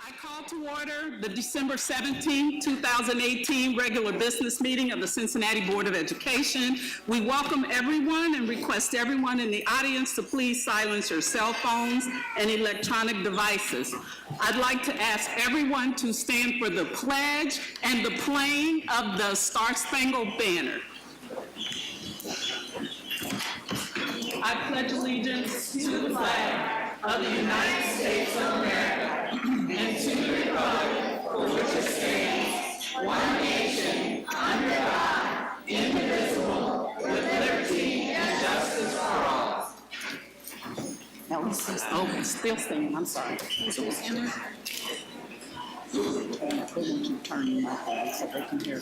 I call to order the December 17, 2018 regular business meeting of the Cincinnati Board of Education. We welcome everyone and request everyone in the audience to please silence your cell phones and electronic devices. I'd like to ask everyone to stand for the pledge and the playing of the Star Spangled Banner. I pledge allegiance to the flag of the United States of America and to the republic for which it stands, one nation, under God, indivisible, with liberty and justice for all. Now let's see. Oh, still standing. I'm sorry. So we'll stand there. I want you to turn your mic on so they can hear.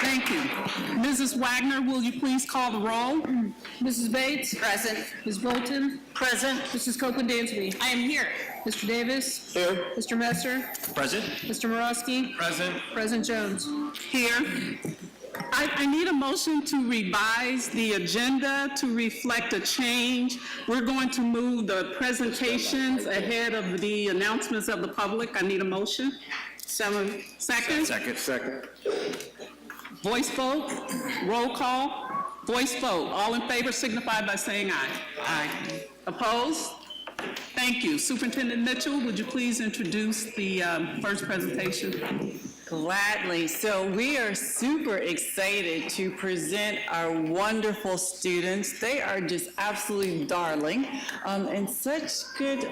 Thank you. Mrs. Wagner, will you please call the roll? Mrs. Bates? Present. Ms. Bolton? Present. Mrs. Copeland-Dansby? I am here. Mr. Davis? Here. Mr. Messer? Present. Mr. Morosky? Present. President Jones? Here. I need a motion to revise the agenda to reflect a change. We're going to move the presentations ahead of the announcements of the public. I need a motion. Second? Second. Voice vote, roll call, voice vote. All in favor signify by saying aye. Aye. Opposed? Thank you. Superintendent Mitchell, would you please introduce the first presentation? Gladly. So we are super excited to present our wonderful students. They are just absolutely darling and such good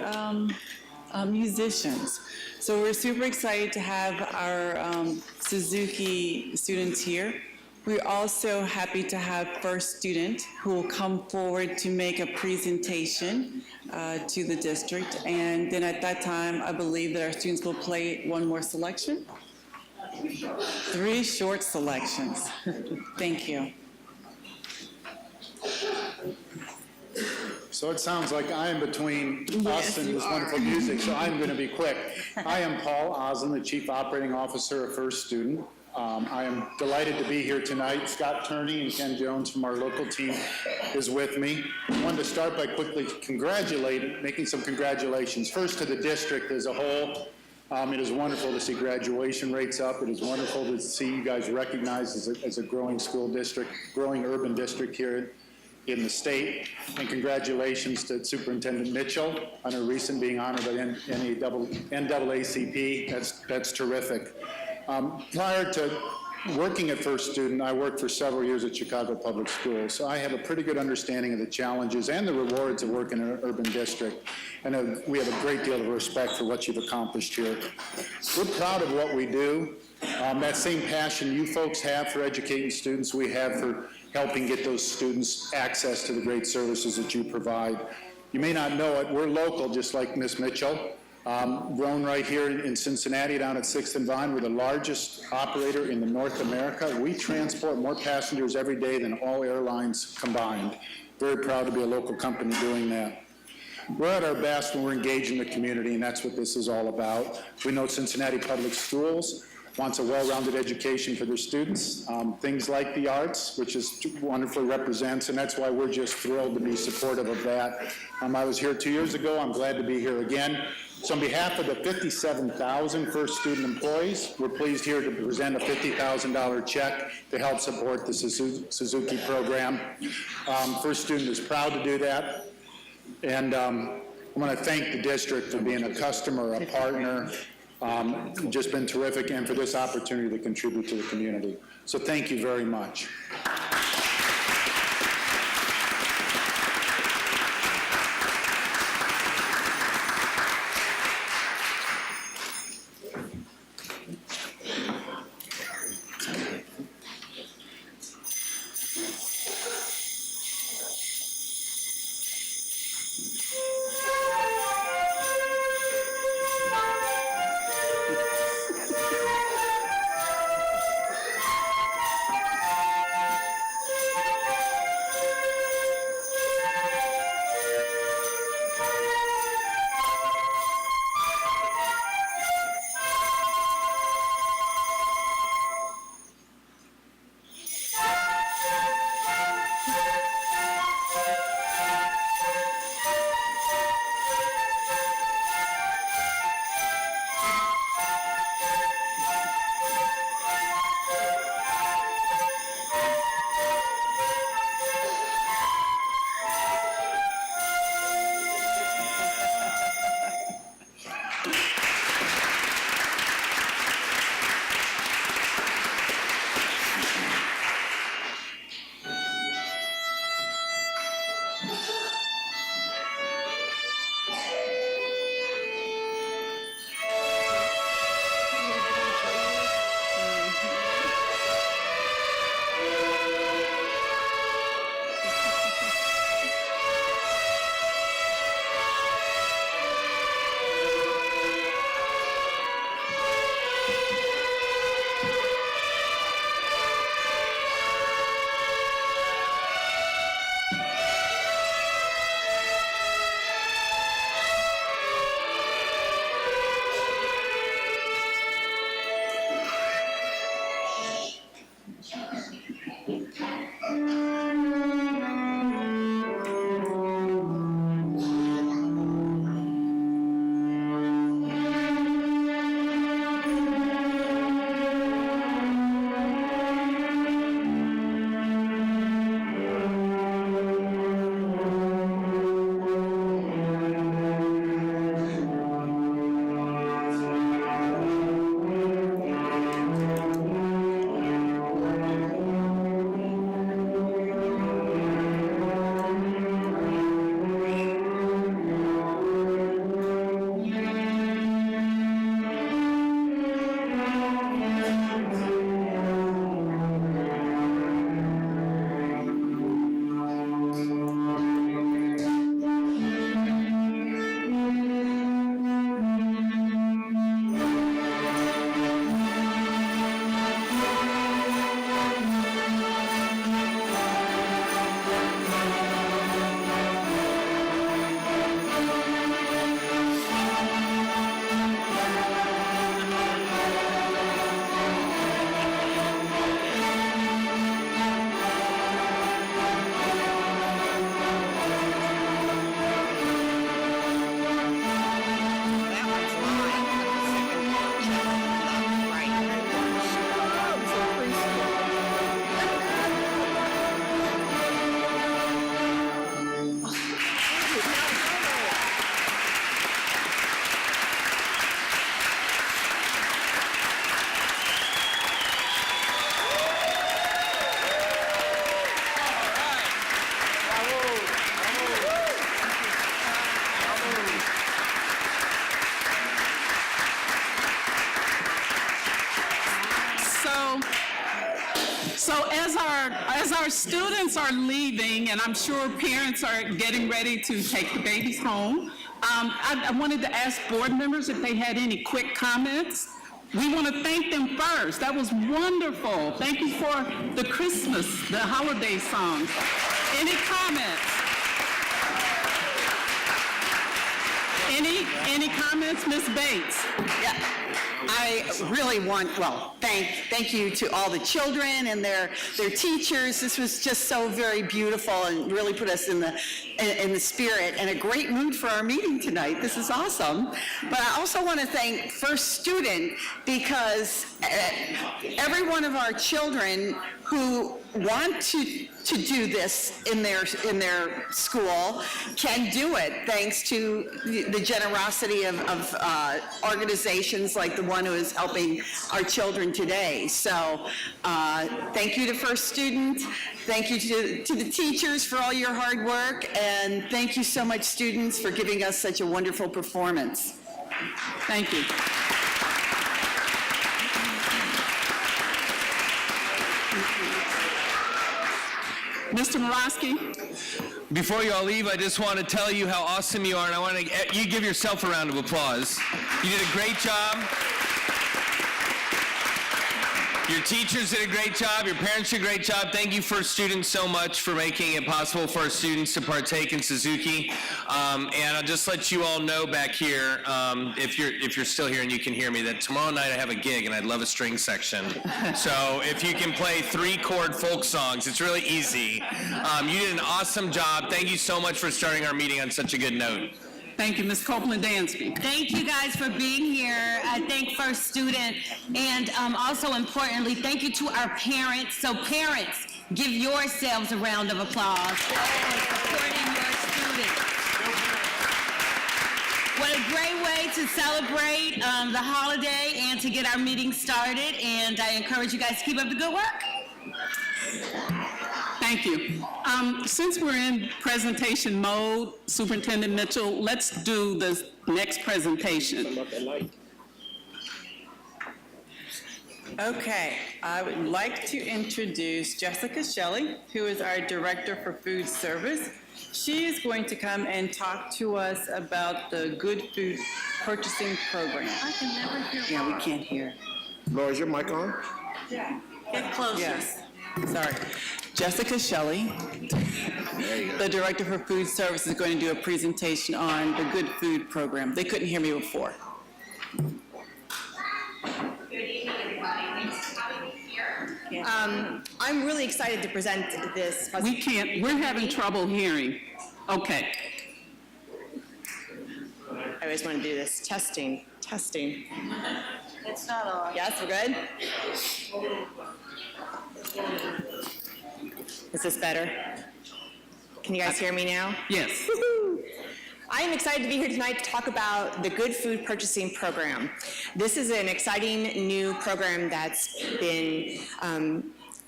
musicians. So we're super excited to have our Suzuki students here. We're also happy to have first student who will come forward to make a presentation to the district. And then at that time, I believe that our students will play one more selection. 3 short selections. Thank you. So it sounds like I am between us and this wonderful music, so I'm going to be quick. I am Paul Osland, the Chief Operating Officer of First Student. I am delighted to be here tonight. Scott Turney and Ken Jones from our local team is with me. I wanted to start by quickly making some congratulations. First to the district as a whole. It is wonderful to see graduation rates up. It is wonderful to see you guys recognized as a growing school district, growing urban district here in the state. And congratulations to Superintendent Mitchell on her recent being honored by NAACP. That's terrific. Prior to working at First Student, I worked for several years at Chicago Public Schools, so I have a pretty good understanding of the challenges and the rewards of working in an urban district. And we have a great deal of respect for what you've accomplished here. We're proud of what we do. That same passion you folks have for educating students, we have for helping get those students access to the great services that you provide. You may not know it, we're local, just like Ms. Mitchell. Grown right here in Cincinnati down at 6th and Vine. We're the largest operator in North America. We transport more passengers every day than all airlines combined. Very proud to be a local company doing that. We're at our best when we're engaged in the community, and that's what this is all about. We know Cincinnati Public Schools wants a well-rounded education for their students, things like the arts, which is wonderfully represents, and that's why we're just thrilled to be supportive of that. I was here 2 years ago. I'm glad to be here again. So on behalf of the 57,000 First Student employees, we're pleased here to present a $50,000 check to help support the Suzuki program. First Student is proud to do that. And I want to thank the district for being a customer, a partner, just been terrific, and for this opportunity to contribute to the community. So thank you very much. As our students are leaving, and I'm sure parents are getting ready to take the babies home, I wanted to ask board members if they had any quick comments. We want to thank them first. That was wonderful. Thank you for the Christmas, the holiday songs. Any comments? Any comments, Ms. Bates? Yeah, I really want, well, thank you to all the children and their teachers. This was just so very beautiful and really put us in the spirit and a great mood for our meeting tonight. This is awesome. But I also want to thank First Student because every one of our children who want to do this in their school can do it thanks to the generosity of organizations like the one who is helping our children today. So thank you to First Student, thank you to the teachers for all your hard work, and thank you so much, students, for giving us such a wonderful performance. Thank you. Mr. Morosky? Before you all leave, I just want to tell you how awesome you are, and I want to you give yourself a round of applause. You did a great job. Your teachers did a great job. Your parents did a great job. Thank you, First Students, so much for making it possible for our students to partake in Suzuki. And I'll just let you all know back here, if you're still here and you can hear me, that tomorrow night I have a gig and I'd love a string section. So if you can play 3-chord folk songs, it's really easy. You did an awesome job. Thank you so much for starting our meeting on such a good note. Thank you, Ms. Copeland-Dansby. Thank you guys for being here. I thank First Student, and also importantly, thank you to our parents. So parents, give yourselves a round of applause for supporting your students. What a great way to celebrate the holiday and to get our meeting started, and I encourage you guys to keep up the good work. Thank you. Since we're in presentation mode, Superintendent Mitchell, let's do the next presentation. Okay, I would like to introduce Jessica Shelley, who is our Director for Food Service. She is going to come and talk to us about the Good Food Purchasing Program. I can never hear. Yeah, we can't hear. Laura, is your mic on? Get closer. Yes, sorry. Jessica Shelley, the Director for Food Service, is going to do a presentation on the Good Food Program. They couldn't hear me before. Good evening, everybody. Thanks for having me here. I'm really excited to present this. We can't, we're having trouble hearing. Okay. I always want to do this. Testing. It's not on. Yes, we're good? Is this better? Can you guys hear me now? Yes. I am excited to be here tonight to talk about the Good Food Purchasing Program. This is an exciting new program that's been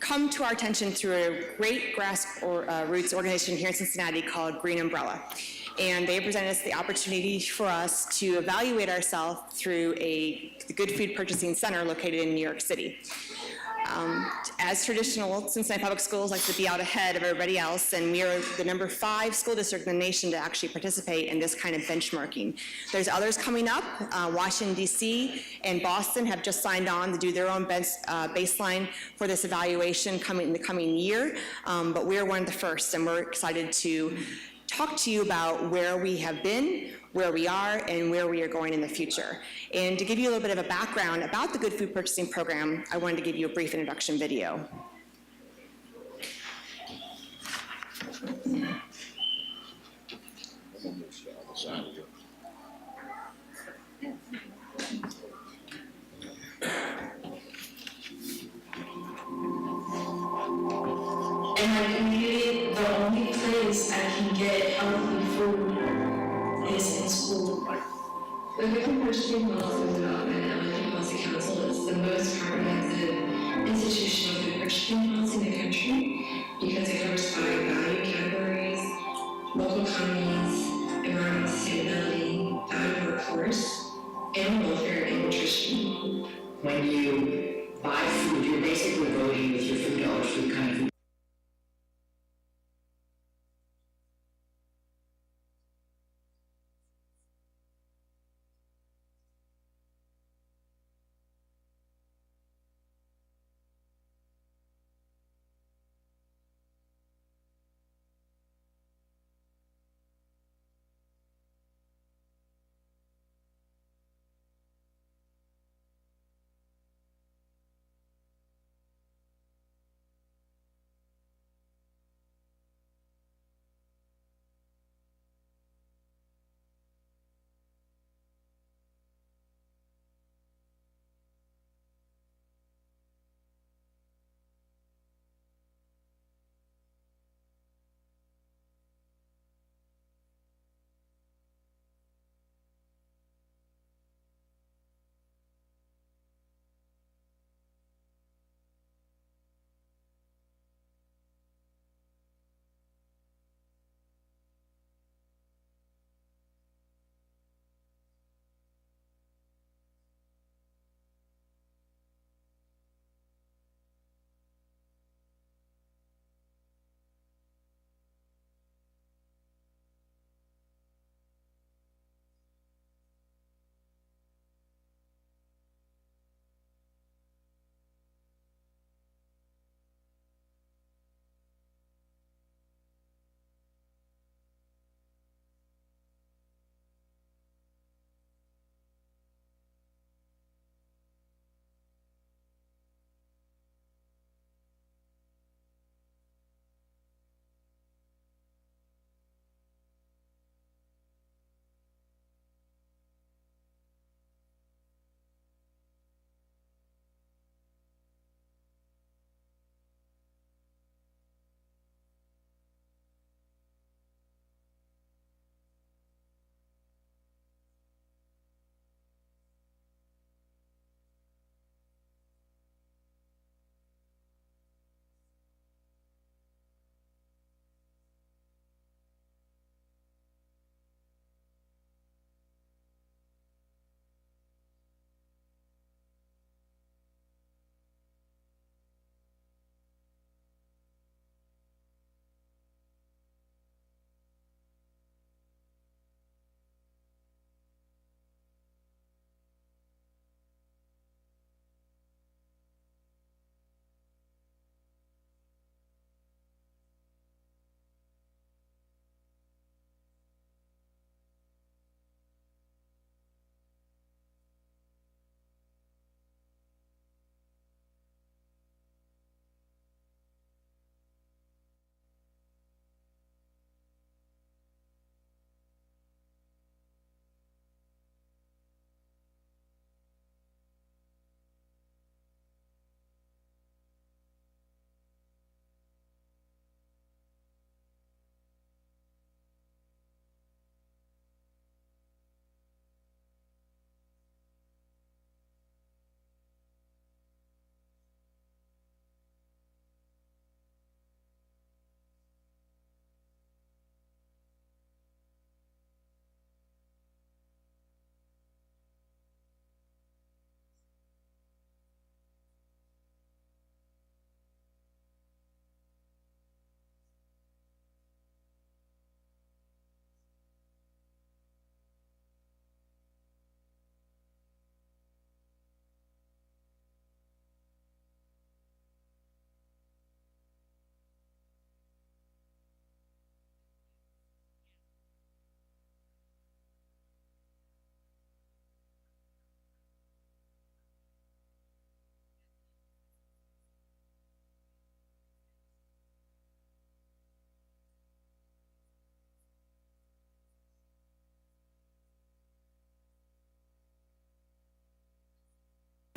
come to our attention through a great grassroots organization here in Cincinnati called Green Umbrella. And they presented us the opportunity for us to evaluate ourselves through the Good Food Purchasing Center located in New York City. As traditional, Cincinnati Public Schools like to be out ahead of everybody else, and we are the number 5 school district in the nation to actually participate in this kind of benchmarking. There's others coming up. Washington, D.C. and Boston have just signed on to do their own baseline for this evaluation in the coming year, but we're one of the first, and we're excited to talk to you about where we have been, where we are, and where we are going in the future. And to give you a little bit of a background about the Good Food Purchasing Program, I wanted to give you a brief introduction video. In my community, the only place I can get healthy food is in school. The Good Food Purchasing Policy Development and Electric Policy Council is the most comprehensive institutional food purchasing policy in the country because it covers 5 value categories: local economies, environmental sustainability, value workforce, animal welfare, and nutrition. When you buy food, you're basically voting with your food dollars for the kind of food.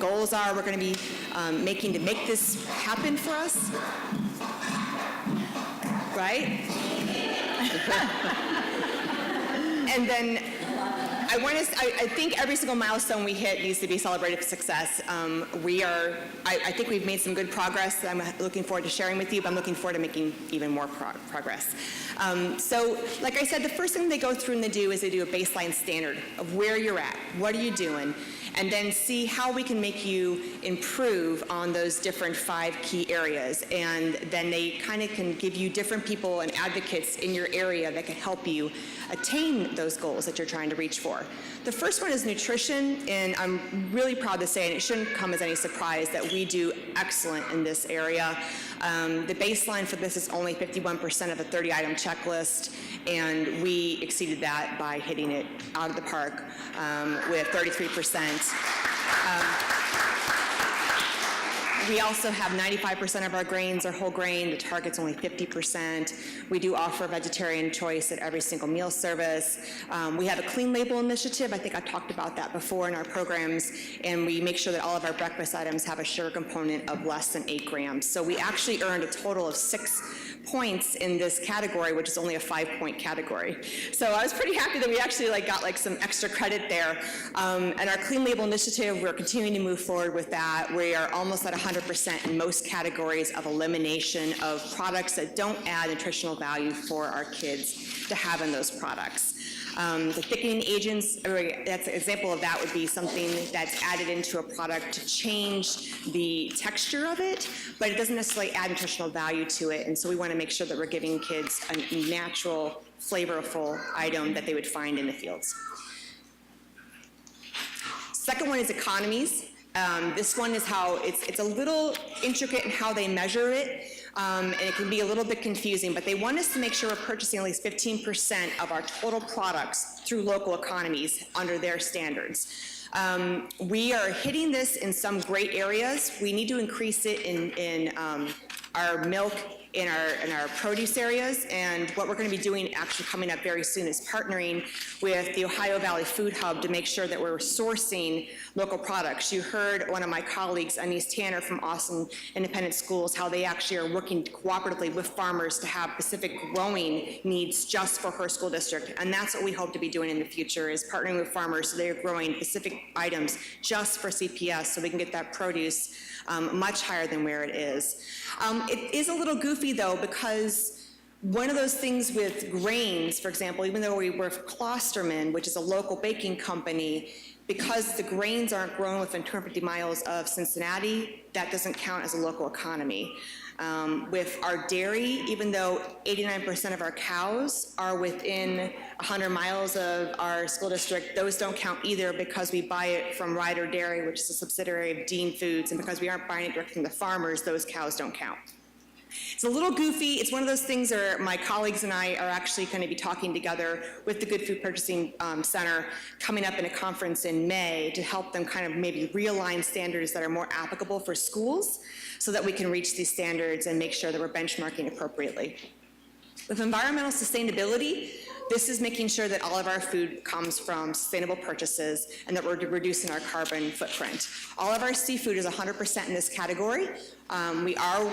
goals are we're going to be making to make this happen for us. Right? And then I think every single milestone we hit needs to be celebrated for success. I think we've made some good progress that I'm looking forward to sharing with you, but I'm looking forward to making even more progress. So, like I said, the first thing they go through and they do is they do a baseline standard of where you're at, what are you doing, and then see how we can make you improve on those different 5 key areas. And then they kind of can give you different people and advocates in your area that can help you attain those goals that you're trying to reach for. The first one is nutrition, and I'm really proud to say, and it shouldn't come as any surprise, that we do excellent in this area. The baseline for this is only 51% of a 30-item checklist, and we exceeded that by hitting it out of the park with 33%. We also have 95% of our grains are whole grain. The target's only 50%. We do offer vegetarian choice at every single meal service. We have a clean label initiative. I think I talked about that before in our programs. And we make sure that all of our breakfast items have a sugar component of less than 8 grams. So we actually earned a total of 6 points in this category, which is only a 5-point category. So I was pretty happy that we actually got some extra credit there. And our clean label initiative, we're continuing to move forward with that. We are almost at 100% in most categories of elimination of products that don't add nutritional value for our kids to have in those products. The thickening agents, that's an example of that would be something that's added into a product to change the texture of it, but it doesn't necessarily add nutritional value to it, and so we want to make sure that we're giving kids a natural, flavorful item that they would find in the fields. Second one is economies. This one is how it's a little intricate in how they measure it, and it can be a little bit confusing, but they want us to make sure we're purchasing at least 15% of our total products through local economies under their standards. We are hitting this in some great areas. We need to increase it in our milk, in our produce areas, and what we're going to be doing actually coming up very soon is partnering with the Ohio Valley Food Hub to make sure that we're sourcing local products. You heard one of my colleagues, Anise Tanner from Austin Independent Schools, how they actually are working cooperatively with farmers to have specific growing needs just for her school district, and that's what we hope to be doing in the future, is partnering with farmers so they're growing specific items just for CPS so we can get that produce much higher than where it is. It is a little goofy though, because one of those things with grains, for example, even though we work for Klosterman, which is a local baking company, because the grains aren't grown within 250 miles of Cincinnati, that doesn't count as a local economy. With our dairy, even though 89% of our cows are within 100 miles of our school district, those don't count either because we buy it from Ryder Dairy, which is a subsidiary of Dean Foods, and because we aren't buying it directly from the farmers, those cows don't count. It's a little goofy. It's one of those things where my colleagues and I are actually going to be talking together with the Good Food Purchasing Center coming up in a conference in May to help them kind of maybe realign standards that are more applicable for schools so that we can reach these standards and make sure that we're benchmarking appropriately. With environmental sustainability, this is making sure that all of our food comes from sustainable purchases and that we're reducing our carbon footprint. All of our seafood is 100% in this category. We are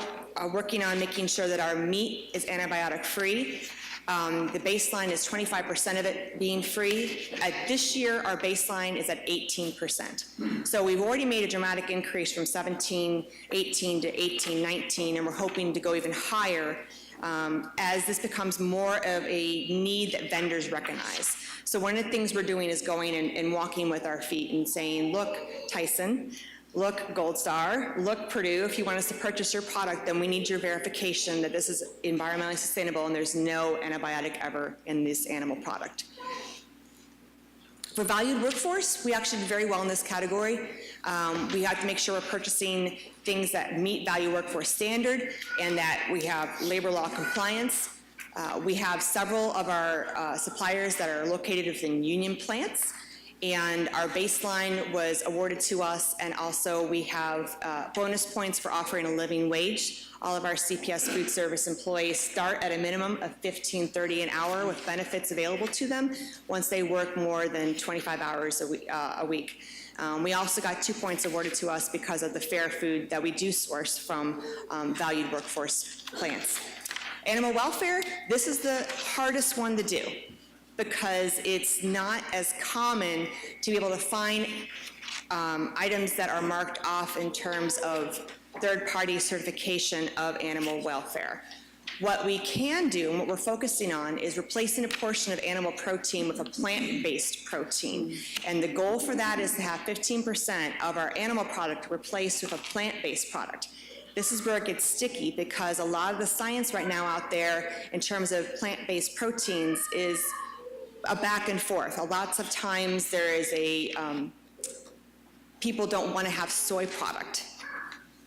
working on making sure that our meat is antibiotic-free. The baseline is 25% of it being free. This year, our baseline is at 18%. So we've already made a dramatic increase from 17, 18 to 18, 19, and we're hoping to go even higher as this becomes more of a need that vendors recognize. So one of the things we're doing is going and walking with our feet and saying, look, Tyson, look, Gold Star, look, Purdue, if you want us to purchase your product, then we need your verification that this is environmentally sustainable and there's no antibiotic ever in this animal product. For valued workforce, we actually do very well in this category. We have to make sure we're purchasing things that meet value workforce standard and that we have labor law compliance. We have several of our suppliers that are located within union plants, and our baseline was awarded to us, and also we have bonus points for offering a living wage. All of our CPS food service employees start at a minimum of $15.30 an hour with benefits available to them once they work more than 25 hours a week. We also got 2 points awarded to us because of the fair food that we do source from valued workforce plants. Animal welfare, this is the hardest one to do because it's not as common to be able to find items that are marked off in terms of third-party certification of animal welfare. What we can do, and what we're focusing on, is replacing a portion of animal protein with a plant-based protein. And the goal for that is to have 15% of our animal product replaced with a plant-based product. This is where it gets sticky because a lot of the science right now out there in terms of plant-based proteins is a back and forth. Lots of times there is people don't want to have soy product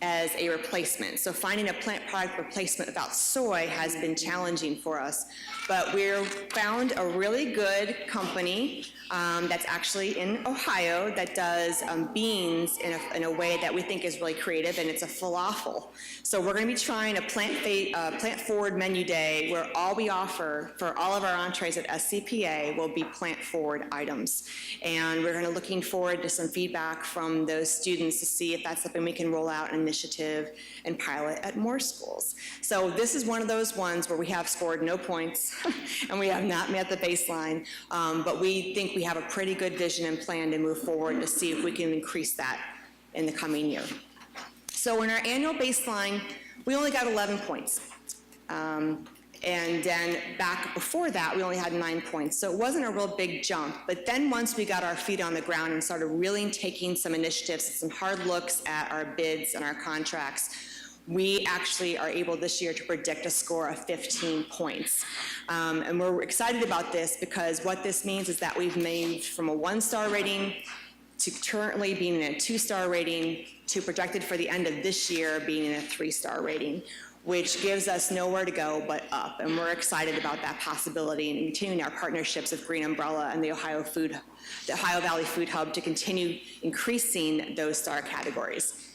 as a replacement. So finding a plant product replacement without soy has been challenging for us. But we found a really good company that's actually in Ohio that does beans in a way that we think is really creative, and it's a falafel. So we're gonna be trying a plant-forward menu day where all we offer for all of our entrees at SCPA will be plant-forward items. And we're looking forward to some feedback from those students to see if that's something we can roll out an initiative and pilot at more schools. So this is one of those ones where we have scored no points and we have not met the baseline, but we think we have a pretty good vision and plan to move forward to see if we can increase that in the coming year. So in our annual baseline, we only got 11 points. And then back before that, we only had 9 points. So it wasn't a real big jump. But then once we got our feet on the ground and started really taking some initiatives, some hard looks at our bids and our contracts, we actually are able this year to predict a score of 15 points. And we're excited about this because what this means is that we've moved from a 1-star rating to currently being in a 2-star rating to projected for the end of this year being in a 3-star rating, which gives us nowhere to go but up. And we're excited about that possibility and continuing our partnerships with Green Umbrella and the Ohio Valley Food Hub to continue increasing those star categories.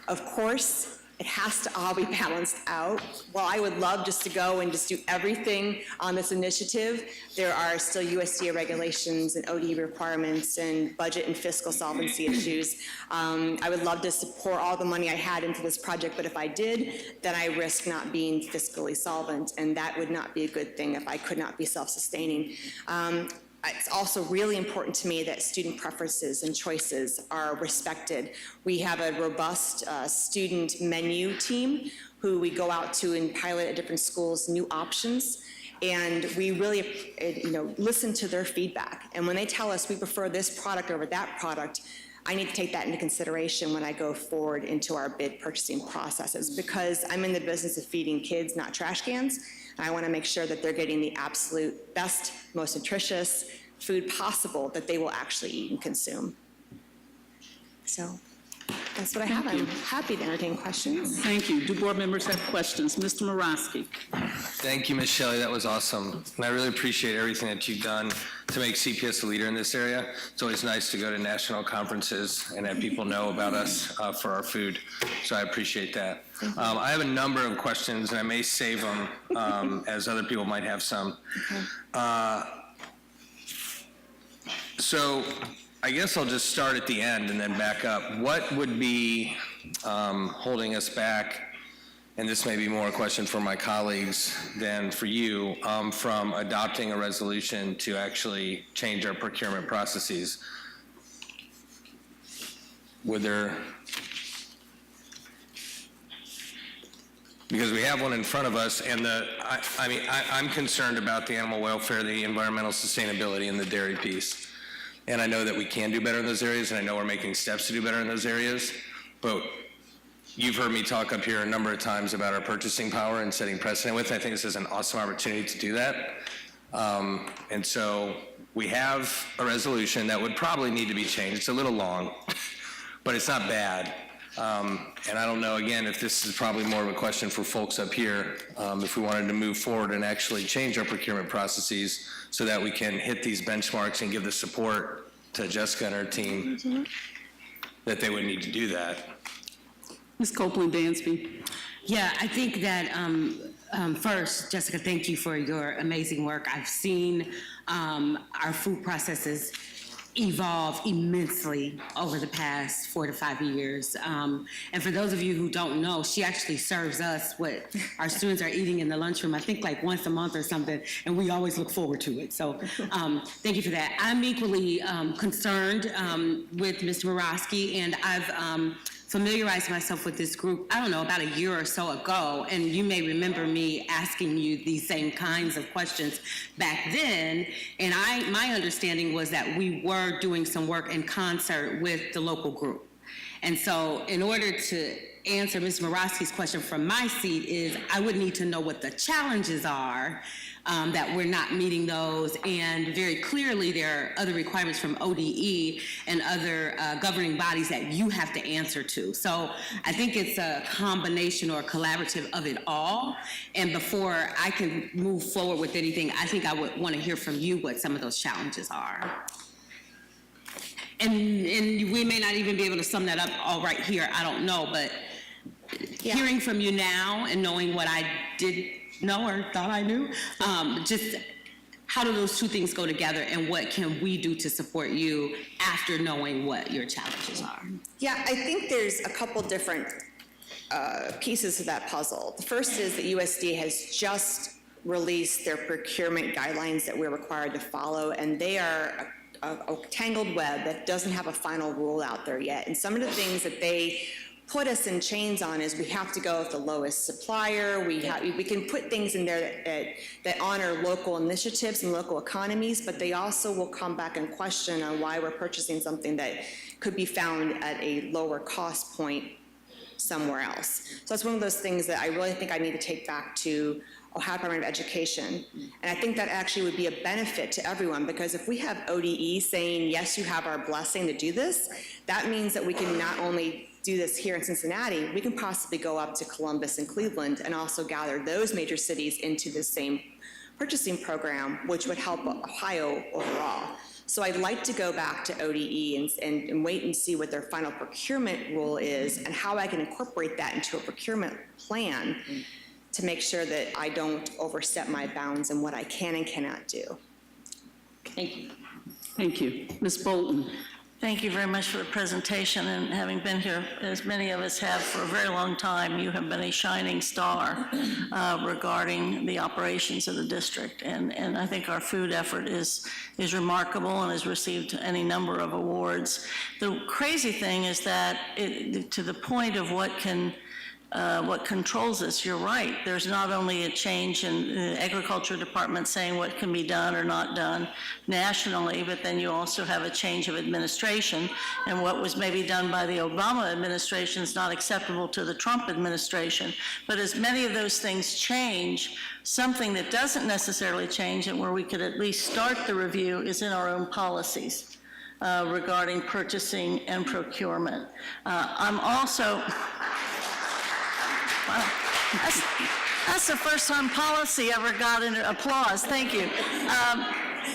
Of course, it has to all be balanced out. While I would love just to go and just do everything on this initiative, there are still USDA regulations and OD requirements and budget and fiscal solvency issues. I would love to pour all the money I had into this project, but if I did, then I risk not being fiscally solvent, and that would not be a good thing if I could not be self-sustaining. It's also really important to me that student preferences and choices are respected. We have a robust student menu team who we go out to and pilot at different schools new options. And we really listen to their feedback. And when they tell us we prefer this product over that product, I need to take that into consideration when I go forward into our bid purchasing processes, because I'm in the business of feeding kids, not trash cans. I want to make sure that they're getting the absolute best, most nutritious food possible that they will actually eat and consume. So that's what I have. I'm happy to entertain questions. Thank you. Do board members have questions? Mr. Morosky. Thank you, Ms. Shelley. That was awesome. And I really appreciate everything that you've done to make CPS a leader in this area. It's always nice to go to national conferences and have people know about us for our food. So I appreciate that. I have a number of questions, and I may save them as other people might have some. So I guess I'll just start at the end and then back up. What would be holding us back, and this may be more a question for my colleagues than for you, from adopting a resolution to actually change our procurement processes? Would there, because we have one in front of us, and I'm concerned about the animal welfare, the environmental sustainability, and the dairy piece. And I know that we can do better in those areas, and I know we're making steps to do better in those areas, but you've heard me talk up here a number of times about our purchasing power and setting precedent with it. I think this is an awesome opportunity to do that. And so we have a resolution that would probably need to be changed. It's a little long, but it's not bad. And I don't know, again, if this is probably more of a question for folks up here, if we wanted to move forward and actually change our procurement processes so that we can hit these benchmarks and give the support to Jessica and her team that they would need to do that. Ms. Copeland-Dansby. Yeah, I think that first, Jessica, thank you for your amazing work. I've seen our food processes evolved immensely over the past 4 to 5 years. And for those of you who don't know, she actually serves us what our students are eating in the lunchroom, I think like once a month or something, and we always look forward to it. So thank you for that. I'm equally concerned with Mr. Morosky, and I've familiarized myself with this group, I don't know, about a year or so ago, and you may remember me asking you these same kinds of questions back then, and my understanding was that we were doing some work in concert with the local group. And so in order to answer Ms. Morosky's question from my seat is, I would need to know what the challenges are, that we're not meeting those, and very clearly there are other requirements from ODE and other governing bodies that you have to answer to. So I think it's a combination or a collaborative of it all, and before I can move forward with anything, I think I would want to hear from you what some of those challenges are. And we may not even be able to sum that up all right here, I don't know, but hearing from you now and knowing what I did know or thought I knew, just how do those two things go together, and what can we do to support you after knowing what your challenges are? Yeah, I think there's a couple different pieces to that puzzle. The first is that USDA has just released their procurement guidelines that we're required to follow, and they are a tangled web that doesn't have a final rule out there yet. And some of the things that they put us in chains on is we have to go with the lowest supplier. We can put things in there that honor local initiatives and local economies, but they also will come back and question on why we're purchasing something that could be found at a lower cost point somewhere else. So it's one of those things that I really think I need to take back to Ohio Department of Education. And I think that actually would be a benefit to everyone, because if we have ODE saying, yes, you have our blessing to do this, that means that we can not only do this here in Cincinnati, we can possibly go up to Columbus and Cleveland and also gather those major cities into the same purchasing program, which would help Ohio overall. So I'd like to go back to ODE and wait and see what their final procurement rule is and how I can incorporate that into a procurement plan to make sure that I don't overstep my bounds in what I can and cannot do. Thank you. Thank you. Ms. Bolton. Thank you very much for the presentation, and having been here, as many of us have for a very long time, you have been a shining star regarding the operations of the district, and I think our food effort is remarkable and has received any number of awards. The crazy thing is that to the point of what controls us, you're right. There's not only a change in the agriculture department saying what can be done or not done nationally, but then you also have a change of administration, and what was maybe done by the Obama administration is not acceptable to the Trump administration. But as many of those things change, something that doesn't necessarily change and where we could at least start the review is in our own policies regarding purchasing and procurement. I'm also... Wow. That's the first time policy ever got an applause. Thank you.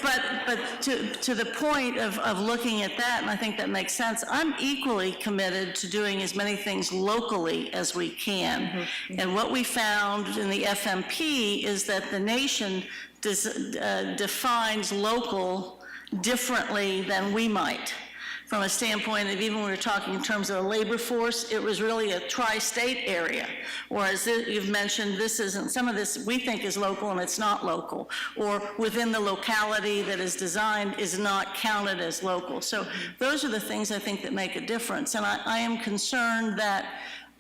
But to the point of looking at that, and I think that makes sense, I'm equally committed to doing as many things locally as we can. Mm-hmm. And what we found in the FMP is that the nation defines local differently than we might. From a standpoint of, even when we were talking in terms of a labor force, it was really a tri-state area. Whereas you've mentioned this isn't, some of this we think is local and it's not local. Or within the locality that is designed is not counted as local. So those are the things I think that make a difference. And I am concerned that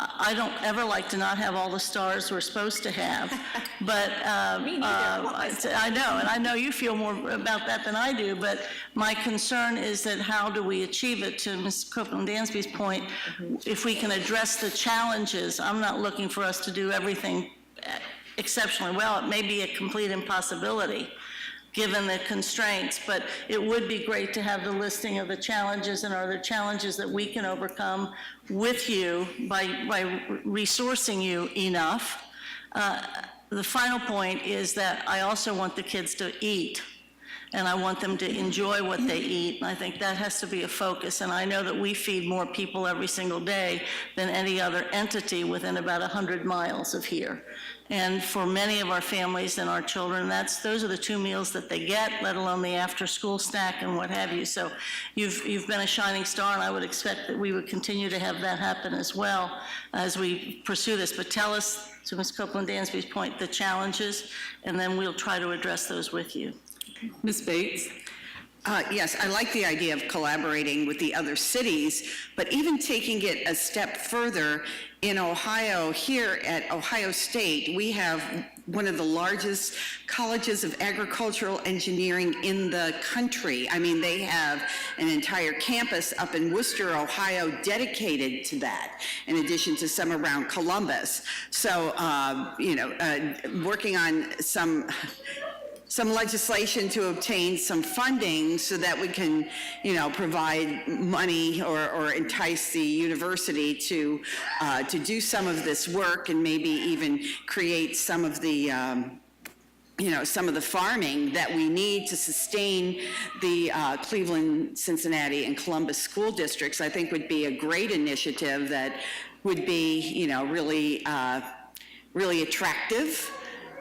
I don't ever like to not have all the stars we're supposed to have, but I know, and I know you feel more about that than I do, but my concern is that how do we achieve it, to Ms. Copeland-Dansby's point, if we can address the challenges. I'm not looking for us to do everything exceptionally well. It may be a complete impossibility, given the constraints, but it would be great to have the listing of the challenges, and are there challenges that we can overcome with you by resourcing you enough. The final point is that I also want the kids to eat. and I want them to enjoy what they eat, and I think that has to be a focus. And I know that we feed more people every single day than any other entity within about 100 miles of here. And for many of our families and our children, those are the 2 meals that they get, let alone the after-school snack and what have you. So you've been a shining star, and I would expect that we would continue to have that happen as well as we pursue this. But tell us, to Ms. Copeland-Dansby's point, the challenges, and then we'll try to address those with you. Ms. Bates? Yes, I like the idea of collaborating with the other cities, but even taking it a step further, in Ohio, here at Ohio State, we have one of the largest colleges of agricultural engineering in the country. I mean, they have an entire campus up in Worcester, Ohio, dedicated to that, in addition to some around Columbus. So, working on some legislation to obtain some funding so that we can, provide money or entice the university to do some of this work and maybe even create some of the some of the farming that we need to sustain the Cleveland, Cincinnati, and Columbus school districts, I think would be a great initiative that would be, really attractive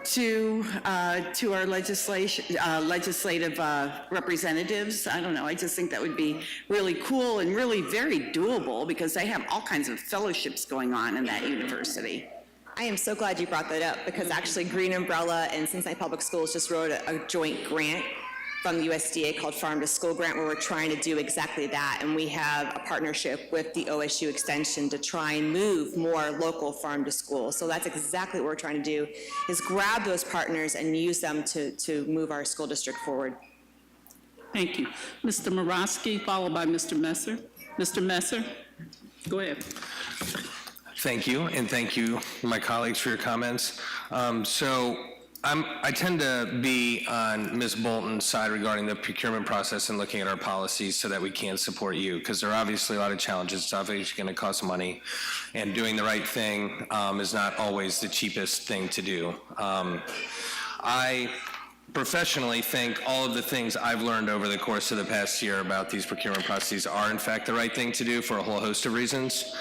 to our legislative representatives. I don't know, I just think that would be really cool and really very doable because they have all kinds of fellowships going on in that university. I am so glad you brought that up because actually Green Umbrella and Cincinnati Public Schools just wrote a joint grant from the USDA called Farm to School Grant, where we're trying to do exactly that. And we have a partnership with the OSU Extension to try and move more local farm to school. So that's exactly what we're trying to do, is grab those partners and use them to move our school district forward. Thank you. Mr. Morosky, followed by Mr. Messer. Mr. Messer, go ahead. Thank you, and thank you, my colleagues, for your comments. I tend to be on Ms. Bolton's side regarding the procurement process and looking at our policies so that we can support you, because there are obviously a lot of challenges. It's obviously going to cost money, and doing the right thing is not always the cheapest thing to do. I professionally think all of the things I've learned over the course of the past year about these procurement processes are in fact the right thing to do for a whole host of reasons.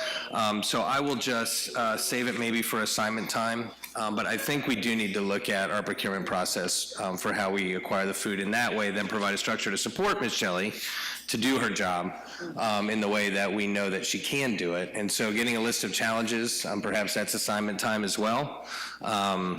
So I will just save it maybe for assignment time, but I think we do need to look at our procurement process for how we acquire the food in that way, then provide a structure to support Ms. Shelley to do her job in the way that we know that she can do it. And so getting a list of challenges, perhaps that's assignment time as well,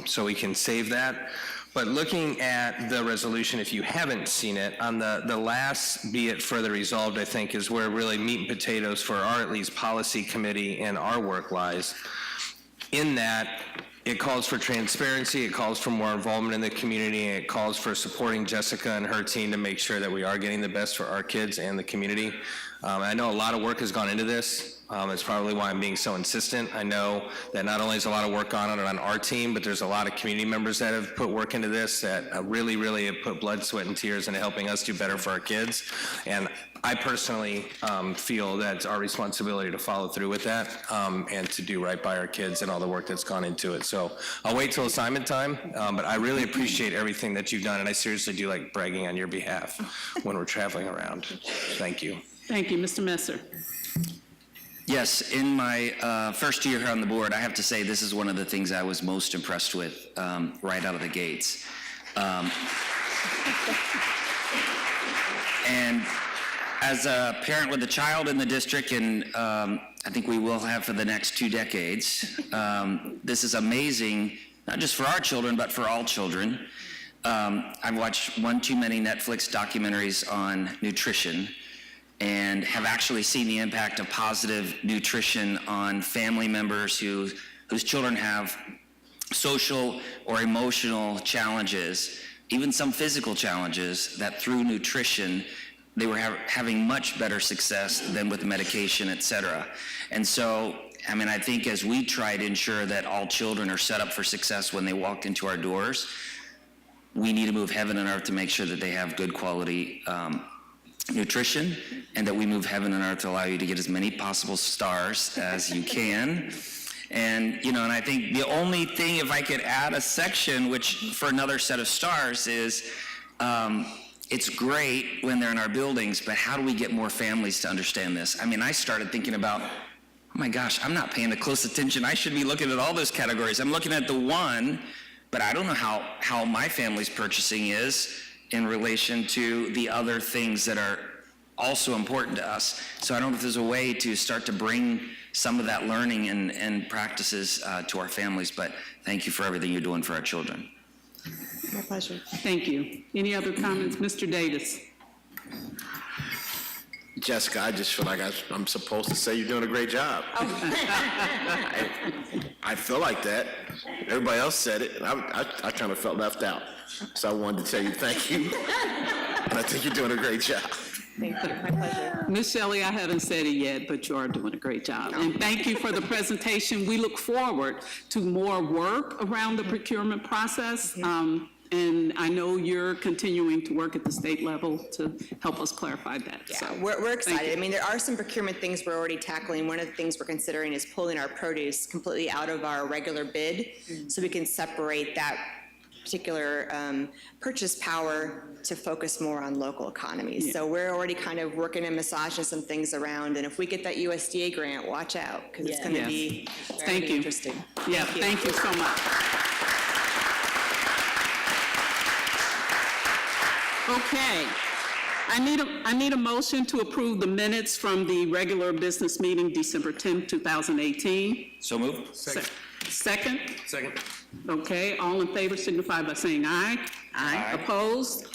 so we can save that. But looking at the resolution, if you haven't seen it, on the last be it further resolved, I think, is where really meat and potatoes for our at least policy committee and our work lies. In that, it calls for transparency, it calls for more involvement in the community, and it calls for supporting Jessica and her team to make sure that we are getting the best for our kids and the community. I know a lot of work has gone into this. It's probably why I'm being so insistent. I know that not only is a lot of work gone on our team, but there's a lot of community members that have put work into this that really, really have put blood, sweat, and tears into helping us do better for our kids. And I personally feel that it's our responsibility to follow through with that and to do right by our kids and all the work that's gone into it. So I'll wait till assignment time, but I really appreciate everything that you've done, and I seriously do like bragging on your behalf when we're traveling around. Thank you. Thank you. Mr. Messer. Yes, in my first year here on the board, I have to say this is one of the things I was most impressed with right out of the gates. And as a parent with a child in the district, and I think we will have for the next 2 decades, this is amazing, not just for our children, but for all children. I've watched one too many Netflix documentaries on nutrition, and have actually seen the impact of positive nutrition on family members whose children have social or emotional challenges, even some physical challenges, that through nutrition, they were having much better success than with medication, et cetera. And so, I mean, I think as we try to ensure that all children are set up for success when they walk into our doors, we need to move heaven and earth to make sure that they have good quality nutrition, and that we move heaven and earth to allow you to get as many possible stars as you can. And, and I think the only thing, if I could add a section, which for another set of stars, is it's great when they're in our buildings, but how do we get more families to understand this? I mean, I started thinking about, oh my gosh, I'm not paying the close attention. I should be looking at all those categories. I'm looking at the one, but I don't know how my family's purchasing is in relation to the other things that are also important to us. So I don't know if there's a way to start to bring some of that learning and practices to our families, but thank you for everything you're doing for our children. My pleasure. Thank you. Any other comments? Mr. Davis? Jessica, I just feel like I'm supposed to say you're doing a great job. I feel like that. Everybody else said it, and I kind of felt left out. So I wanted to tell you thank you, and I think you're doing a great job. Thank you. My pleasure. Ms. Shelley, I haven't said it yet, but you are doing a great job. And thank you for the presentation. We look forward to more work around the procurement process. And I know you're continuing to work at the state level to help us clarify that. Yeah, So, we're excited. I mean, there are some procurement things we're already tackling. One of the things we're considering is pulling our produce completely out of our regular bid so we can separate that particular purchase power to focus more on local economies. So we're already kind of working and massaging some things around, and if we get that USDA grant, watch out, because it's going to Yes. be Thank very you. interesting. yeah, thank you so much. Okay. I need a motion to approve the minutes from the regular business meeting, December 10th, 2018. So moved. Second? Second. Okay, all in favor signify by saying aye. Aye. Opposed?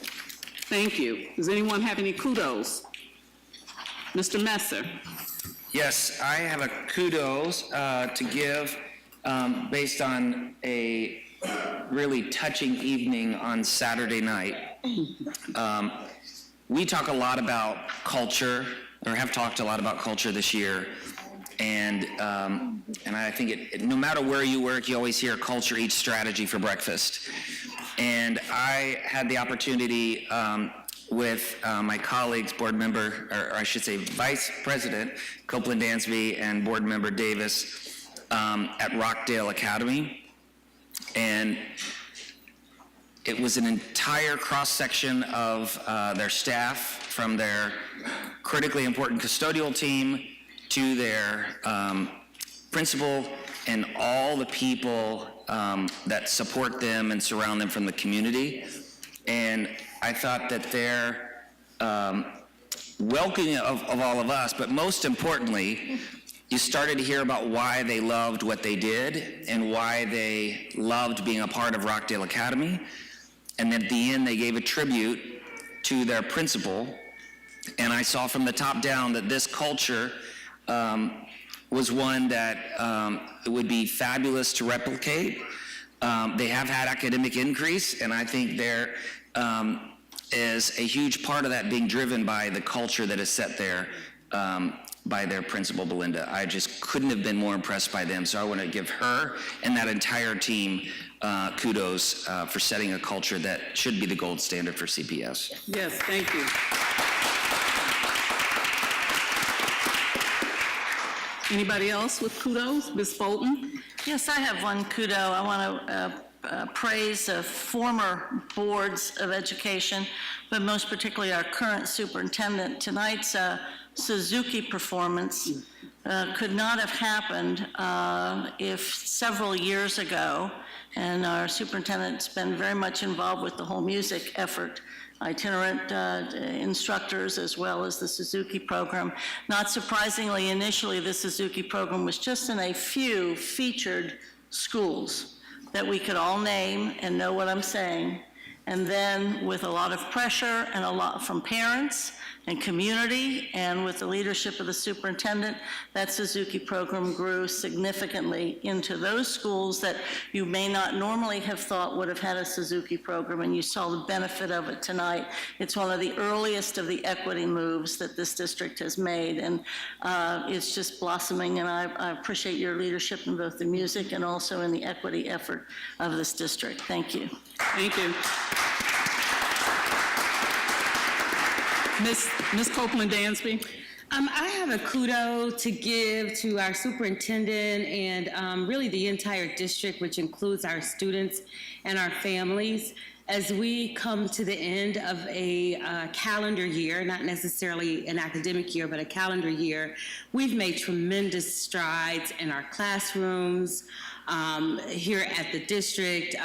Thank you. Does anyone have any kudos? Mr. Messer? Yes, I have a kudos to give based on a really touching evening on Saturday night. We talk a lot about culture, or have talked a lot about culture this year, and I think no matter where you work, you always hear culture eats strategy for breakfast. And I had the opportunity with my colleagues, board member, or I should say Vice President Copeland Dansby and board member Davis at Rockdale Academy. And it was an entire cross-section of their staff, from their critically important custodial team to their principal and all the people that support them and surround them from the community. And I thought that their welcoming of all of us, but most importantly, you started to hear about why they loved what they did and why they loved being a part of Rockdale Academy. And at the end, they gave a tribute to their principal. And I saw from the top down that this culture was one that it would be fabulous to replicate. They have had academic increase, and I think there is a huge part of that being driven by the culture that is set there by their principal, Belinda. I just couldn't have been more impressed by them, so I want to give her and that entire team kudos for setting a culture that should be the gold standard for CPS. Yes, thank you. Anybody else with kudos? Ms. Fulton? Yes, I have one kudo. I want to praise former boards of education, but most particularly our current superintendent. Tonight's Suzuki performance could not have happened if several years ago, and our superintendent's been very much involved with the whole music effort, itinerant instructors as well as the Suzuki program. Not surprisingly, initially the Suzuki program was just in a few featured schools that we could all name and know what I'm saying. And then with a lot of pressure and a lot from parents and community, and with the leadership of the superintendent, that Suzuki program grew significantly into those schools that you may not normally have thought would have had a Suzuki program, and you saw the benefit of it tonight. It's one of the earliest of the equity moves that this district has made, and it's just blossoming, and I appreciate your leadership in both the music and also in the equity effort of this district. Thank you. Thank you. Ms. Copeland Dansby? I have a kudo to give to our superintendent and really the entire district, which includes our students and our families. as we come to the end of a calendar year, not necessarily an academic year, but a calendar year, we've made tremendous strides in our classrooms, here at the district.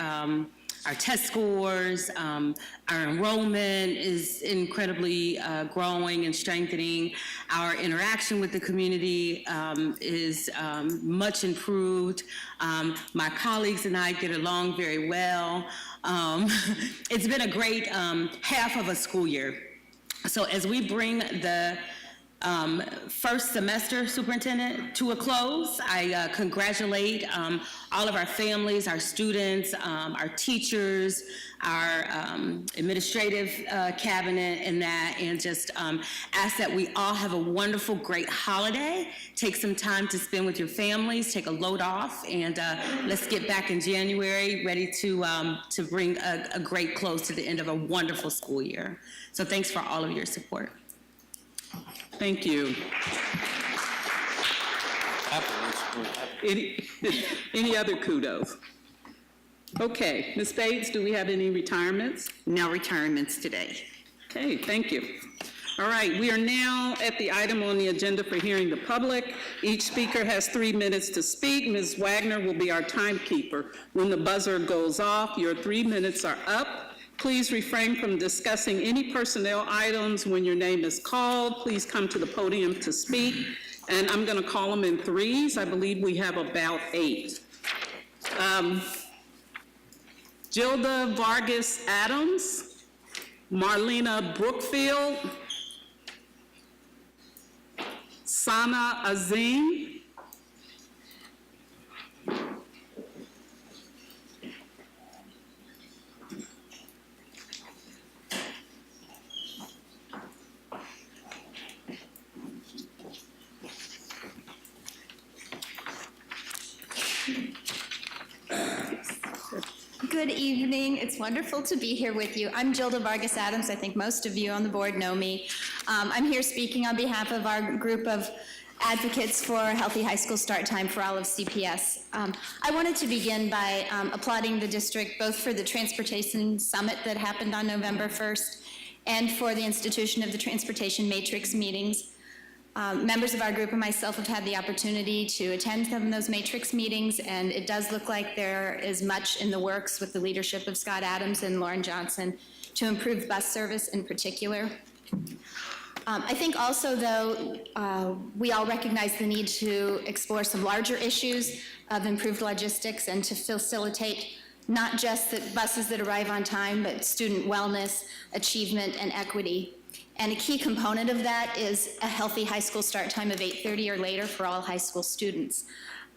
Our test scores, our enrollment is incredibly growing and strengthening. Our interaction with the community is much improved. My colleagues and I get along very well. It's been a great half of a school year. So as we bring the first semester, Superintendent, to a close, I congratulate all of our families, our students, our teachers, our administrative cabinet and that, and just ask that we all have a wonderful, great holiday. Take some time to spend with your families, take a load off, and let's get back in January ready to bring a great close to the end of a wonderful school year. So thanks for all of your support. Thank you. Any other kudos? Okay, Ms. Bates, do we have any retirements? No retirements today. Okay, thank you. All right, we are now at the item on the agenda for hearing the public. Each speaker has 3 minutes to speak. Ms. Wagner will be our timekeeper. When the buzzer goes off, your 3 minutes are up. Please refrain from discussing any personnel items when your name is called. Please come to the podium to speak. And I'm going to call them in threes. I believe we have about 8. Gilda Vargas Adams, Marlena Brookfield, Sana Azim, Good evening. It's wonderful to be here with you. I'm Gilda Vargas Adams. I think most of you on the board know me. I'm here speaking on behalf of our group of advocates for a healthy high school start time for all of CPS. I wanted to begin by applauding the district both for the Transportation Summit that happened on November 1st and for the institution of the Transportation Matrix meetings. Members of our group and myself have had the opportunity to attend some of those matrix meetings, and it does look like there is much in the works with the leadership of Scott Adams and Lauren Johnson to improve bus service in particular. I think also, though, we all recognize the need to explore some larger issues of improved logistics and to facilitate not just the buses that arrive on time, but student wellness, achievement, and equity. And a key component of that is a healthy high school start time of 8:30 or later for all high school students.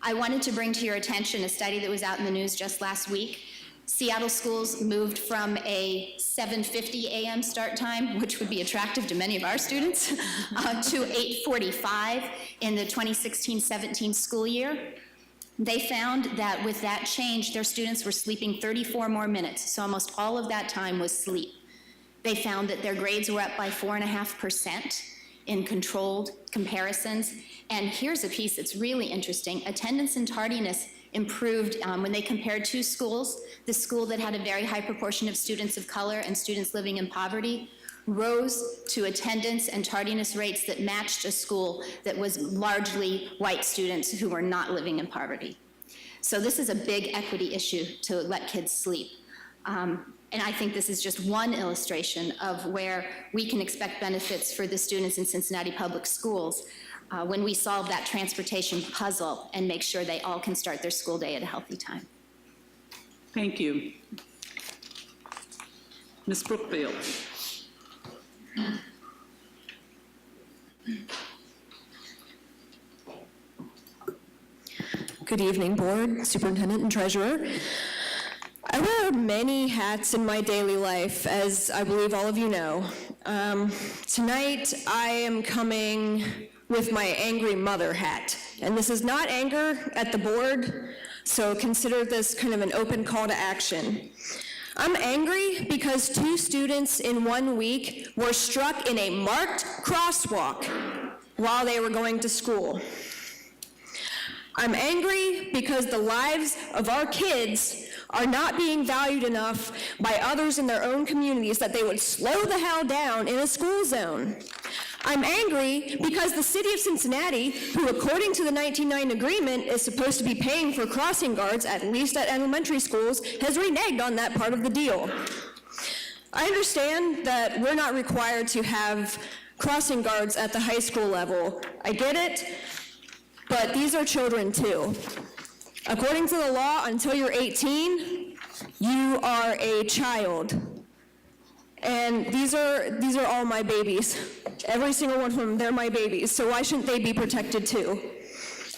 I wanted to bring to your attention a study that was out in the news just last week. Seattle schools moved from a 7:50 a.m. start time, which would be attractive to many of our students, to 8:45 in the 2016-17 school year. They found that with that change, their students were sleeping 34 more minutes, so almost all of that time was sleep. They found that their grades were up by 4.5% in controlled comparisons. And here's a piece that's really interesting. Attendance and tardiness improved when they compared two schools. The school that had a very high proportion of students of color and students living in poverty rose to attendance and tardiness rates that matched a school that was largely white students who were not living in poverty. So this is a big equity issue to let kids sleep. And I think this is just one illustration of where we can expect benefits for the students in Cincinnati Public Schools when we solve that transportation puzzle and make sure they all can start their school day at a healthy time. Thank you. Ms. Brookfield. Good evening, Board, Superintendent, and Treasurer. I wear many hats in my daily life, as I believe all of you know. Tonight, I am coming with my angry mother hat. And this is not anger at the board, so consider this kind of an open call to action. I'm angry because 2 students in 1 week were struck in a marked crosswalk while they were going to school. I'm angry because the lives of our kids are not being valued enough by others in their own communities that they would slow the hell down in a school zone. I'm angry because the city of Cincinnati, who according to the 1990 agreement is supposed to be paying for crossing guards, at least at elementary schools, has reneged on that part of the deal. I understand that we're not required to have crossing guards at the high school level. I get it, but these are children too. According to the law, until you're 18, you are a child. And these are all my babies. Every single one of them, they're my babies, so why shouldn't they be protected too?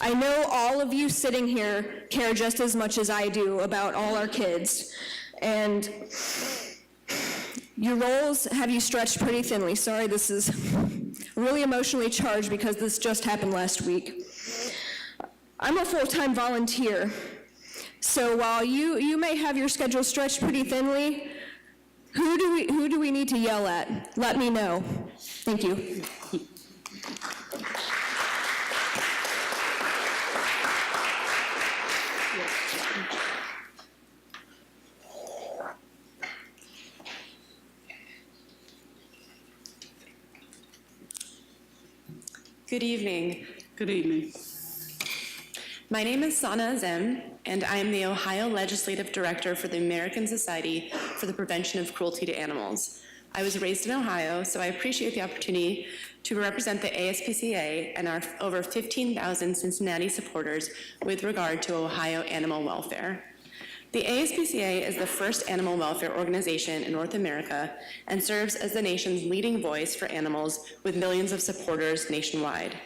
I know all of you sitting here care just as much as I do about all our kids. And your roles have you stretched pretty thinly. Sorry, this is really emotionally charged because this just happened last week. I'm a full-time volunteer, so while you may have your schedule stretched pretty thinly, who do we need to yell at? Let me know. Thank you. Good evening. Good evening. My name is Sana Azem, and I am the Ohio Legislative Director for the American Society for the Prevention of Cruelty to Animals. I was raised in Ohio, so I appreciate the opportunity to represent the ASPCA and our over 15,000 Cincinnati supporters with regard to Ohio animal welfare. The ASPCA is the first animal welfare organization in North America and serves as the nation's leading voice for animals with millions of supporters nationwide.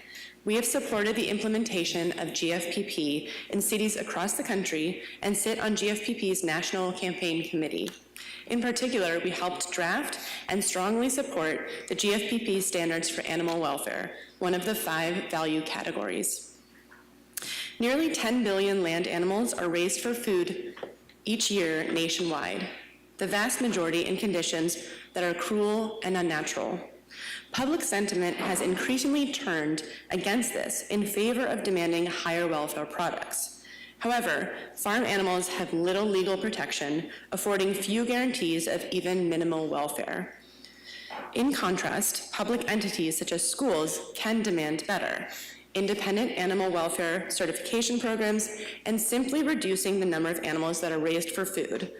We have supported the implementation of GFPP in cities across the country and sit on GFPP's National Campaign Committee. In particular, we helped draft and strongly support the GFPP standards for animal welfare, one of the 5 value categories. Nearly 10 billion land animals are raised for food each year nationwide, the vast majority in conditions that are cruel and unnatural. Public sentiment has increasingly turned against this in favor of demanding higher welfare products. However, farm animals have little legal protection, affording few guarantees of even minimal welfare. In contrast, public entities such as schools can demand better. Independent animal welfare certification programs and simply reducing the number of animals that are raised for food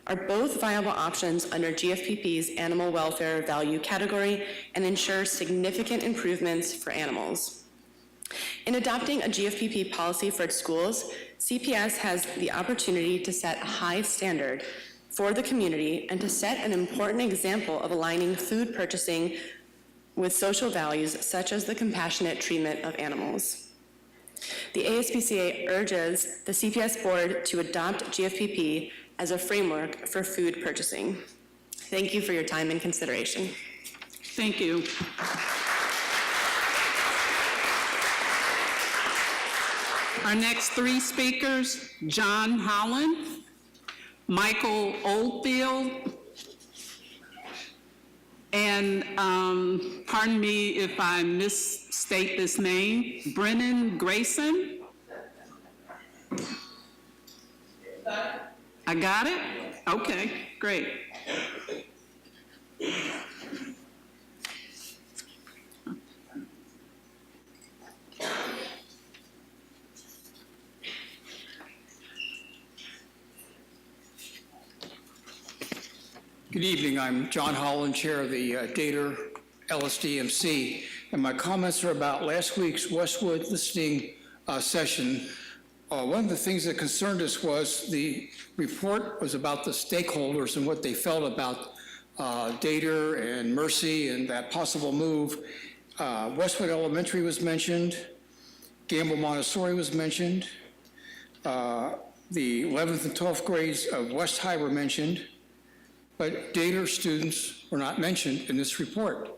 are both viable options under GFPP's animal welfare value category and ensure significant improvements for animals. In adopting a GFPP policy for its schools, CPS has the opportunity to set a high standard for the community and to set an important example of aligning food purchasing with social values such as the compassionate treatment of animals. The ASPCA urges the CPS board to adopt GFPP as a framework for food purchasing. Thank you for your time and consideration. Thank you. Our next 3 speakers, John Holland, Michael Oldfield, and pardon me if I misstate this name, Brennan Grayson. I got it? Okay, great. Good evening. I'm John Holland, Chair of the Dater LSDMC, and my comments are about last week's Westwood listening session. One of the things that concerned us was the report was about the stakeholders and what they felt about Dater and Mercy and that possible move. Westwood Elementary was mentioned, Gamble Montessori was mentioned, the 11th and 12th grades of West High were mentioned, but Dater students were not mentioned in this report.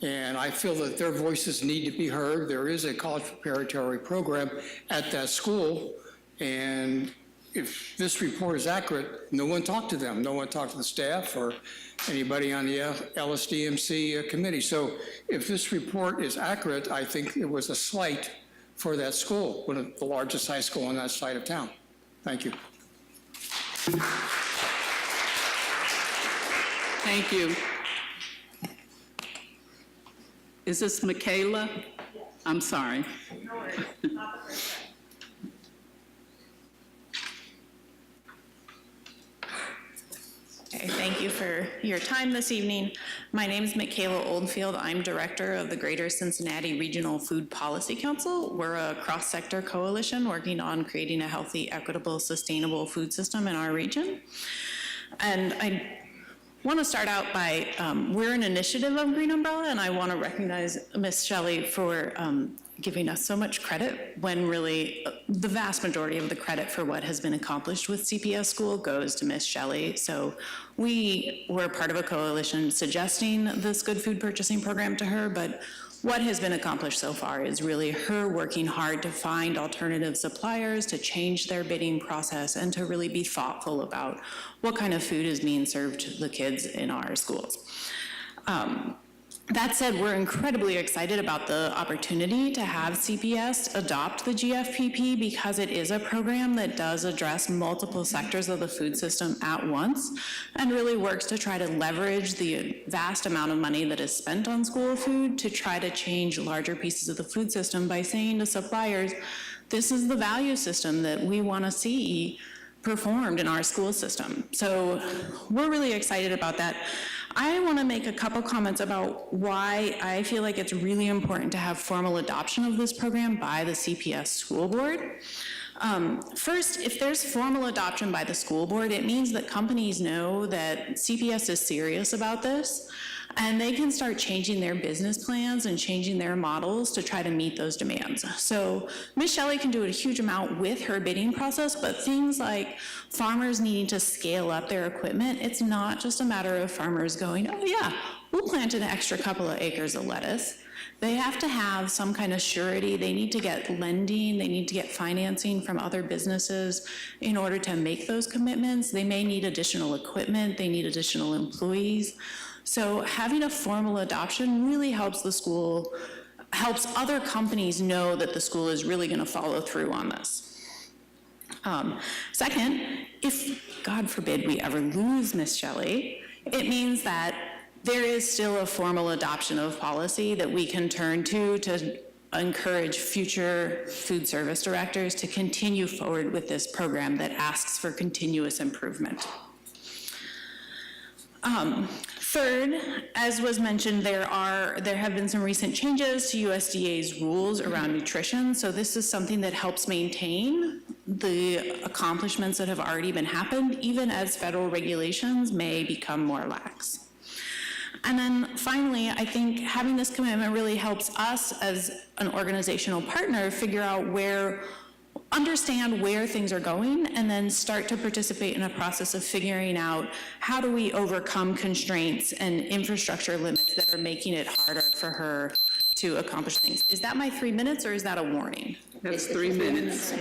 And I feel that their voices need to be heard. There is a college preparatory program at that school, and if this report is accurate, no one talked to them. No one talked to the staff or anybody on the LSDMC committee. So if this report is accurate, I think it was a slight for that school, one of the largest high school on that side of town. Thank you. Thank you. Is this Michaela? I'm sorry. Okay, thank you for your time this evening. My name is Michaela Oldfield. I'm director of the Greater Cincinnati Regional Food Policy Council. We're a cross-sector coalition working on creating a healthy, equitable, sustainable food system in our region. And I want to start out by, we're an initiative of Green Umbrella, and I want to recognize Ms. Shelley for giving us so much credit when really the vast majority of the credit for what has been accomplished with CPS School goes to Ms. Shelley. So we were part of a coalition suggesting this good food purchasing program to her, but what has been accomplished so far is really her working hard to find alternative suppliers, to change their bidding process, and to really be thoughtful about what kind of food is being served to the kids in our schools. That said, we're incredibly excited about the opportunity to have CPS adopt the GFPP because it is a program that does address multiple sectors of the food system at once and really works to try to leverage the vast amount of money that is spent on school food to try to change larger pieces of the food system by saying to suppliers, this is the value system that we want to see performed in our school system. So we're really excited about that. I want to make a couple comments about why I feel like it's really important to have formal adoption of this program by the CPS school board. First, if there's formal adoption by the school board, it means that companies know that CPS is serious about this, and they can start changing their business plans and changing their models to try to meet those demands. So Ms. Shelley can do a huge amount with her bidding process, but things like farmers needing to scale up their equipment, it's not just a matter of farmers going, oh yeah, we'll plant an extra couple of acres of lettuce. They have to have some kind of surety. They need to get lending. They need to get financing from other businesses in order to make those commitments. They may need additional equipment. They need additional employees. So having a formal adoption really helps the school, helps other companies know that the school is really going to follow through on this. Second, if, God forbid, we ever lose Ms. Shelley, it means that there is still a formal adoption of policy that we can turn to encourage future food service directors to continue forward with this program that asks for continuous improvement. Third, as was mentioned, there have been some recent changes to USDA's rules around nutrition, so this is something that helps maintain the accomplishments that have already been happened, even as federal regulations may become more lax. And then finally, I think having this commitment really helps us as an organizational partner figure out understand where things are going, and then start to participate in a process of figuring out how do we overcome constraints and infrastructure limits that are making it harder for her to accomplish things. Is that my 3 minutes, or is that a warning? That's 3 minutes.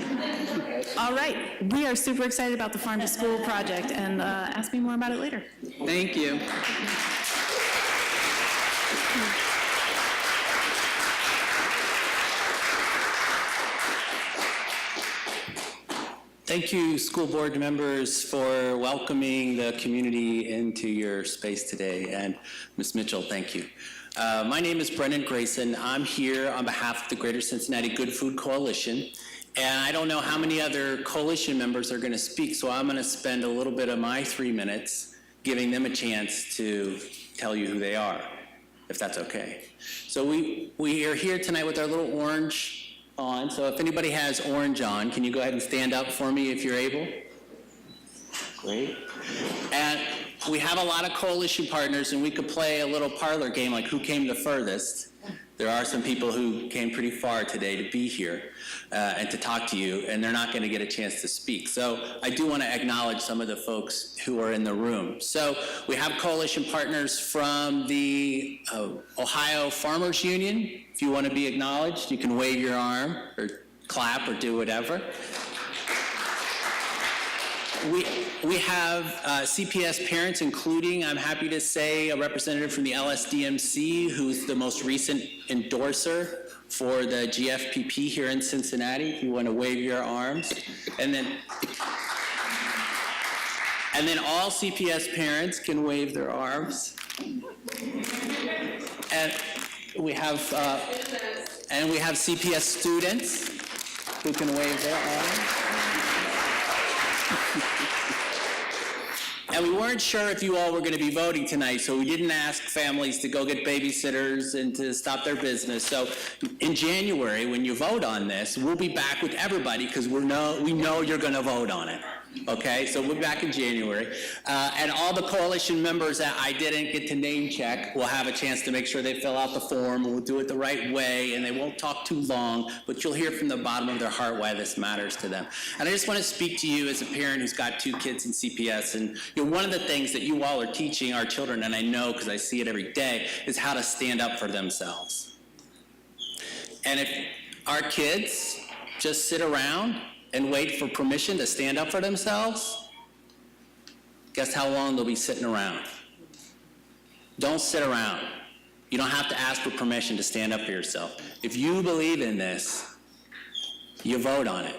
All right, we are super excited about the Farm to School project, and ask me more about it later. Thank you. Thank you, school board members, for welcoming the community into your space today. And Ms. Mitchell, thank you. My name is Brendan Grayson. I'm here on behalf of the Greater Cincinnati Good Food Coalition. And I don't know how many other coalition members are going to speak, so I'm going to spend a little bit of my 3 minutes giving them a chance to tell you who they are, if that's okay. So we are here tonight with our little orange on, so if anybody has orange on, can you go ahead and stand up for me if you're able? Great. And we have a lot of coalition partners, and we could play a little parlor game like who came the furthest. There are some people who came pretty far today to be here and to talk to you, and they're not going to get a chance to speak. So I do want to acknowledge some of the folks who are in the room. So we have coalition partners from the Ohio Farmers Union. If you want to be acknowledged, you can wave your arm or clap or do whatever. We have CPS parents, including, I'm happy to say, a representative from the LSDMC, who's the most recent endorser for the GFPP here in Cincinnati, if you want to wave your arms. And then And then all CPS parents can wave their arms. And we have CPS students who can wave their arms. And we weren't sure if you all were going to be voting tonight, so we didn't ask families to go get babysitters and to stop their business. So in January, when you vote on this, we'll be back with everybody because we know you're going to vote on it. Okay, so we're back in January. And all the coalition members that I didn't get to name check will have a chance to make sure they fill out the form. We'll do it the right way, and they won't talk too long, but you'll hear from the bottom of their heart why this matters to them. And I just want to speak to you as a parent who's got 2 kids in CPS, and one of the things that you all are teaching our children, and I know because I see it every day, is how to stand up for themselves. And if our kids just sit around and wait for permission to stand up for themselves, guess how long they'll be sitting around? Don't sit around. You don't have to ask for permission to stand up for yourself. If you believe in this, you vote on it.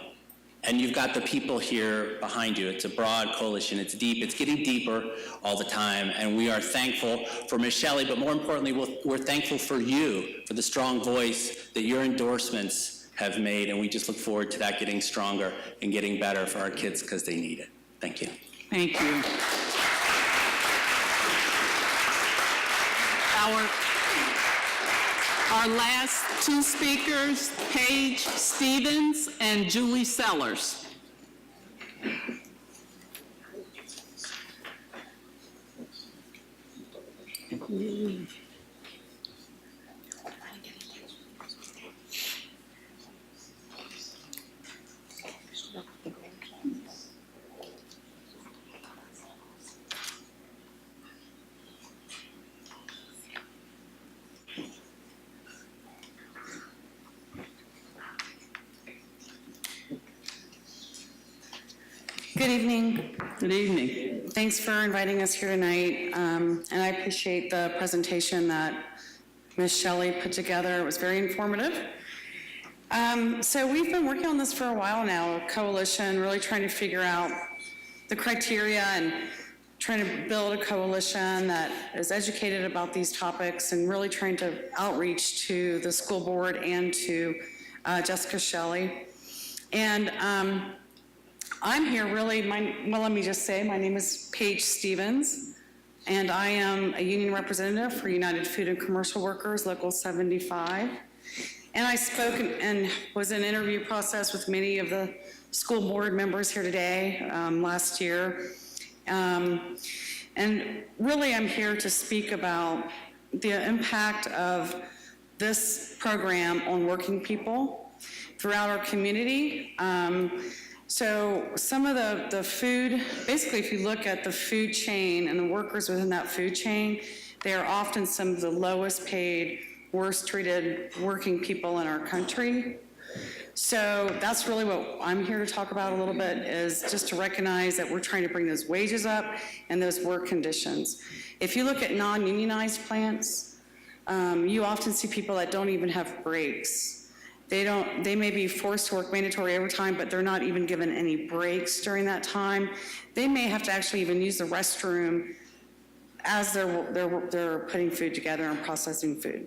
And you've got the people here behind you. It's a broad coalition. It's deep. It's getting deeper all the time. And we are thankful for Ms. Shelley, but more importantly, we're thankful for you, for the strong voice that your endorsements have made, and we just look forward to that getting stronger and getting better for our kids because they need it. Thank you. Thank you. Our last 2 speakers, Paige Stevens and Julie Sellers. Good evening. Good evening. Thanks for inviting us here tonight, and I appreciate the presentation that Ms. Shelley put together. It was very informative. So we've been working on this for a while now, a coalition, really trying to figure out the criteria and trying to build a coalition that is educated about these topics and really trying to outreach to the school board and to Jessica Shelley. And I'm here really, let me just say, my name is Paige Stevens, and I am a union representative for United Food and Commercial Workers, Local 75. And I spoke and was in an interview process with many of the school board members here today, last year. And really I'm here to speak about the impact of this program on working people throughout our community. So some of the food, basically if you look at the food chain and the workers within that food chain, they are often some of the lowest paid, worst treated working people in our country. So that's really what I'm here to talk about a little bit, is just to recognize that we're trying to bring those wages up and those work conditions. If you look at non-unionized plants, you often see people that don't even have breaks. They may be forced to work mandatory overtime, but they're not even given any breaks during that time. They may have to actually even use the restroom as they're putting food together and processing food.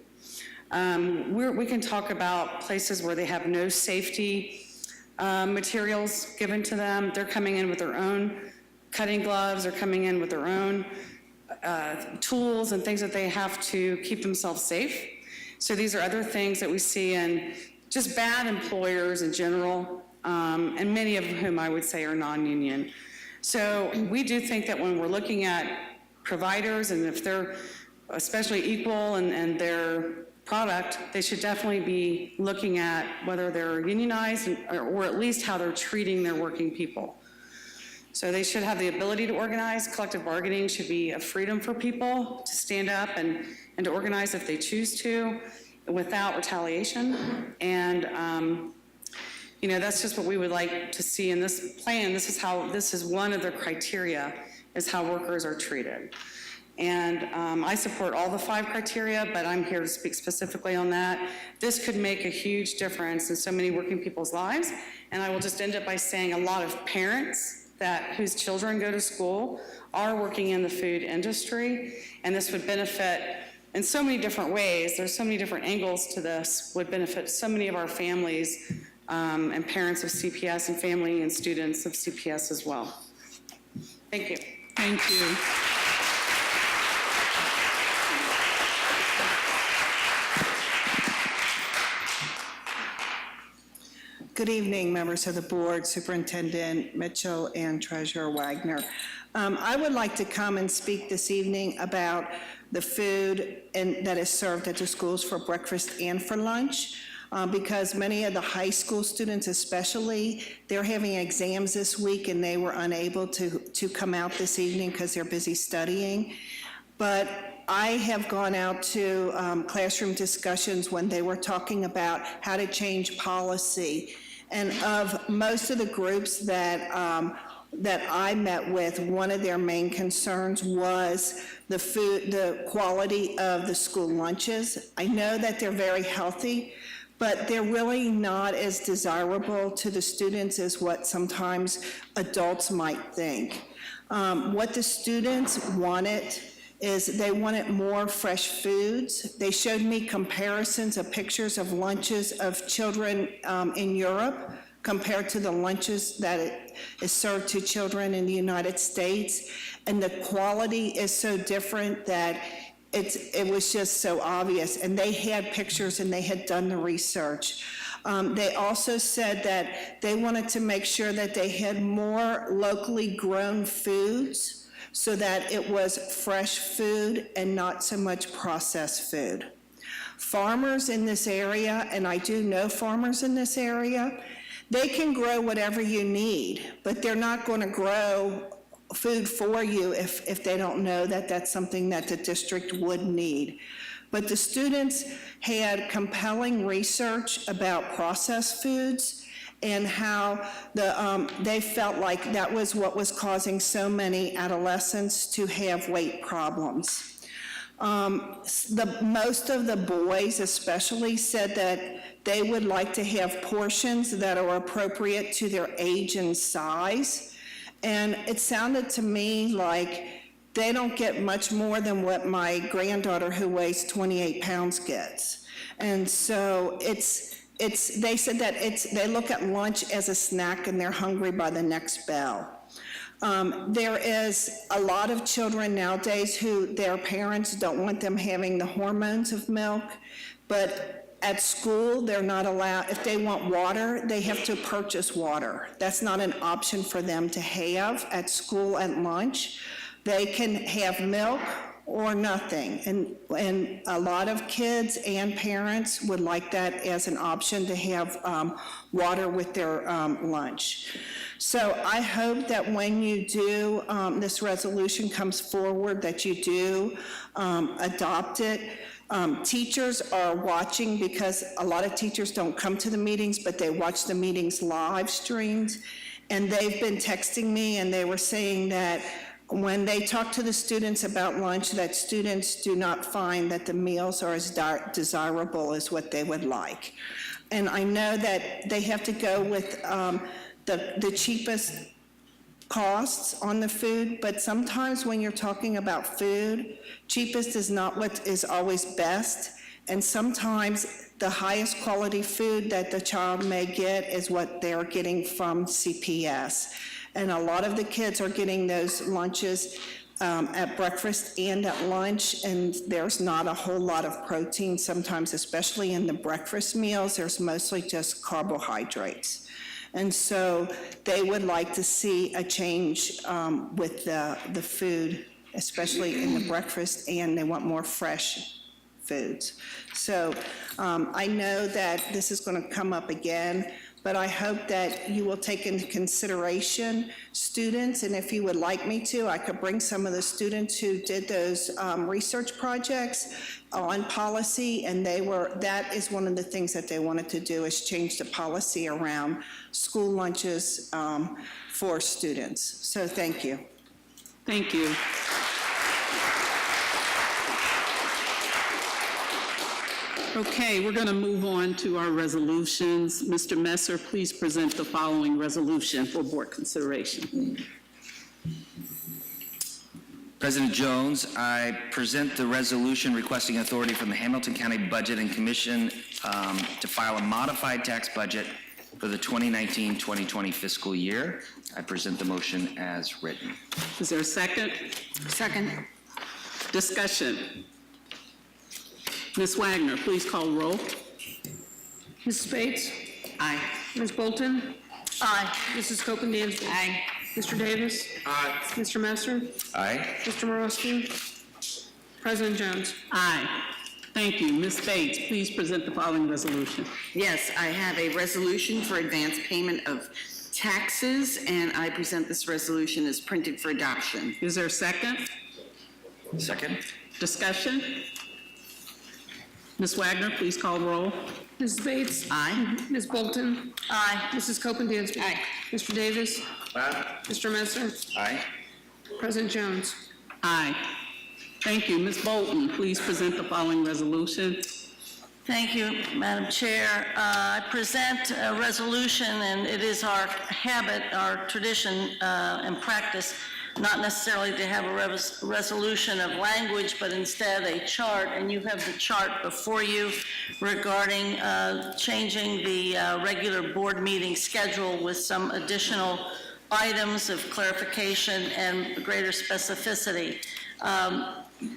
We can talk about places where they have no safety materials given to them. They're coming in with their own cutting gloves, they're coming in with their own tools and things that they have to keep themselves safe. So these are other things that we see in just bad employers in general, and many of whom I would say are non-union. So we do think that when we're looking at providers, and if they're especially equal in their product, they should definitely be looking at whether they're unionized or at least how they're treating their working people. So they should have the ability to organize. Collective bargaining should be a freedom for people to stand up and to organize if they choose to, without retaliation. And that's just what we would like to see in this plan. This is one of the criteria, is how workers are treated. And I support all the 5 criteria, but I'm here to speak specifically on that. This could make a huge difference in so many working people's lives. And I will just end up by saying a lot of parents whose children go to school are working in the food industry, and this would benefit in so many different ways. There's so many different angles to this, would benefit so many of our families and parents of CPS and family and students of CPS as well. Thank you. Thank you. Good evening, members of the board, Superintendent Mitchell and Treasurer Wagner. I would like to come and speak this evening about the food that is served at the schools for breakfast and for lunch, because many of the high school students especially, they're having exams this week and they were unable to come out this evening because they're busy studying. But I have gone out to classroom discussions when they were talking about how to change policy. And of most of the groups that I met with, one of their main concerns was the quality of the school lunches. I know that they're very healthy, but they're really not as desirable to the students as what sometimes adults might think. What the students wanted is they wanted more fresh foods. They showed me comparisons of pictures of lunches of children in Europe compared to the lunches that is served to children in the United States. And the quality is so different that it was just so obvious. And they had pictures and they had done the research. They also said that they wanted to make sure that they had more locally grown foods so that it was fresh food and not so much processed food. Farmers in this area, and I do know farmers in this area, they can grow whatever you need, but they're not going to grow food for you if they don't know that that's something that the district would need. But the students had compelling research about processed foods and how they felt like that was what was causing so many adolescents to have weight problems. Most of the boys especially said that they would like to have portions that are appropriate to their age and size. And it sounded to me like they don't get much more than what my granddaughter who weighs 28 pounds gets. And so they said that they look at lunch as a snack and they're hungry by the next bell. There is a lot of children nowadays who their parents don't want them having the hormones of milk, but at school they're not allowed, if they want water, they have to purchase water. That's not an option for them to have at school at lunch. They can have milk or nothing. And a lot of kids and parents would like that as an option to have water with their lunch. So I hope that when you do, this resolution comes forward, that you do adopt it. Teachers are watching because a lot of teachers don't come to the meetings, but they watch the meetings live streamed. And they've been texting me and they were saying that when they talk to the students about lunch, that students do not find that the meals are as desirable as what they would like. And I know that they have to go with the cheapest costs on the food, but sometimes when you're talking about food, cheapest is not what is always best. And sometimes the highest quality food that the child may get is what they're getting from CPS. And a lot of the kids are getting those lunches at breakfast and at lunch, and there's not a whole lot of protein sometimes, especially in the breakfast meals. There's mostly just carbohydrates. And so they would like to see a change with the food, especially in the breakfast, and they want more fresh foods. So I know that this is going to come up again, but I hope that you will take into consideration students, and if you would like me to, I could bring some of the students who did those research projects on policy, and that is one of the things that they wanted to do, is change the policy around school lunches for students. So thank you. Thank you. Okay, we're going to move on to our resolutions. Mr. Messer, please present the following resolution for board consideration. President Jones, I present the resolution requesting authority from the Hamilton County Budget and Commission to file a modified tax budget for the 2019-2020 fiscal year. I present the motion as written. Is there a second? Second. Discussion. Ms. Wagner, please call roll. Mrs. Bates? Aye. Ms. Bolton? Aye. Mrs. Copeland? Aye. Mr. Davis? Aye. Mr. Messer? Aye. Mr. Morosky? President Jones? Aye. Thank you. Ms. Bates, please present the following resolution. Yes, I have a resolution for advance payment of taxes, and I present this resolution as printed for adoption. Is there a second? Second. Discussion? Ms. Wagner, please call roll. Mrs. Bates? Aye. Ms. Bolton? Aye. Mrs. Copeland? Aye. Mr. Davis? Aye. Mr. Messer? Aye. President Jones? Aye. Thank you. Ms. Bolton, please present the following resolution. Thank you, Madam Chair. I present a resolution, and it is our habit, our tradition and practice, not necessarily to have a resolution of language, but instead a chart, and you have the chart before you regarding changing the regular board meeting schedule with some additional items of clarification and greater specificity.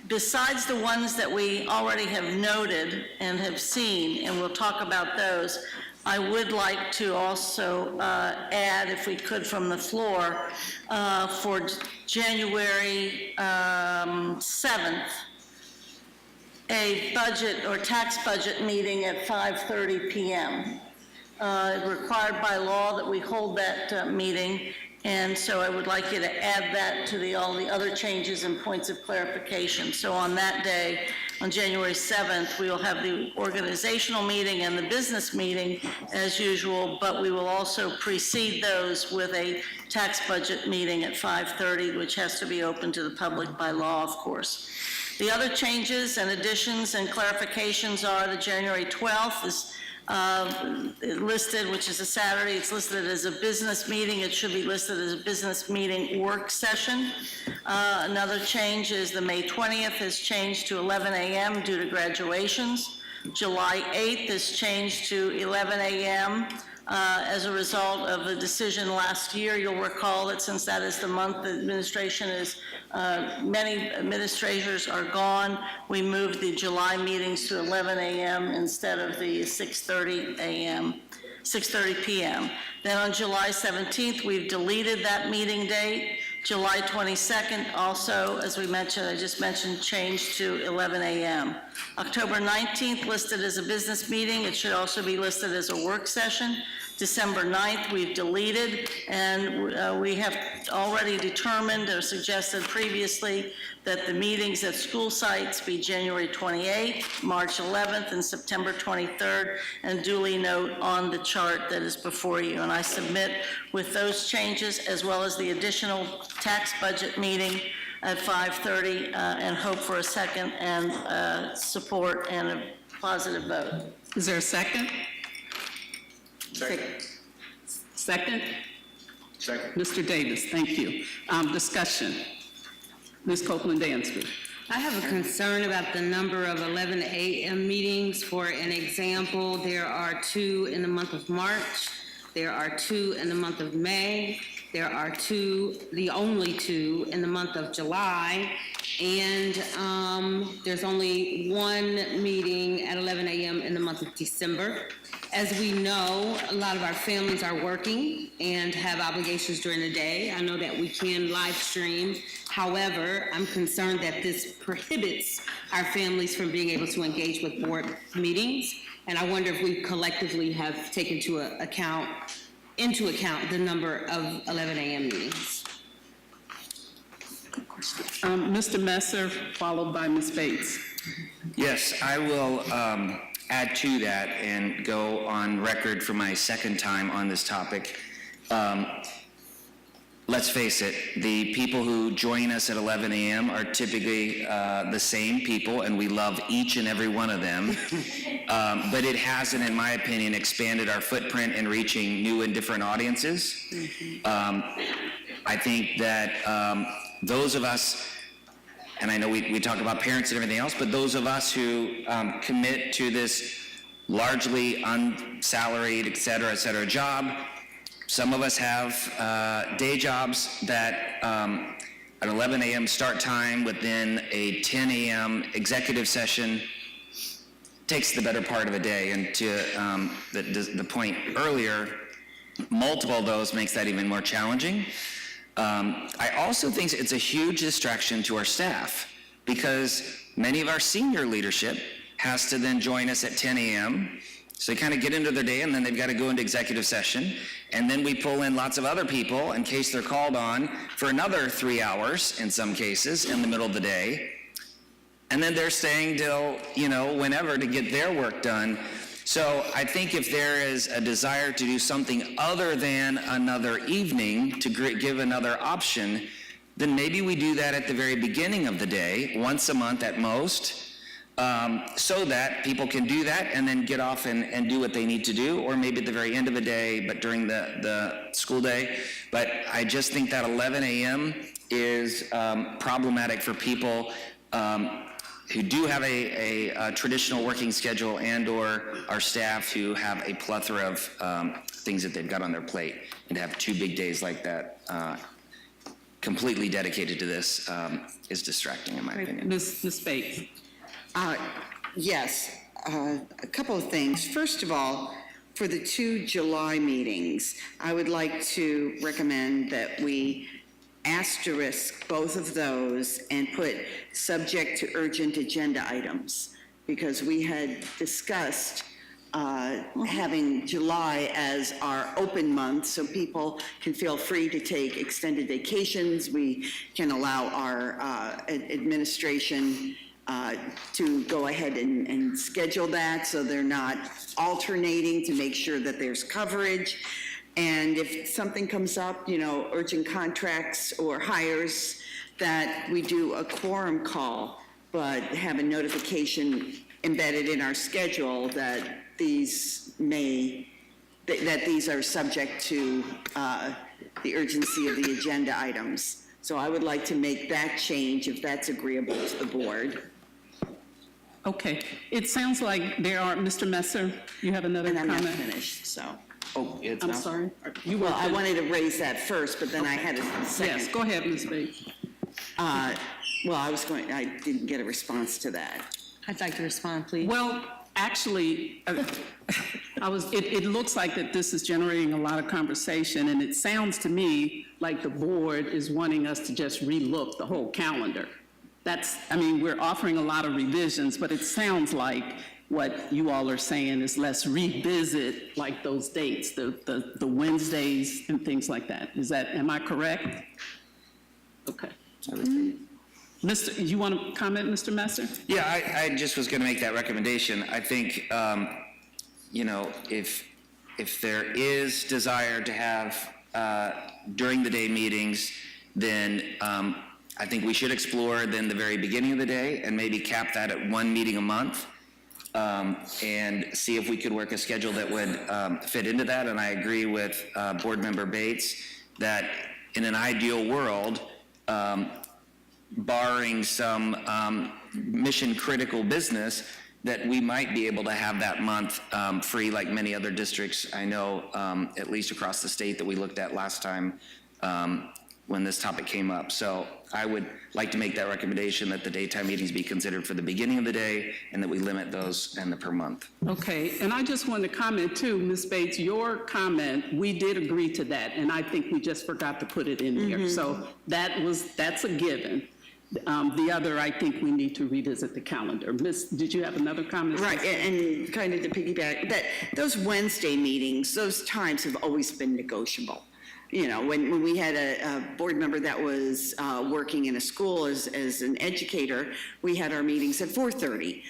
Besides the ones that we already have noted and have seen, and we'll talk about those, I would like to also add, if we could from the floor, for January 7th, a budget or tax budget meeting at 5:30 p.m. Required by law that we hold that meeting, and so I would like you to add that to all the other changes and points of clarification. So on that day, on January 7th, we will have the organizational meeting and the business meeting as usual, but we will also precede those with a tax budget meeting at 5:30, which has to be open to the public by law, of course. The other changes and additions and clarifications are the January 12th is listed, which is a Saturday. It's listed as a business meeting. It should be listed as a business meeting work session. Another change is the May 20th is changed to 11 a.m. due to graduations. July 8th is changed to 11 a.m. As a result of a decision last year. You'll recall that since that is the month the administration is, many administrators are gone, we moved the July meetings to 11 a.m. instead of the 6:30 p.m. Then on July 17th, we've deleted that meeting date. July 22nd, also, as we mentioned, I just mentioned, changed to 11 a.m. October 19th, listed as a business meeting. It should also be listed as a work session. December 9th, we've deleted, and we have already determined or suggested previously that the meetings at school sites be January 28th, March 11th, and September 23rd, and duly note on the chart that is before you. And I submit with those changes, as well as the additional tax budget meeting at 5:30, and hope for a second and support and a positive vote. Is there a second? Second. Second? Second. Mr. Davis, thank you. Discussion. Ms. Copeland-Dansby. I have a concern about the number of 11 a.m. meetings. For an example, there are 2 in the month of March, there are 2 in the month of May, there are 2, the only 2 in the month of July, and there's only 1 meeting at 11 a.m. in the month of December. As we know, a lot of our families are working and have obligations during the day. I know that we can live stream. However, I'm concerned that this prohibits our families from being able to engage with board meetings. And I wonder if we collectively have taken into account the number of 11 a.m. meetings. Good question. Mr. Messer, followed by Ms. Bates. Yes, I will add to that and go on record for my second time on this topic. let's face it, the people who join us at 11 a.m. are typically the same people, and we love each and every one of them. But it hasn't, in my opinion, expanded our footprint in reaching new and different audiences. I think that those of us, and I know we talk about parents and everything else, but those of us who commit to this largely unsalaried, et cetera, job, some of us have day jobs that an 11 a.m. start time within a 10 a.m. executive session takes the better part of a day. And to the point earlier, multiple of those makes that even more challenging. I also think it's a huge distraction to our staff because many of our senior leadership has to then join us at 10 a.m. So they kind of get into their day and then they've got to go into executive session. And then we pull in lots of other people in case they're called on for another 3 hours in some cases in the middle of the day. And then they're staying till, whenever to get their work done. So I think if there is a desire to do something other than another evening to give another option, then maybe we do that at the very beginning of the day, once a month at most, so that people can do that and then get off and do what they need to do, or maybe at the very end of the day, but during the school day. But I just think that 11 a.m. is problematic for people who do have a traditional working schedule and or our staff who have a plethora of things that they've got on their plate, and to have 2 big days like that completely dedicated to this is distracting in my opinion. Ms. Bates. Yes, a couple of things. First of all, for the 2 July meetings, I would like to recommend that we asterisk both of those and put subject to urgent agenda items, because we had discussed having July as our open month so people can feel free to take extended vacations. We can allow our administration to go ahead and schedule that so they're not alternating, to make sure that there's coverage. And if something comes up, urgent contracts or hires, that we do a quorum call, but have a notification embedded in our schedule that these are subject to the urgency of the agenda items. So I would like to make that change if that's agreeable to the board. Okay, it sounds like there are, Mr. Messer, you have another comment? And I'm not finished, so. Oh, I'm sorry. Well, I wanted to raise that first, but then I had a second. Yes, go ahead, Ms. Bates. Well, I didn't get a response to that. I'd like to respond, please. Well, actually, it looks like that this is generating a lot of conversation, and it sounds to me like the board is wanting us to just relook the whole calendar. We're offering a lot of revisions, but it sounds like what you all are saying is let's revisit like those dates, the Wednesdays and things like that. Am I correct? Okay. You want to comment, Mr. Messer? Yeah, I just was going to make that recommendation. I think, if there is desire to have during the day meetings, then I think we should explore then the very beginning of the day and maybe cap that at 1 meeting a month. And see if we could work a schedule that would fit into that. And I agree with Board Member Bates that in an ideal world, barring some mission-critical business, that we might be able to have that month free like many other districts I know, at least across the state that we looked at last time when this topic came up. So I would like to make that recommendation that the daytime meetings be considered for the beginning of the day and that we limit those and the per month. Okay, and I just wanted to comment too, Ms. Bates, your comment, we did agree to that, and I think we just forgot to put it in here. So that's a given. The other, I think we need to revisit the calendar. Did you have another comment? Right, and kind of to piggyback, that those Wednesday meetings, those times have always been negotiable. When we had a board member that was working in a school as an educator, we had our meetings at 4:30.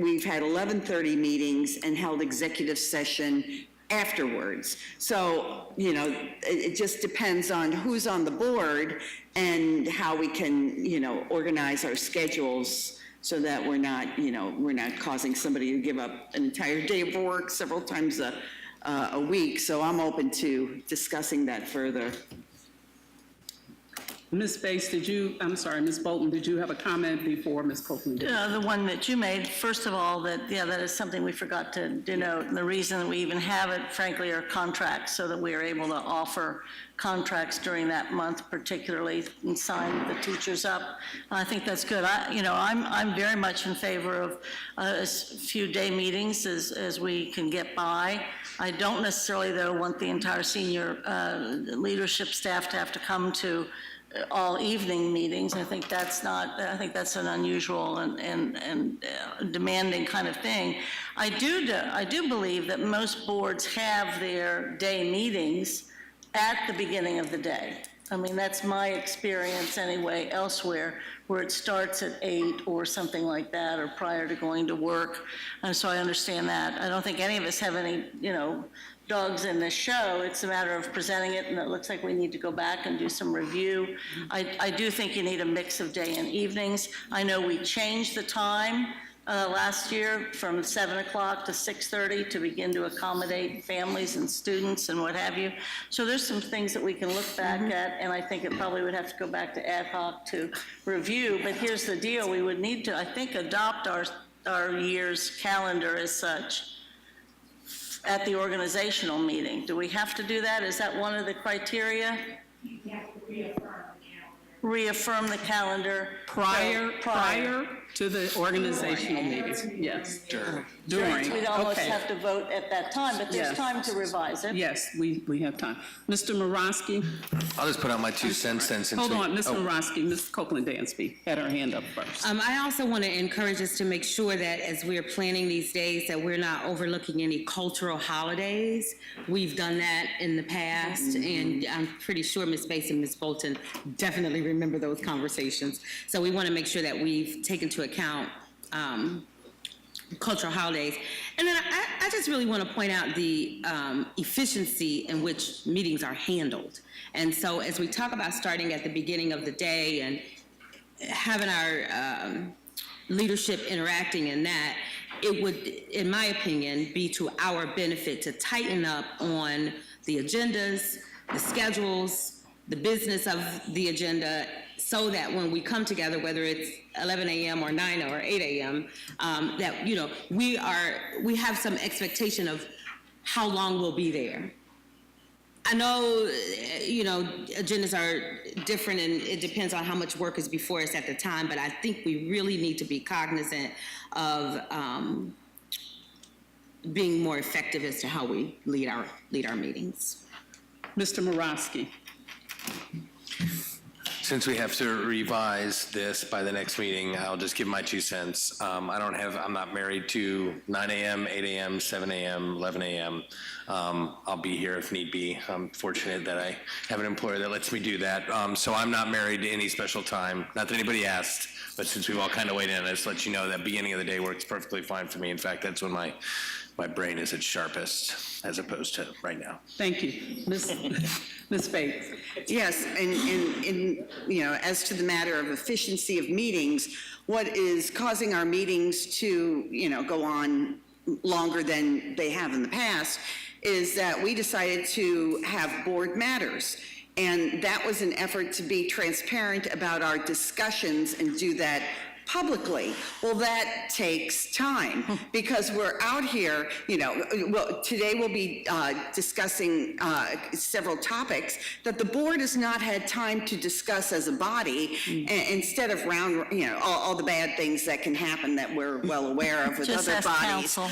We've had 11:30 meetings and held executive session afterwards. So, you know, it just depends on who's on the board and how we can, you know, organize our schedules so that we're not, you know, we're not causing somebody to give up an entire day of work several times a week. So I'm open to discussing that further. Ms. Bates, Ms. Bolton, did you have a comment before Ms. Copeland did? The one that you made, first of all, that is something we forgot to denote. And the reason that we even have it, frankly, are contracts, so that we are able to offer contracts during that month, particularly, and sign the teachers up. I think that's good. I'm very much in favor of a few day meetings as we can get by. I don't necessarily, though, want the entire senior leadership staff to have to come to all evening meetings. I think that's an unusual and demanding kind of thing. I do believe that most boards have their day meetings at the beginning of the day. I mean, that's my experience anyway elsewhere, where it starts at 8 or something like that, or prior to going to work. And so I understand that. I don't think any of us have any, you know, dogs in this show. It's a matter of presenting it, and it looks like we need to go back and do some review. I do think you need a mix of day and evenings. I know we changed the time last year from 7 o'clock to 6:30 to begin to accommodate families and students and what have you. So there's some things that we can look back at, and I think it probably would have to go back to ad hoc to review. But here's the deal: we would need to, I think, adopt our year's calendar as such at the organizational meeting. Do we have to do that? Is that one of the criteria? You have to reaffirm the calendar. Prior to the organizational meetings, yes. During. We'd almost Okay. have to vote at that time, but there's Yes. time to revise it. Yes, we have time. Mr. Morosky? I'll just put out my 2 cents then since Hold we... on, Ms. oh. Morosky, Ms. Copeland Dansby had her hand up first. I also want to encourage us to make sure that as we're planning these days, that we're not overlooking any cultural holidays. We've done that in the past, and I'm pretty sure Ms. Bates and Ms. Bolton definitely remember those conversations. So we want to make sure that we've taken into account cultural holidays. And then I just really want to point out the efficiency in which meetings are handled. And so as we talk about starting at the beginning of the day and having our leadership interacting in that, it would, in my opinion, be to our benefit to tighten up on the agendas, the schedules, the business of the agenda, so that when we come together, whether it's 11 a.m. or 9 or 8 a.m., that, you know, we have some expectation of how long we'll be there. I know, you know, agendas are different and it depends on how much work is before us at the time, but I think we really need to be cognizant of being more effective as to how we lead our meetings. Mr. Morosky. Since we have to revise this by the next meeting, I'll just give my 2 cents. I'm not married to 9 a.m., 8 a.m., 7 a.m., 11 a.m. I'll be here if need be. I'm fortunate that I have an employer that lets me do that. So I'm not married to any special time. Not that anybody asked, but since we've all kind of weighed in, I just let you know that beginning of the day works perfectly fine for me. In fact, that's when my brain is its sharpest, as opposed to right now. Thank you. Ms. Bates. Yes, and you know, as to the matter of efficiency of meetings, what is causing our meetings to, you know, go on longer than they have in the past is that we decided to have board matters. And that was an effort to be transparent about our discussions and do that publicly. Well, that takes time because we're out here, you know, well, today we'll be discussing several topics that the board has not had time to discuss as a body, instead of all the bad things that can happen that we're well aware of with Just other ask bodies. counsel.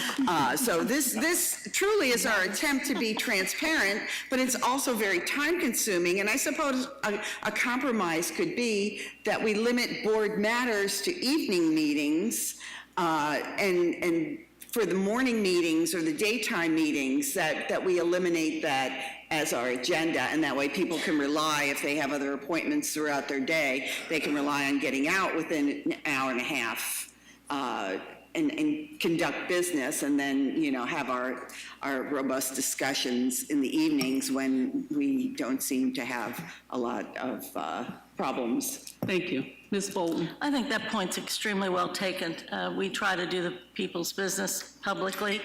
So this truly is our attempt to be transparent, but it's also very time consuming. And I suppose a compromise could be that we limit board matters to evening meetings, and for the morning meetings or the daytime meetings, that we eliminate that as our agenda, and that way people can rely, if they have other appointments throughout their day, they can rely on getting out within an hour and a half and conduct business, and then, you know, have our robust discussions in the evenings when we don't seem to have a lot of problems. Thank you. Ms. Bolton? I think that point's extremely well taken. We try to do the people's business publicly,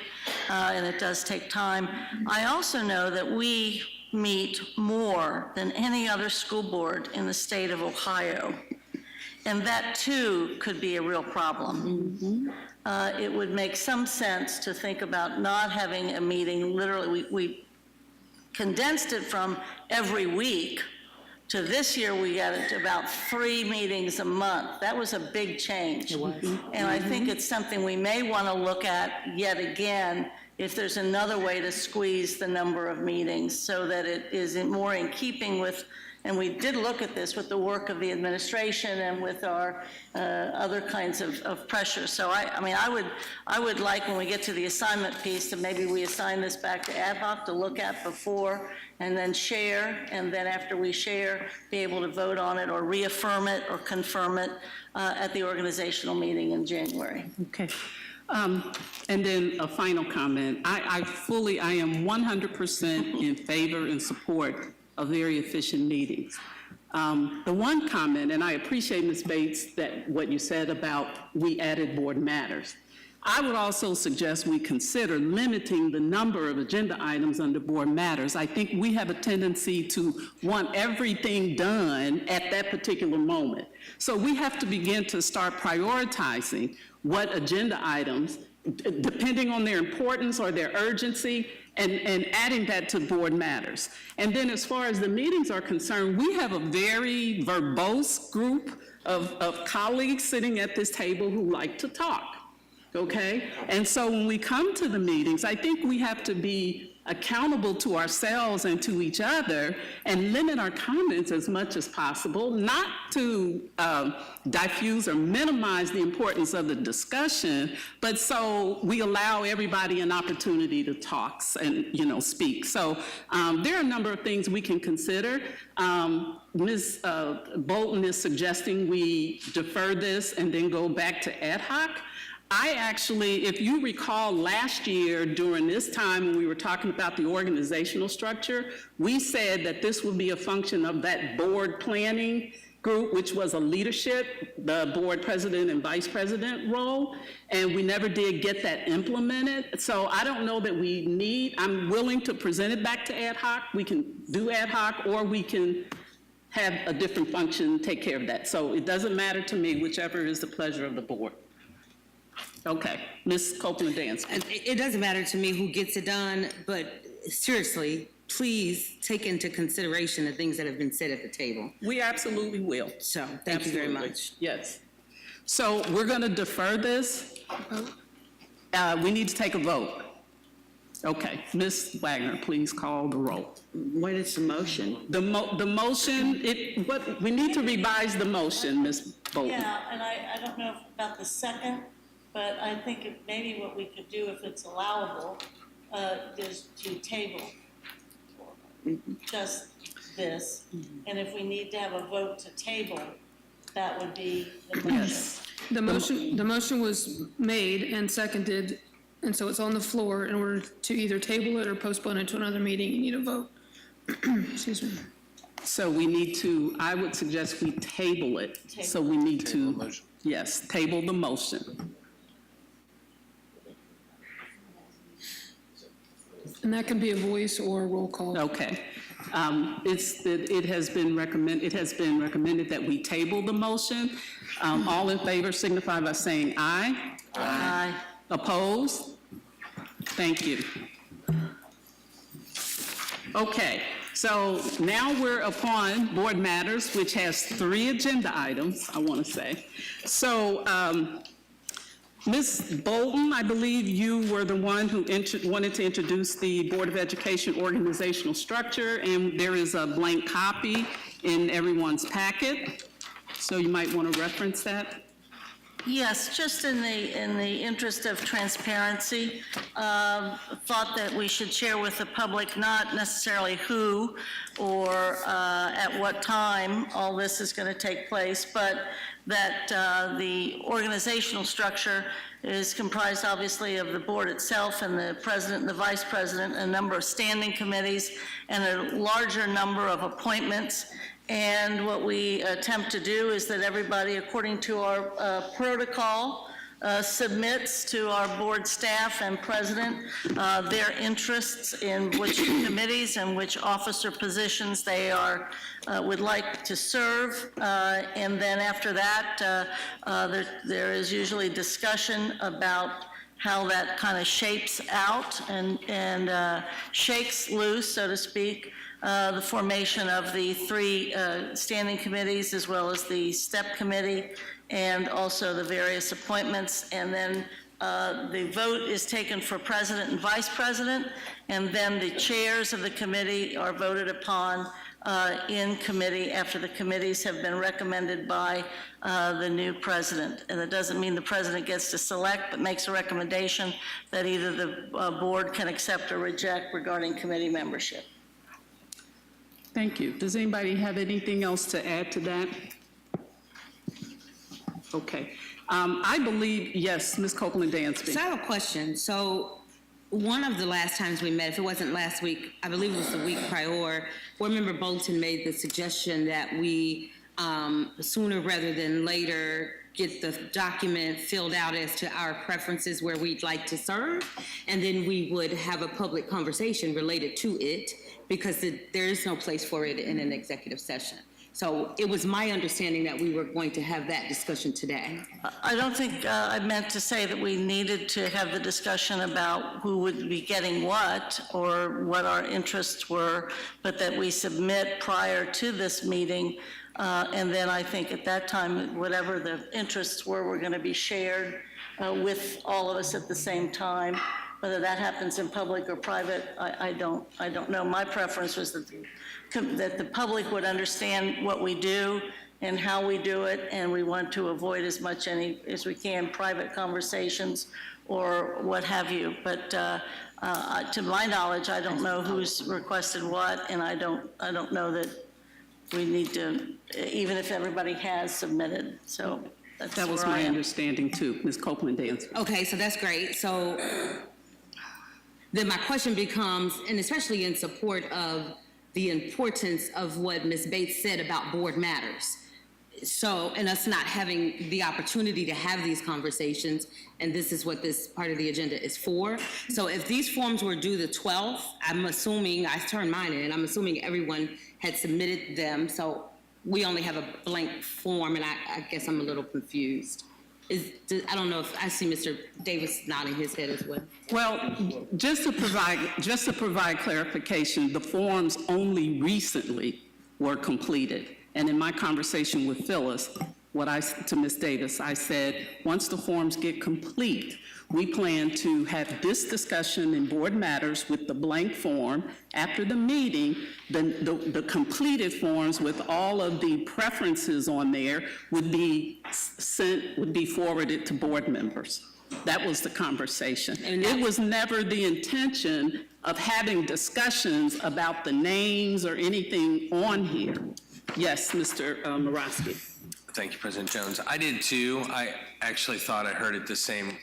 and it does take time. I also know that we meet more than any other school board in the state of Ohio, and that too could be a real problem. It would make some sense to think about not having a meeting, literally, we condensed it from every week to this year we got it to about 3 meetings a month. That was a big change. It was. And I think it's something we may want to look at yet again, if there's another way to squeeze the number of meetings so that it is more in keeping with, and we did look at this with the work of the administration and with our other kinds of pressure. So I mean, I would like, when we get to the assignment piece, that maybe we assign this back to ad hoc to look at before and then share, and then after we share, be able to vote on it or reaffirm it or confirm it at the organizational meeting in January. Okay. And then a final comment. I am 100% in favor and support of very efficient meetings. The one comment, and I appreciate, Ms. Bates, that what you said about we added board matters. I would also suggest we consider limiting the number of agenda items under board matters. I think we have a tendency to want everything done at that particular moment. So we have to begin to start prioritizing what agenda items, depending on their importance or their urgency, and adding that to board matters. And then as far as the meetings are concerned, we have a very verbose group of colleagues sitting at this table who like to talk. Okay? And so when we come to the meetings, I think we have to be accountable to ourselves and to each other and limit our comments as much as possible, not to diffuse or minimize the importance of the discussion, but so we allow everybody an opportunity to talk and, you know, speak. So there are a number of things we can consider. Ms. Bolton is suggesting we defer this and then go back to ad hoc. I actually, if you recall last year during this time when we were talking about the organizational structure, we said that this would be a function of that board planning group, which was a leadership, the board president and vice president role, and we never did get that implemented. So I don't know that we need, I'm willing to present it back to ad hoc. We can do ad hoc, or we can have a different function take care of that. So it doesn't matter to me, whichever is the pleasure of the board. Okay, Ms. Copeland-Dansky. And it doesn't matter to me who gets it done, but seriously, please take into consideration the things that have been said at the table. We absolutely will. So, thank you very much. Yes. So we're going to defer this. We need to take a vote. Okay, Ms. Wagner, please call the roll. What is the motion? The motion, we need to revise the motion, Ms. Bolton. Yeah, and I don't know about the second, but I think maybe what we could do, if it's allowable, is to table just this. And if we need to have a vote to table, that would be the motion. Yes. The motion was made and seconded, and so it's on the floor. In order to either table it or postpone it to another meeting, you need a vote. Excuse me. So we need to, I would suggest we table it. So we need to, yes, table the motion. And that can be a voice or a roll call. Okay. It has been recommended that we table the motion. All in favor signify by saying aye. Aye. Opposed? Thank you. Okay, so now we're upon board matters, which has 3 agenda items, I want to say. So, Ms. Bolton, I believe you were the one who wanted to introduce the Board of Education organizational structure, and there is a blank copy in everyone's packet, so you might want to reference that. Yes, just in the interest of transparency, thought that we should share with the public not necessarily who or at what time all this is going to take place, but that the organizational structure is comprised obviously of the board itself and the president and the vice president, a number of standing committees, and a larger number of appointments. And what we attempt to do is that everybody, according to our protocol, submits to our board staff and president their interests in which committees and which officer positions they are would like to serve. And then after that, there is usually discussion about how that kind of shapes out and shakes loose, so to speak, the formation of the three standing committees as well as the STEP committee and also the various appointments. And then the vote is taken for president and vice president, and then the chairs of the committee are voted upon in committee after the committees have been recommended by the new president. And that doesn't mean the president gets to select, but makes a recommendation that either the board can accept or reject regarding committee membership. Thank you. Does anybody have anything else to add to that? Okay. I believe, yes, Ms. Copeland Dansby. So I have a question. So one of the last times we met, if it wasn't last week, I believe it was the week prior, Board Member Bolton made the suggestion that we sooner rather than later get the document filled out as to our preferences where we'd like to serve, and then we would have a public conversation related to it, because there is no place for it in an executive session. So it was my understanding that we were going to have that discussion today. I don't think I meant to say that we needed to have the discussion about who would be getting what or what our interests were, but that we submit prior to this meeting. And then I think at that time, whatever the interests were going to be shared with all of us at the same time. Whether that happens in public or private, I don't know. My preference was that the public would understand what we do and how we do it, and we want to avoid as much as we can private conversations or what have you. But to my knowledge, I don't know who's requested what, and I don't know that we need to, even if everybody has submitted. So that was my understanding too, Ms. Copeland Dansby. Okay, so that's great. So then my question becomes, and especially in support of the importance of what Ms. Bates said about board matters. So, and us not having the opportunity to have these conversations, and this is what this part of the agenda is for. So if these forms were due the 12th, I'm assuming, I turned mine in, I'm assuming everyone had submitted them, so we only have a blank form, and I guess I'm a little confused. I don't know if I see Mr. Davis nodding his head as well. Well, just to provide clarification, the forms only recently were completed. And in my conversation with Phyllis, to Ms. Davis, I said, once the forms get complete, we plan to have this discussion in board matters with the blank form. After the meeting, the completed forms with all of the preferences on there would be forwarded to board members. That was the conversation. And it was never the intention of having discussions about the names or anything on here. Yes, Mr. Morosky. Thank you, President Jones. I did too. I actually thought I heard it the same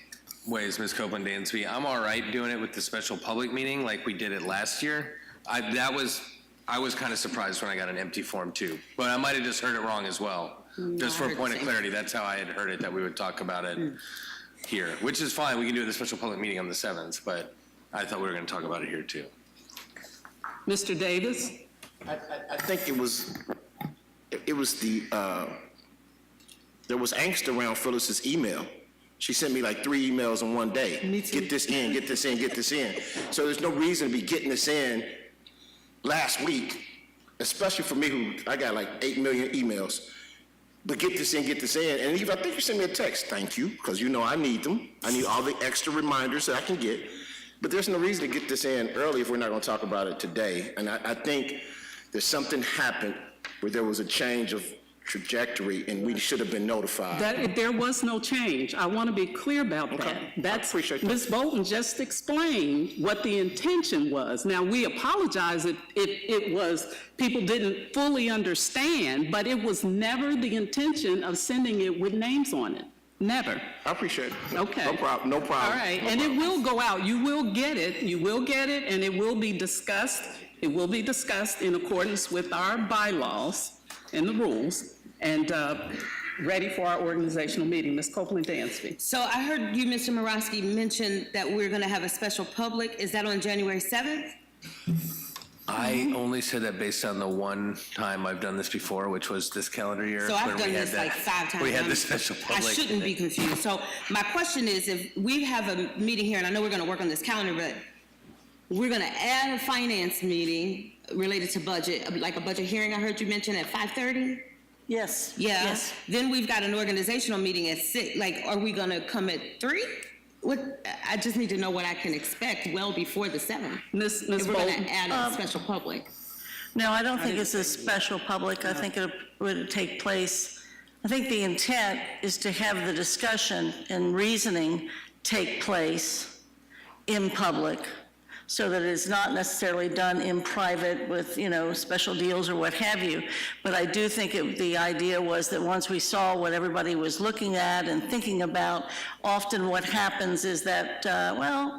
way as Ms. Copeland Dansby. I'm all right doing it with the special public meeting like we did it last year. I was kind of surprised when I got an empty form too, but I might have just heard it wrong as well. Just for a point of clarity, that's how I had heard it, that we would talk about it here, which is fine. We can do the special public meeting on the 7th, but I thought we were going to talk about it here too. Mr. Davis? I think it was there was angst around Phyllis's email. She sent me like 3 emails in one day. Get this in, get this in, get this in. So there's no reason to be getting this in last week, especially for me who, I got like 8 million emails. But get this in, get this in. And even, I think you sent me a text, thank you, because you know I need them. I need all the extra reminders that I can get. But there's no reason to get this in early if we're not gonna talk about it today. And I think there's something happened where there was a change of trajectory, and we should have been notified. There was no change. I want to be clear about that. That's, Ms. Bolton just explained what the intention was. Now, we apologize if it was, people didn't fully understand, but it was never the intention of sending it with names on it. Never. I appreciate it. Okay. No problem, no problem. All right, no and problem. it will go out. You will get it, and it will be discussed. It will be discussed in accordance with our bylaws and the rules, and ready for our organizational meeting. Ms. Copeland-Dansby. So I heard you, Mr. Morosky, mention that we're going to have a special public. Is that on January 7th? I only said that based on the one time I've done this before, which was this calendar year. So I've when done we had this that- like 5 times. We had the special public. I shouldn't be confused. So my question is, if we have a meeting here, and I know we're going to work on this calendar, but we're going to add a finance meeting related to budget, like a budget hearing I heard you mention at 5:30? Yes. Yeah. Yes. Then we've got an organizational meeting at 6. Like, are we going to come at 3? What, I just need to know what I can expect well before the 7th. Ms. If we're going Bolton. to add a special public. No, I don't think it's a special public. I think it would take place, I think the intent is to have the discussion and reasoning take place in public, so that it's not necessarily done in private with, special deals or what have you. But I do think the idea was that once we saw what everybody was looking at and thinking about, often what happens is that,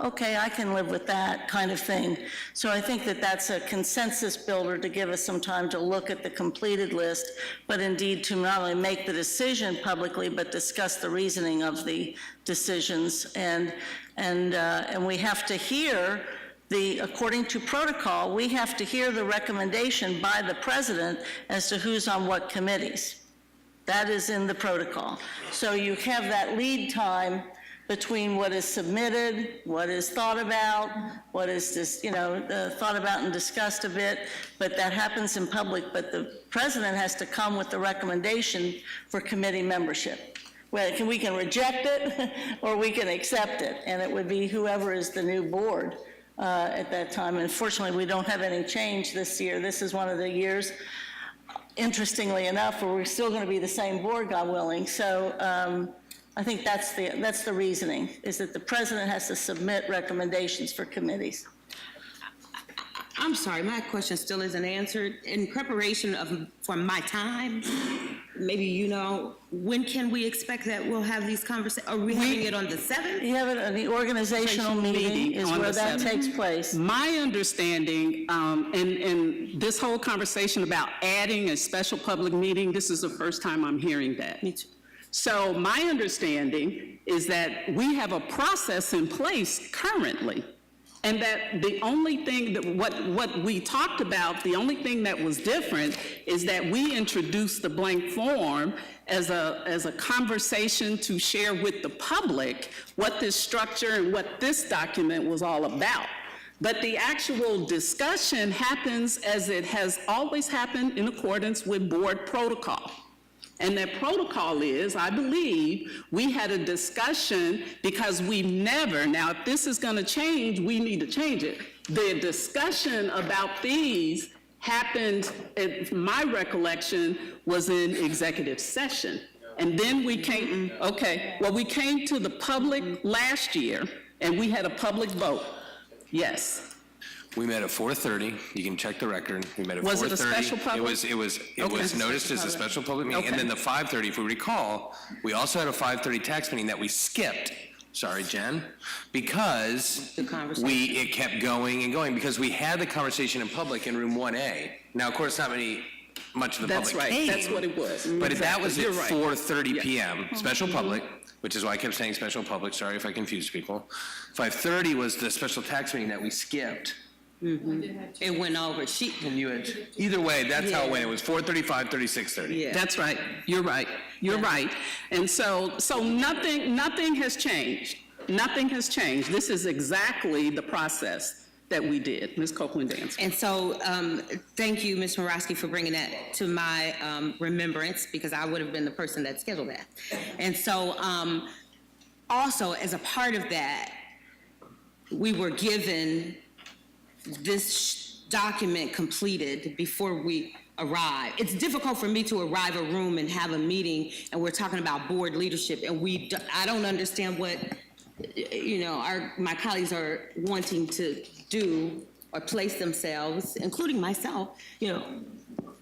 okay, I can live with that kind of thing. So I think that that's a consensus builder to give us some time to look at the completed list, but indeed to not only make the decision publicly, but discuss the reasoning of the decisions. And we have to hear according to protocol, we have to hear the recommendation by the president as to who's on what committees. That is in the protocol. So you have that lead time between what is submitted, what is thought about, what is just, thought about and discussed a bit, but that happens in public. But the president has to come with the recommendation for committee membership. Well, we can reject it or we can accept it, and it would be whoever is the new board at that time. Unfortunately, we don't have any change this year. This is one of the years, interestingly enough, where we're still going to be the same board, God willing. So I think that's the reasoning, is that the president has to submit recommendations for committees. I'm sorry, my question still isn't answered. In preparation for my time, maybe when can we expect that we'll have these conversations? Are we having it on the 7th? You have it on the organizational meeting is where that takes place. My understanding, and this whole conversation about adding a special public meeting, this is the first time I'm hearing that. Me too. So my understanding is that we have a process in place currently, and that the only thing that what we talked about, the only thing that was different is that we introduced the blank form as a conversation to share with the public what this structure and what this document was all about. But the actual discussion happens as it has always happened in accordance with board protocol. And that protocol is, I believe, we had a discussion because we've never, now if this is going to change, we need to change it. The discussion about these happened, my recollection, was in executive session. And then we came, we came to the public last year and we had a public vote. Yes. We met at 4:30. You can check the record. We met at 4:30. Was it a special public? It was noticed as a special public meeting. And then the 5:30, if we recall, we also had a 5:30 tax meeting that we skipped. Sorry, Jen, because it kept going and going because we had the conversation in public in room 1A. Now, of course, not much of the public came. That's what it was. But that was at You're right. 4:30 p.m. Special public, which is why I kept saying special public. Sorry if I confused people. 5:30 was the special tax meeting that we skipped. It went over. And you had, either way, that's how it went. It was 4:30, 5:30, 6:30. Yeah. That's right. You're right. You're right. And so nothing has changed. Nothing has changed. This is exactly the process that we did. Ms. Copeland-Dansby. And so, thank you, Ms. Morosky, for bringing that to my remembrance, because I would have been the person that scheduled that. And so, also, as a part of that, we were given this document completed before we arrive. It's difficult for me to arrive a room and have a meeting, and we're talking about board leadership, and I don't understand what, my colleagues are wanting to do or place themselves, including myself,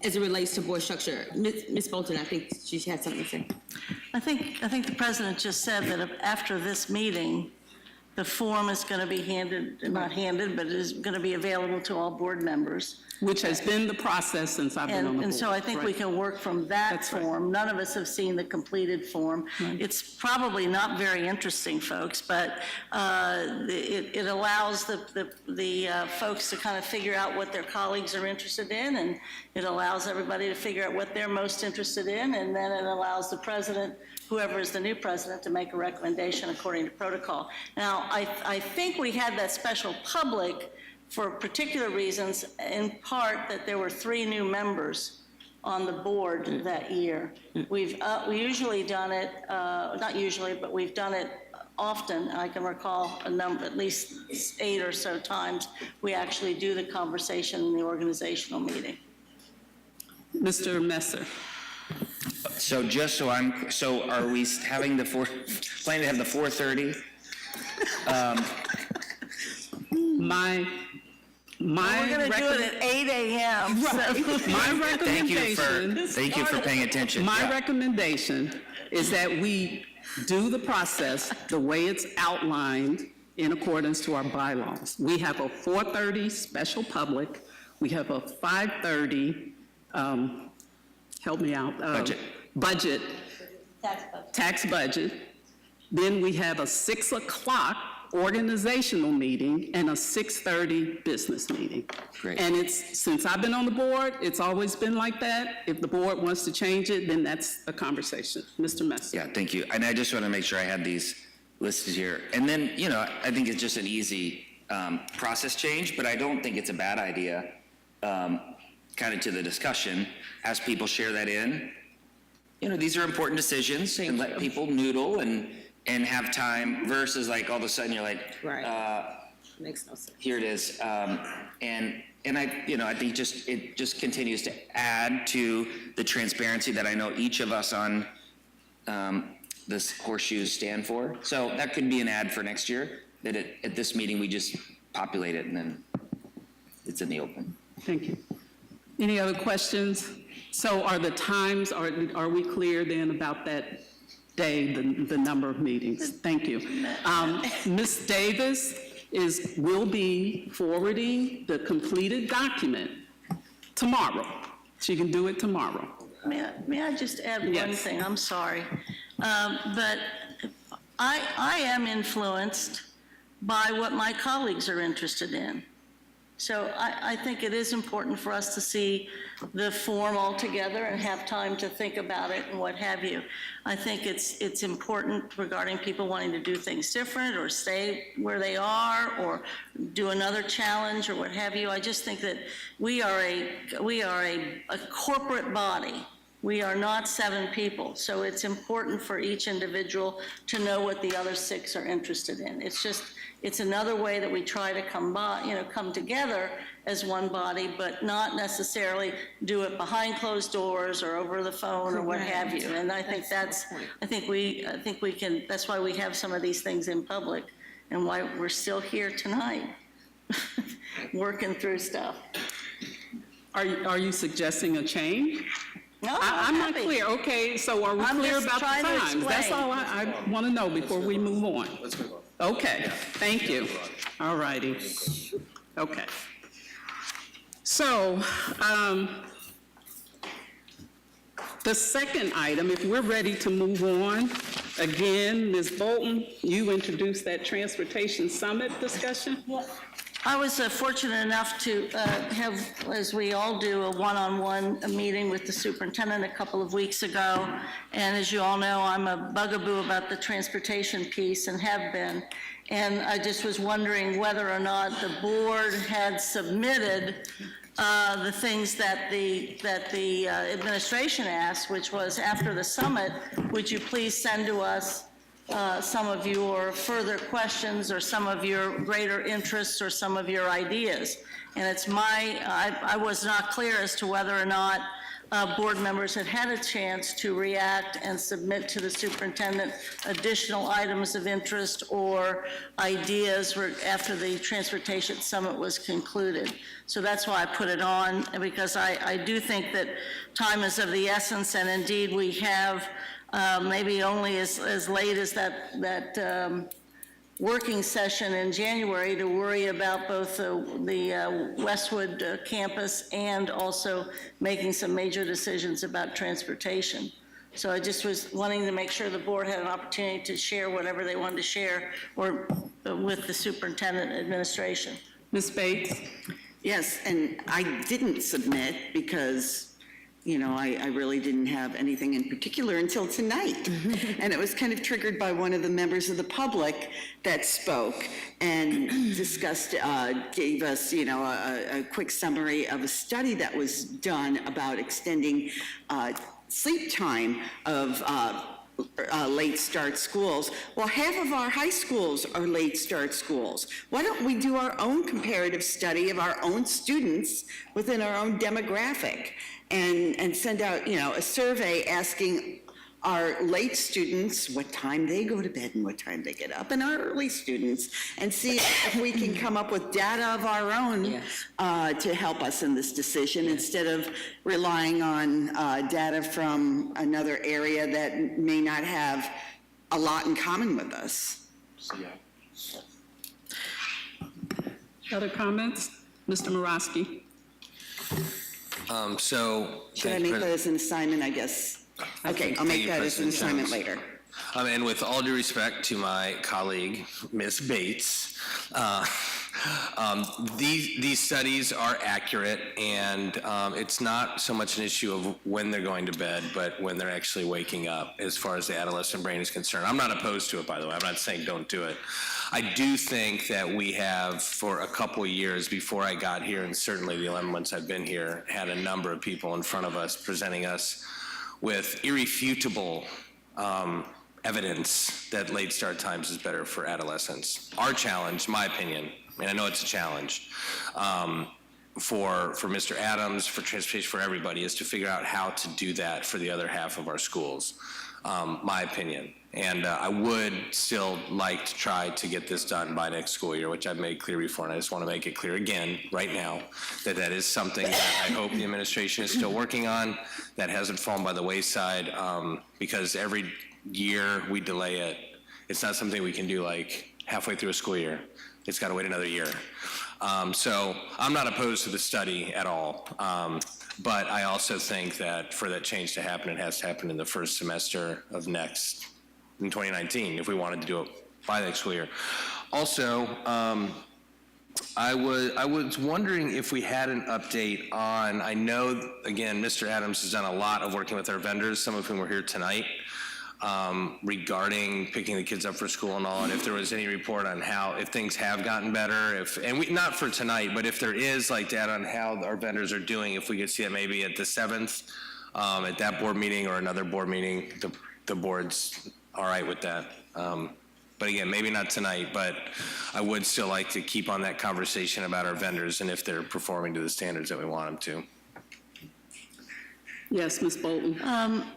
as it relates to board structure. Ms. Bolton, I think she had something to say. I think the president just said that after this meeting, the form is going to be not handed, but it is going to be available to all board members. Which has been the process since I've been on the board. And so I think we can work from that form. None of us have seen the completed form. It's probably not very interesting, folks, but it allows the folks to kind of figure out what their colleagues are interested in, and it allows everybody to figure out what they're most interested in, and then it allows the president, whoever is the new president, to make a recommendation according to protocol. Now, I think we had that special public for particular reasons, in part that there were 3 new members on the board that year. We usually done it, not usually, but we've done it often. I can recall at least 8 or so times we actually do the conversation in the organizational meeting. Mr. Messer. So just so are we having planning to have the 4:30? We're going to do it at 8 a.m. Right. My recommendation. Thank you for paying attention. My recommendation is that we do the process the way it's outlined in accordance to our bylaws. We have a 4:30 special public. We have a 5:30, help me out. Budget. Tax budget. Then we have a 6 o'clock organizational meeting and a 6:30 business meeting. Great. And since I've been on the board, it's always been like that. If the board wants to change it, then that's a conversation. Mr. Messer. Yeah, thank you. And I just want to make sure I had these listed here. And then, I think it's just an easy process change, but I don't think it's a bad idea, kind of to the discussion, as people share that in. These are important decisions, and let people noodle and have time versus like all of a sudden you're like, Makes no sense. here it is. And I think it just continues to add to the transparency that I know each of us on this horseshoes stand for. So that could be an ad for next year, that at this meeting we just populate it and then it's in the open. Thank you. Any other questions? So are the times, are we clear then about that day, the number of meetings? Thank you. Ms. Davis will be forwarding the completed document tomorrow. She can do it tomorrow. May I just add one thing? I'm sorry. But I am influenced by what my colleagues are interested in. So I think it is important for us to see the form all together and have time to think about it and what have you. I think it's important regarding people wanting to do things different or stay where they are or do another challenge or what have you. I just think that we are a corporate body. We are not 7 people, so it's important for each individual to know what the other 6 are interested in. It's another way that we try to come together as one body, but not necessarily do it behind closed doors or over the phone or what have you. And I think that's why we have some of these things in public and why we're still here tonight, working through stuff. Are you suggesting a change? No, I'm not clear. Okay, so are we clear about the times? That's all I want to know before we move on. Let's move on. Okay, thank you. All righty. Okay. So, the second item, if we're ready to move on, again, Ms. Bolton, you introduced that Transportation Summit discussion? Yeah. I was fortunate enough to have, as we all do, a one-on-one meeting with the superintendent a couple of weeks ago. And as you all know, I'm a bugaboo about the transportation piece and have been. And I just was wondering whether or not the board had submitted the things that the administration asked, which was after the summit, would you please send to us some of your further questions or some of your greater interests or some of your ideas. And it's I was not clear as to whether or not board members had had a chance to react and submit to the superintendent additional items of interest or ideas after the transportation summit was concluded. So that's why I put it on, because I do think that time is of the essence, and indeed we have maybe only as late as that working session in January to worry about both the Westwood campus and also making some major decisions about transportation. So I just was wanting to make sure the board had an opportunity to share whatever they wanted to share or with the superintendent administration. Ms. Bates? Yes, and I didn't submit because, you know, I really didn't have anything in particular until tonight. And it was kind of triggered by one of the members of the public that spoke and discussed, gave us, you know, a quick summary of a study that was done about extending sleep time of late start schools. Well, half of our high schools are late start schools. Why don't we do our own comparative study of our own students within our own demographic and send out, you know, a survey asking our late students what time they go to bed and what time they get up, and our early students, and see if we can come up with data of our own to help us in this decision instead of relying on data from another area that may not have a lot in common with us. Other comments? Mr. Morosky? Should I make that as an assignment, I guess? Okay, I'll make that as an assignment later. And with all due respect to my colleague, Ms. Bates, these studies are accurate, and it's not so much an issue of when they're going to bed, but when they're actually waking up as far as the adolescent brain is concerned. I'm not opposed to it, by the way. I'm not saying don't do it. I do think that we have, for a couple of years before I got here, and certainly the 11 months I've been here, had a number of people in front of us presenting us with irrefutable evidence that late start times is better for adolescents. Our challenge, my opinion, and I know it's a challenge, for Mr. Adams, for transportation, for everybody, is to figure out how to do that for the other half of our schools, my opinion. And I would still like to try to get this done by next school year, which I've made clear before, and I just want to make it clear again, right now, that that is something that I hope the administration is still working on, that hasn't fallen by the wayside, because every year we delay it. It's not something we can do like halfway through a school year. It's got to wait another year. So I'm not opposed to the study at all, but I also think that for that change to happen, it has to happen in the first semester of in 2019, if we wanted to do it by the next school year. Also, I was wondering if we had an update on, I know, again, Mr. Adams has done a lot of working with our vendors, some of whom are here tonight, regarding picking the kids up for school and all, and if there was any report on if things have gotten better, not for tonight, but if there is like data on how our vendors are doing, if we could see it maybe at the 7th, at that board meeting or another board meeting, the board's all right with that. But again, maybe not tonight, but I would still like to keep on that conversation about our vendors and if they're performing to the standards that we want them to. Yes, Ms. Bolton.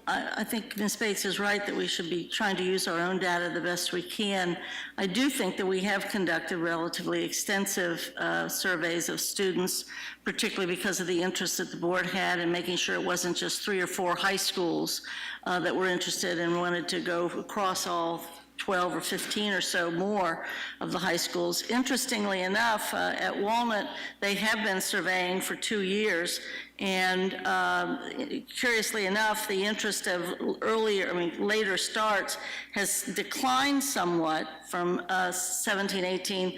I think Ms. Bates is right that we should be trying to use our own data the best we can. I do think that we have conducted relatively extensive surveys of students, particularly because of the interest that the board had in making sure it wasn't just 3 or 4 high schools that were interested and wanted to go across all 12 or 15 or so more of the high schools. Interestingly enough, at Walnut, they have been surveying for 2 years, and curiously enough, the interest of later starts has declined somewhat from 17-18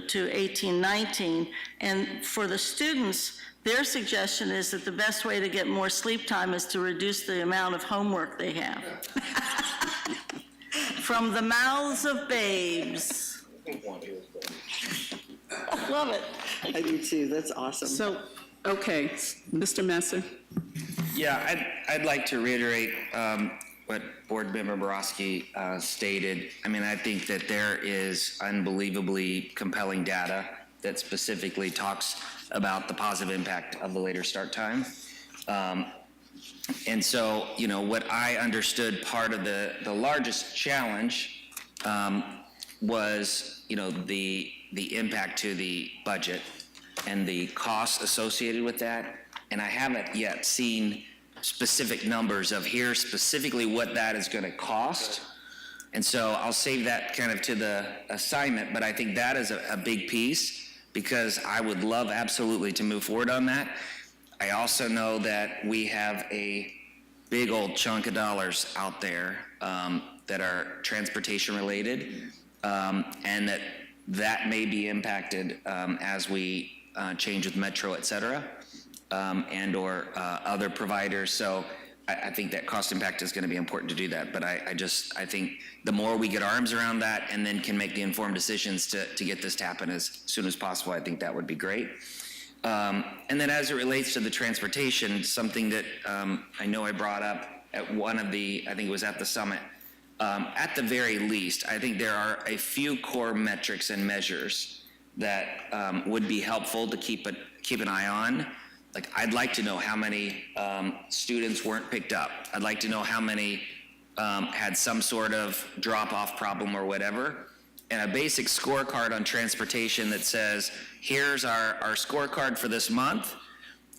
to 18-19, and for the students, their suggestion is that the best way to get more sleep time is to reduce the amount of homework they have. From the mouths of babes. Love it. I do too, that's awesome. So, okay, Mr. Messer. Yeah, I'd like to reiterate what Board Member Borowski stated. I mean, I think that there is unbelievably compelling data that specifically talks about the positive impact of the later start time. And so, you know, what I understood part of the largest challenge was, you know, the impact to the budget and the costs associated with that. And I haven't yet seen specific numbers of here specifically what that is going to cost. And so I'll save that kind of to the assignment, but I think that is a big piece because I would love absolutely to move forward on that. I also know that we have a big old chunk of dollars out there that are transportation related, and that may be impacted as we change with Metro, et cetera, and or other providers. So I think that cost impact is going to be important to do that. But I think the more we get our arms around that and then can make the informed decisions to get this to happen as soon as possible, I think that would be great. And then as it relates to the transportation, something that I know I brought up at one of the, I think it was at the summit, at the very least, I think there are a few core metrics and measures that would be helpful to keep an eye on. Like, I'd like to know how many students weren't picked up. I'd like to know how many had some sort of drop-off problem or whatever. And a basic scorecard on transportation that says, here's our scorecard for this month.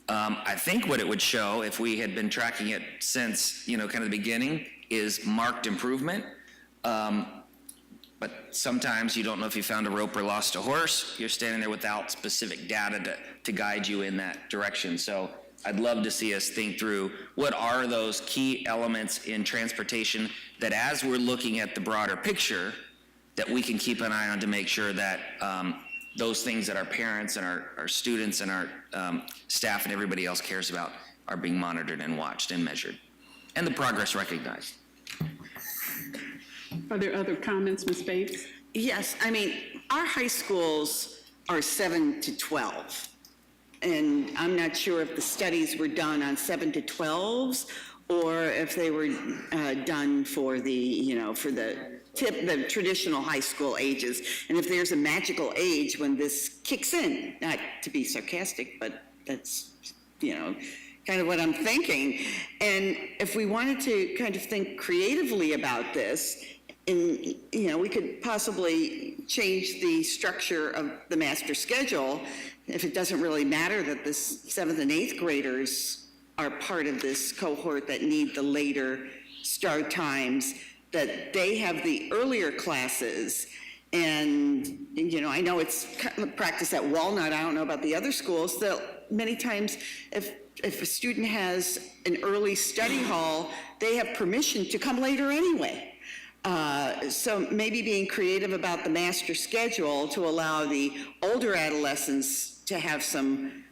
I think what it would show, if we had been tracking it since, you know, kind of the beginning, is marked improvement. But sometimes you don't know if you found a rope or lost a horse. You're standing there without specific data to guide you in that direction. So I'd love to see us think through what are those key elements in transportation that as we're looking at the broader picture, that we can keep an eye on to make sure that those things that our parents and our students and our staff and everybody else cares about are being monitored and watched and measured, and the progress recognized. Are there other comments, Ms. Bates? Yes, I mean, our high schools are 7 to 12. And I'm not sure if the studies were done on 7 to 12s or if they were done for the, you know, for the traditional high school ages. And if there's a magical age when this kicks in, not to be sarcastic, but that's, you know, kind of what I'm thinking. And if we wanted to kind of think creatively about this, and, you know, we could possibly change the structure of the master schedule if it doesn't really matter that the 7th and 8th graders are part of this cohort that need the later start times, that they have the earlier classes. And, you know, I know it's practice at Walnut, I don't know about the other schools, that many times if a student has an early study hall, they have permission to come later anyway. So maybe being creative about the master schedule to allow the older adolescents to have some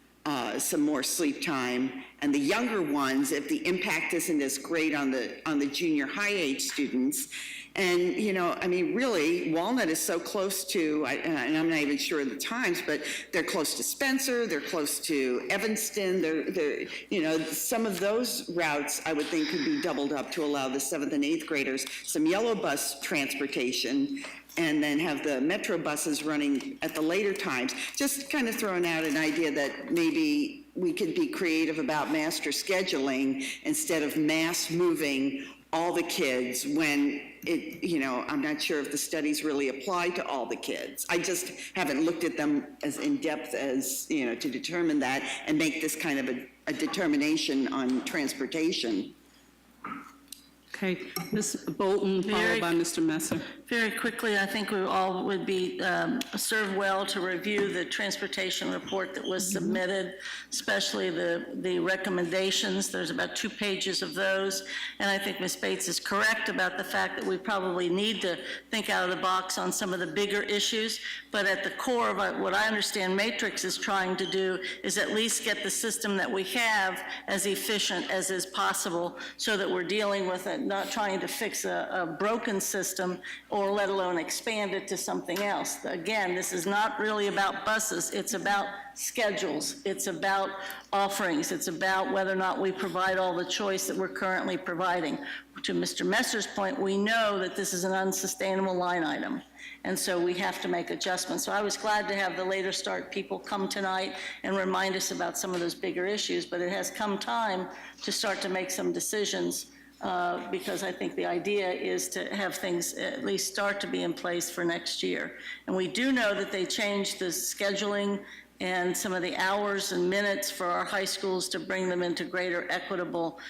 more sleep time, and the younger ones, if the impact isn't as great on the junior high age students. And, you know, I mean, really, Walnut is so close to, and I'm not even sure of the times, but they're close to Spencer, they're close to Evanston, they're you know, some of those routes I would think could be doubled up to allow the 7th and 8th graders some yellow bus transportation, and then have the Metro buses running at the later times. Just kind of throwing out an idea that maybe we could be creative about master scheduling instead of mass moving all the kids when it, you know, I'm not sure if the studies really apply to all the kids. I just haven't looked at them as in depth as, you know, to determine that and make this kind of a determination on transportation. Okay, Ms. Bolton, followed by Mr. Messer. Very quickly, I think we all would be served well to review the transportation report that was submitted, especially the recommendations. There's about 2 pages of those. And I think Ms. Bates is correct about the fact that we probably need to think out of the box on some of the bigger issues. But at the core of what I understand Matrix is trying to do is at least get the system that we have as efficient as is possible so that we're dealing with it, not trying to fix a broken system or let alone expand it to something else. Again, this is not really about buses, it's about schedules, it's about offerings, it's about whether or not we provide all the choice that we're currently providing. To Mr. Messer's point, we know that this is an unsustainable line item, and so we have to make adjustments. So I was glad to have the later start people come tonight and remind us about some of those bigger issues, but it has come time to start to make some decisions, because I think the idea is to have things at least start to be in place for next year. And we do know that they changed the scheduling and some of the hours and minutes for our high schools to bring them into greater equitable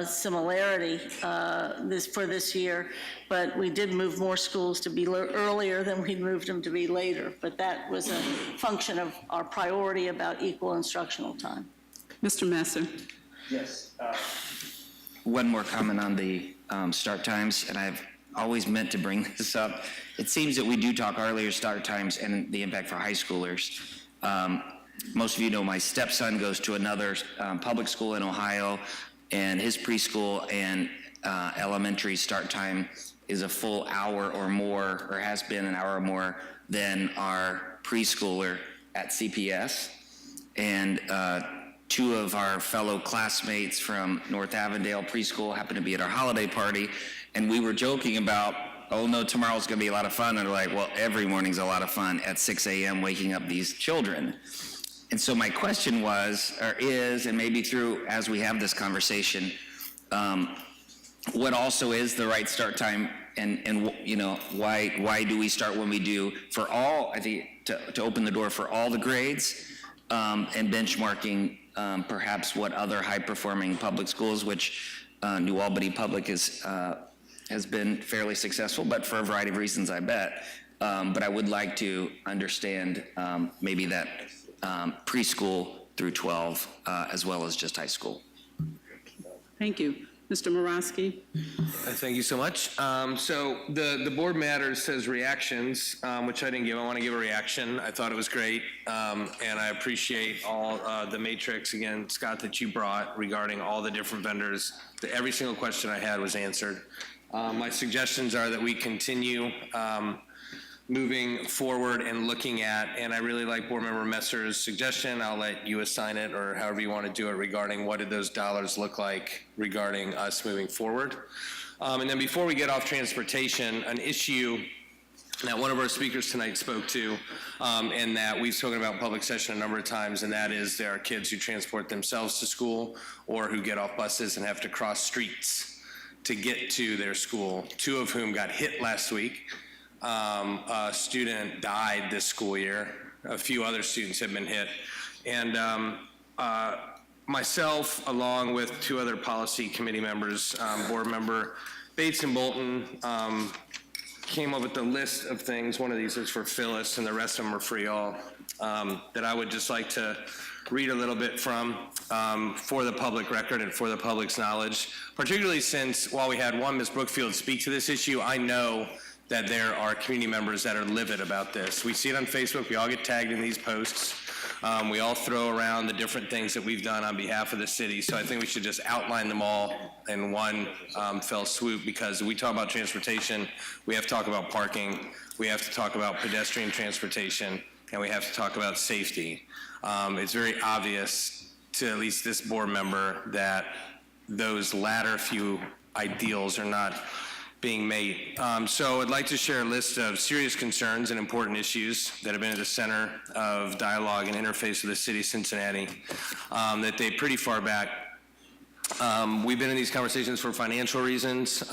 similarity for this year. But we did move more schools to be earlier than we moved them to be later. But that was a function of our priority about equal instructional time. Mr. Messer. Yes. One more comment on the start times, and I've always meant to bring this up. It seems that we do talk earlier start times and the impact for high schoolers. Most of you know my stepson goes to another public school in Ohio, and his preschool and elementary start time is a full hour or more, or has been an hour or more than our preschooler at CPS. And two of our fellow classmates from North Avondale Preschool happened to be at our holiday party, and we were joking about, oh no, tomorrow's gonna be a lot of fun. And they're like, well, every morning's a lot of fun at 6 a.m. waking up these children. And so my question was, or is, and maybe through, as we have this conversation, what also is the right start time, and you know, why do we start when we do for all, I think, to open the door for all the grades, and benchmarking perhaps what other high-performing public schools, which New Albany Public has been fairly successful, but for a variety of reasons, I bet. But I would like to understand maybe that preschool through 12, as well as just high school. Thank you. Mr. Morosky. Thank you so much. So the board matters says reactions, which I didn't give. I want to give a reaction. I thought it was great, and I appreciate all the matrix, again, Scott, that you brought regarding all the different vendors. Every single question I had was answered. My suggestions are that we continue moving forward and looking at, and I really like Board Member Messer's suggestion. I'll let you assign it, or however you want to do it, regarding what did those dollars look like regarding us moving forward. And then before we get off transportation, an issue that one of our speakers tonight spoke to, and that we've spoken about in public session a number of times, and that is there are kids who transport themselves to school or who get off buses and have to cross streets to get to their school, two of whom got hit last week. A student died this school year. A few other students have been hit. And myself, along with two other policy committee members, Board Member Bates and Bolton, came up with a list of things. One of these is for Phyllis, and the rest of them are for y'all, that I would just like to read a little bit from for the public record and for the public's knowledge, particularly since while we had one Ms. Brookfield speak to this issue, I know that there are community members that are livid about this. We see it on Facebook. We all get tagged in these posts. We all throw around the different things that we've done on behalf of the city. So I think we should just outline them all in one fell swoop, because we talk about transportation, we have to talk about parking, we have to talk about pedestrian transportation, and we have to talk about safety. It's very obvious to at least this board member that those latter few ideals are not being made. So I'd like to share a list of serious concerns and important issues that have been at the center of dialogue and interface with the city of Cincinnati that date pretty far back. We've been in these conversations for financial reasons,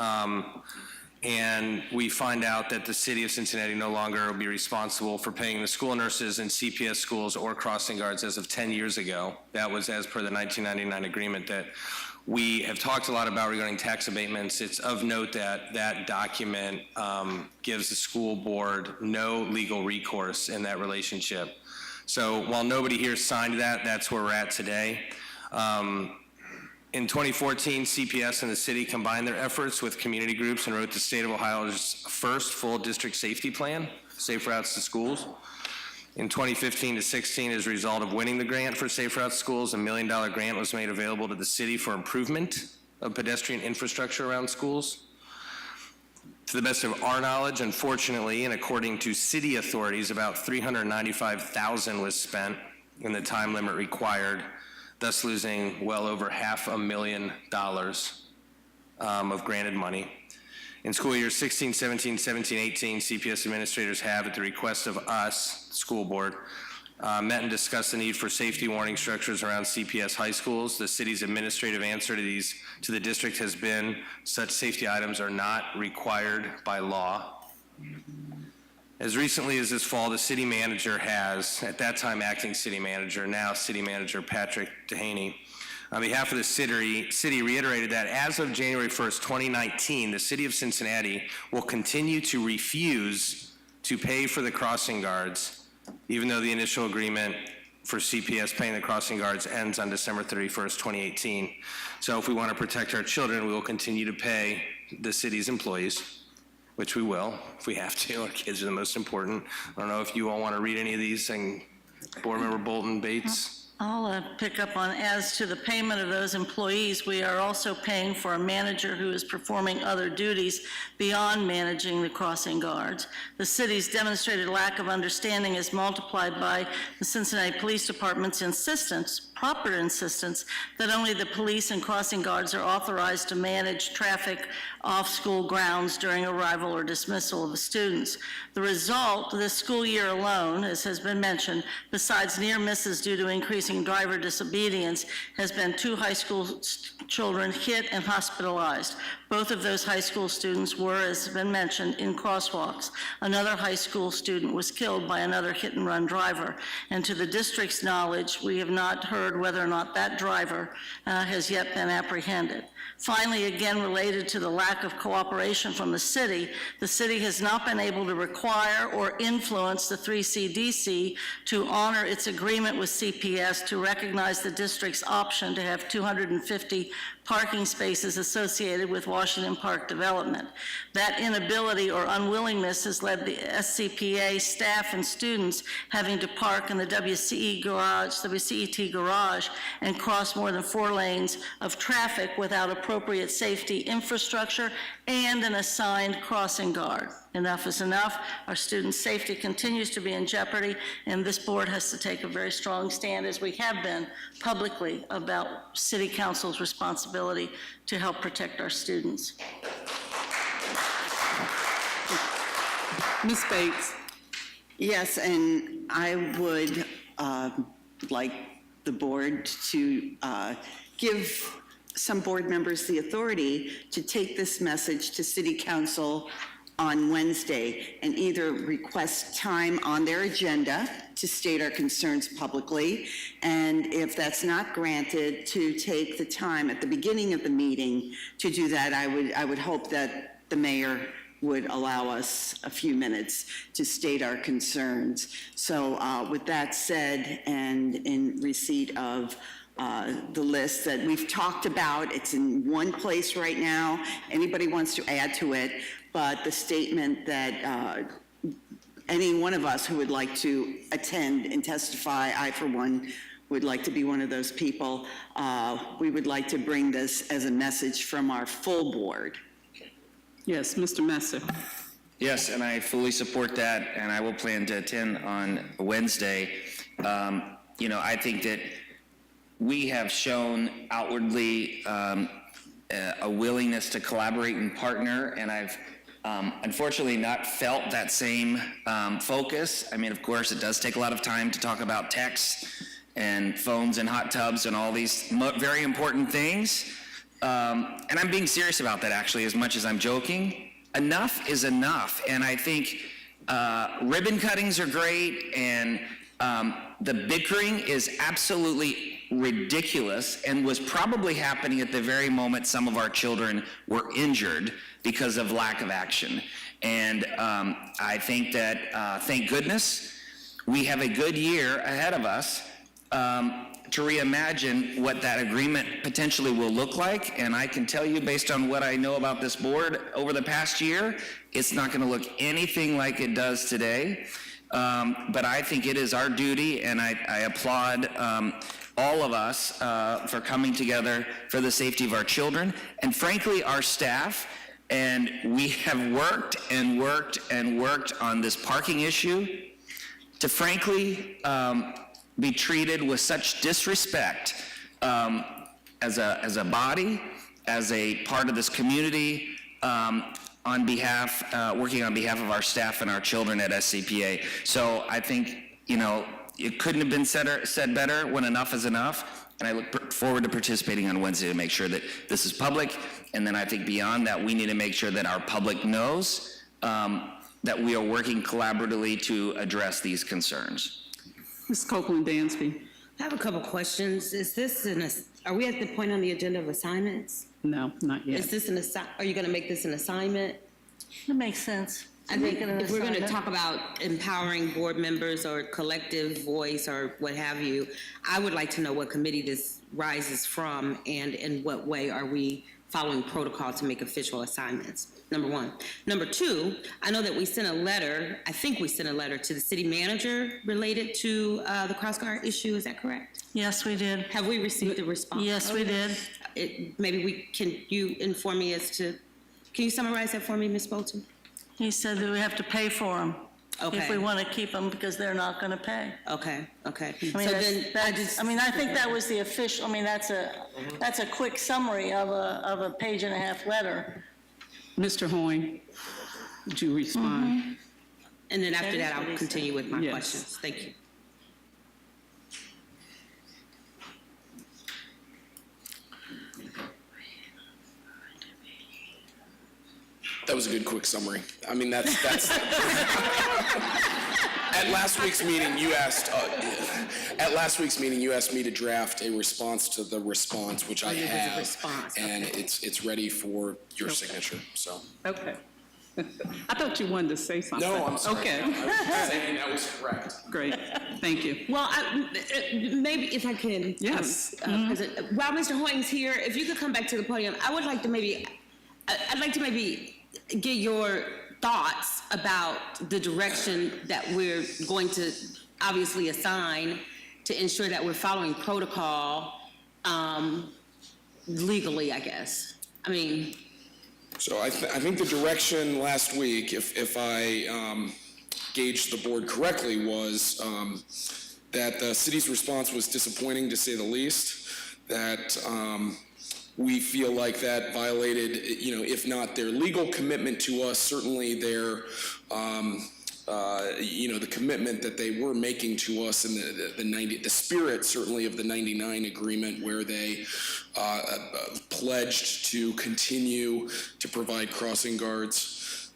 and we find out that the city of Cincinnati no longer will be responsible for paying the school nurses in CPS schools or crossing guards as of 10 years ago. That was as per the 1999 agreement that we have talked a lot about regarding tax abatements. It's of note that that document gives the school board no legal recourse in that relationship. So while nobody here signed that, that's where we're at today. In 2014, CPS and the city combined their efforts with community groups and wrote the state of Ohio's first full district safety plan, Safe Routes to Schools. In 2015 to 16, as a result of winning the grant for Safe Routes Schools, $1 million grant was made available to the city for improvement of pedestrian infrastructure around schools. To the best of our knowledge, unfortunately, and according to city authorities, about $395,000 was spent in the time limit required, thus losing well over $500,000 of granted money. In school years 16, 17, 17, 18, CPS administrators have, at the request of us, school board, met and discussed the need for safety warning structures around CPS high schools. The city's administrative answer to the district has been such safety items are not required by law. As recently as this fall, the city manager has, at that time acting city manager, now city manager Patrick Dehaney, on behalf of the city reiterated that as of January 1st, 2019, the city of Cincinnati will continue to refuse to pay for the crossing guards, even though the initial agreement for CPS paying the crossing guards ends on December 31st, 2018. So if we want to protect our children, we will continue to pay the city's employees, which we will, if we have to. Our kids are the most important. I don't know if you all want to read any of these, and Board Member Bolton, Bates. I'll pick up on, as to the payment of those employees, we are also paying for a manager who is performing other duties beyond managing the crossing guards. The city's demonstrated lack of understanding is multiplied by the Cincinnati Police Department's proper insistence that only the police and crossing guards are authorized to manage traffic off school grounds during arrival or dismissal of the students. The result, this school year alone, as has been mentioned, besides near misses due to increasing driver disobedience, has been 2 high school children hit and hospitalized. Both of those high school students were, as has been mentioned, in crosswalks. Another high school student was killed by another hit-and-run driver. And to the district's knowledge, we have not heard whether or not that driver has yet been apprehended. Finally, again, related to the lack of cooperation from the city has not been able to require or influence the 3CDC to honor its agreement with CPS to recognize the district's option to have 250 parking spaces associated with Washington Park development. That inability or unwillingness has led the SCPA staff and students having to park in the WCET garage and cross more than 4 lanes of traffic without appropriate safety infrastructure and an assigned crossing guard. Enough is enough. Our students' safety continues to be in jeopardy, and this board has to take a very strong stand, as we have been publicly, about City Council's responsibility to help protect our students. Ms. Bates. Yes, and I would like the board to give some board members the authority to take this message to City Council on Wednesday and either request time on their agenda to state our concerns publicly, and if that's not granted, to take the time at the beginning of the meeting to do that. I would hope that the mayor would allow us a few minutes to state our concerns. So with that said, and in receipt of the list that we've talked about, it's in one place right now. Anybody wants to add to it, but the statement that any one of us who would like to attend and testify, I for one would like to be one of those people, we would like to bring this as a message from our full board. Yes, Mr. Messer. Yes, and I fully support that, and I will plan to attend on Wednesday. I think that we have shown outwardly a willingness to collaborate and partner, and I've unfortunately not felt that same focus. I mean, of course, it does take a lot of time to talk about texts and phones and hot tubs and all these very important things. And I'm being serious about that, actually, as much as I'm joking. Enough is enough, and I think ribbon cuttings are great, and the bickering is absolutely ridiculous and was probably happening at the very moment some of our children were injured because of lack of action. And I think that, thank goodness, we have a good year ahead of us to reimagine what that agreement potentially will look like. And I can tell you, based on what I know about this board over the past year, it's not going to look anything like it does today. But I think it is our duty, and I applaud all of us for coming together for the safety of our children, and frankly, our staff. And we have worked and worked and worked on this parking issue to frankly be treated with such disrespect as a body, as a part of this community, working on behalf of our staff and our children at SCPA. So I think, it couldn't have been said better when enough is enough. And I look forward to participating on Wednesday to make sure that this is public. And then I think beyond that, we need to make sure that our public knows that we are working collaboratively to address these concerns. Ms. Copeland Dansby. I have a couple questions. Are we at the point on the agenda of assignments? No, not yet. Is this are you going to make this an assignment? It makes sense. I think if we're going to talk about empowering board members or collective voice or what have you, I would like to know what committee this rises from and in what way are we following protocol to make official assignments, number one. Number two, I know that we sent a letter, I think we sent a letter to the city manager related to the cross-guard issue, is that correct? Yes, we did. Have we received a response? Yes, we did. Can you inform me can you summarize that for me, Ms. Bolton? He said that we have to pay for them. Okay. If we want to keep them because they're not going to pay. Okay. I mean, I think that was the official, that's a quick summary of a page and a half letter. Mr. Hoyne, would you respond? And then after that, I'll continue with my Yes. questions. Thank you. That was a good quick summary. I mean, that's at last week's meeting, you asked me to draft a response to the response, which I have. Response. And it's ready for your signature, so. Okay. I thought you wanted to say something. No, I'm sorry. Okay. I was saying that was correct. Great. Thank you. Well, maybe if I can. Yes. President, while Mr. Hoying's here, if you could come back to the podium, I'd like to maybe get your thoughts about the direction that we're going to obviously assign to ensure that we're following protocol legally, I guess. I mean. So I think the direction last week, if I gauged the board correctly, was that the city's response was disappointing, to say the least, that we feel like that violated, if not their legal commitment to us, certainly their, the commitment that they were making to us in the spirit certainly of the 99 agreement, where they pledged to continue to provide crossing guards.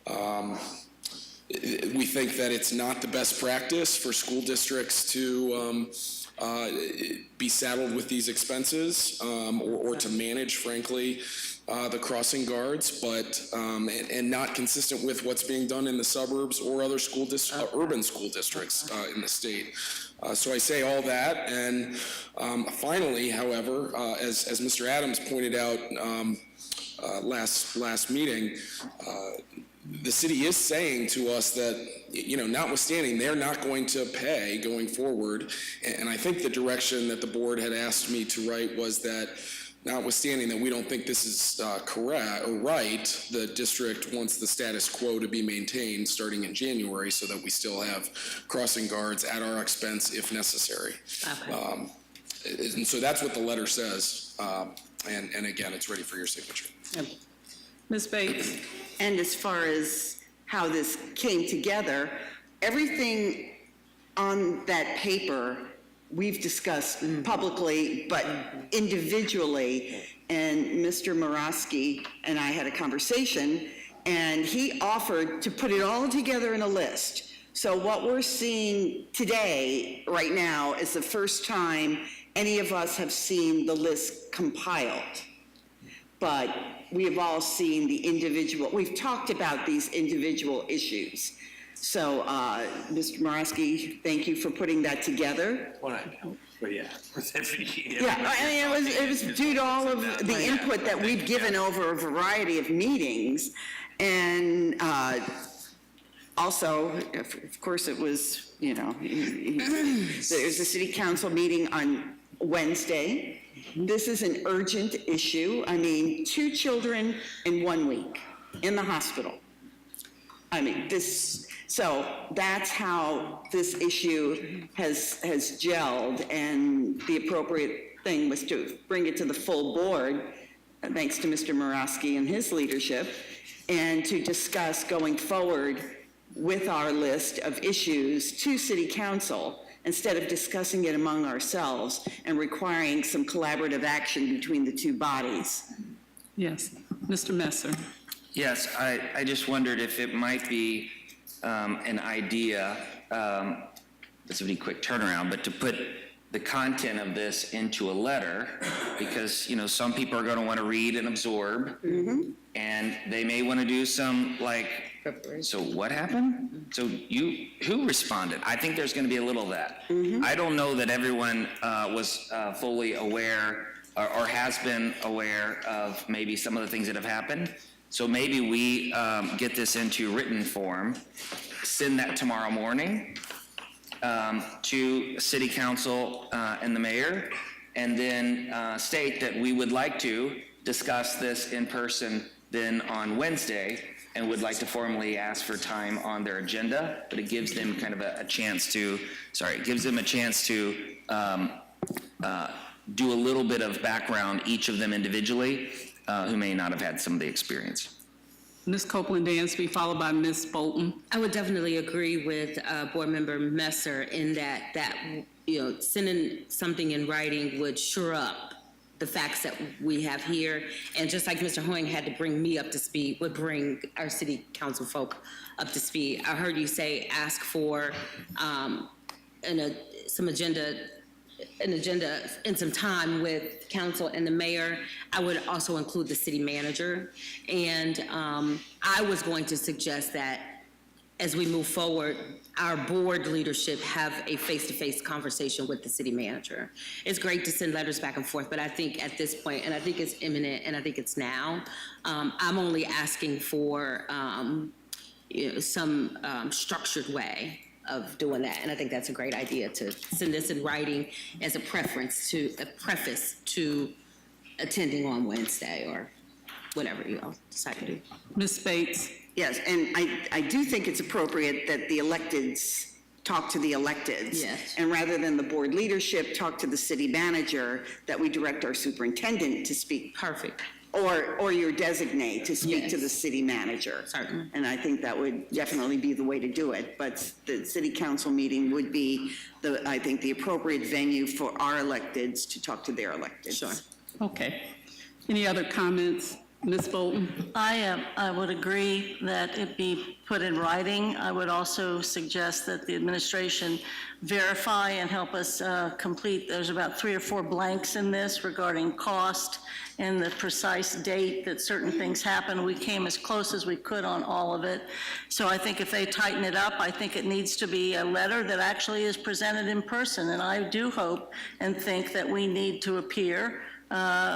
We think that it's not the best practice for school districts to be saddled with these expenses or to manage, frankly, the crossing guards, but and not consistent with what's being done in the suburbs or other urban school districts in the state. So I say all that, and finally, however, as Mr. Adams pointed out last meeting, the city is saying to us that, notwithstanding, they're not going to pay going forward. And I think the direction that the board had asked me to write was that, notwithstanding that we don't think this is correct or right, the district wants the status quo to be maintained starting in January so that we still have crossing guards at our expense if necessary. Okay. And so that's what the letter says. And again, it's ready for your signature. Ms. Bates. And as far as how this came together, everything on that paper we've discussed publicly, but individually. And Mr. Morosky and I had a conversation, and he offered to put it all together in a list. So what we're seeing today, right now, is the first time any of us have seen the list compiled. But we have all seen we've talked about these individual issues. So, Mr. Morosky, thank you for putting that together. Yeah, I mean, it was due to all of the input that we've given over a variety of meetings. And also, of course, it was, there's a city council meeting on Wednesday. This is an urgent issue. I mean, 2 children in 1 week. in the hospital. I mean, so that's how this issue has gelled, and the appropriate thing was to bring it to the full board, thanks to Mr. Morosky and his leadership, and to discuss going forward with our list of issues to City Council, instead of discussing it among ourselves and requiring some collaborative action between the two bodies. Yes, Mr. Messer. Yes, I just wondered if it might be an idea, this would be a quick turnaround, but to put the content of this into a letter, because, you know, some people are going to want to read and absorb, and they may want to do some, like, so what happened? So who responded? I think there's going to be a little of that. I don't know that everyone was fully aware or has been aware of maybe some of the things that have happened. So maybe we get this into written form, send that tomorrow morning to City Council and the mayor, and then state that we would like to discuss this in person then on Wednesday, and would like to formally ask for time on their agenda, but it gives them kind of a chance to, it gives them a chance to do a little bit of background, each of them individually, who may not have had some of the experience. Ms. Copeland Dansby, followed by Ms. Bolton. I would definitely agree with Board Member Messer in that you know, sending something in writing would shore up the facts that we have here, and just like Mr. Hoying had to bring me up to speed, would bring our City Council folk up to speed. I heard you say ask for an agenda and some time with council and the mayor. I would also include the city manager, and I was going to suggest that as we move forward, our board leadership have a face-to-face conversation with the city manager. It's great to send letters back and forth, but I think at this point, and I think it's imminent, and I think it's now, I'm only asking for you know, some structured way of doing that, and I think that's a great idea, to send this in writing as a preface to attending on Wednesday or whatever you all decide to do. Ms. Bates. Yes, and I do think it's appropriate that the electeds talk to the electeds. Yes. And rather than the board leadership talk to the city manager, that we direct our superintendent to speak. Perfect. Or your designate to speak to the city manager. Certainly. And I think that would definitely be the way to do it. But the city council meeting would be, I think, the appropriate venue for our electeds to talk to their electeds. Sure. Okay. Any other comments? Ms. Bolton? I would agree that it be put in writing. I would also suggest that the administration verify and help us complete. There's about 3 or 4 blanks in this regarding cost and the precise date that certain things happen. We came as close as we could on all of it. So I think if they tighten it up, I think it needs to be a letter that actually is presented in person. And I do hope and think that we need to appear,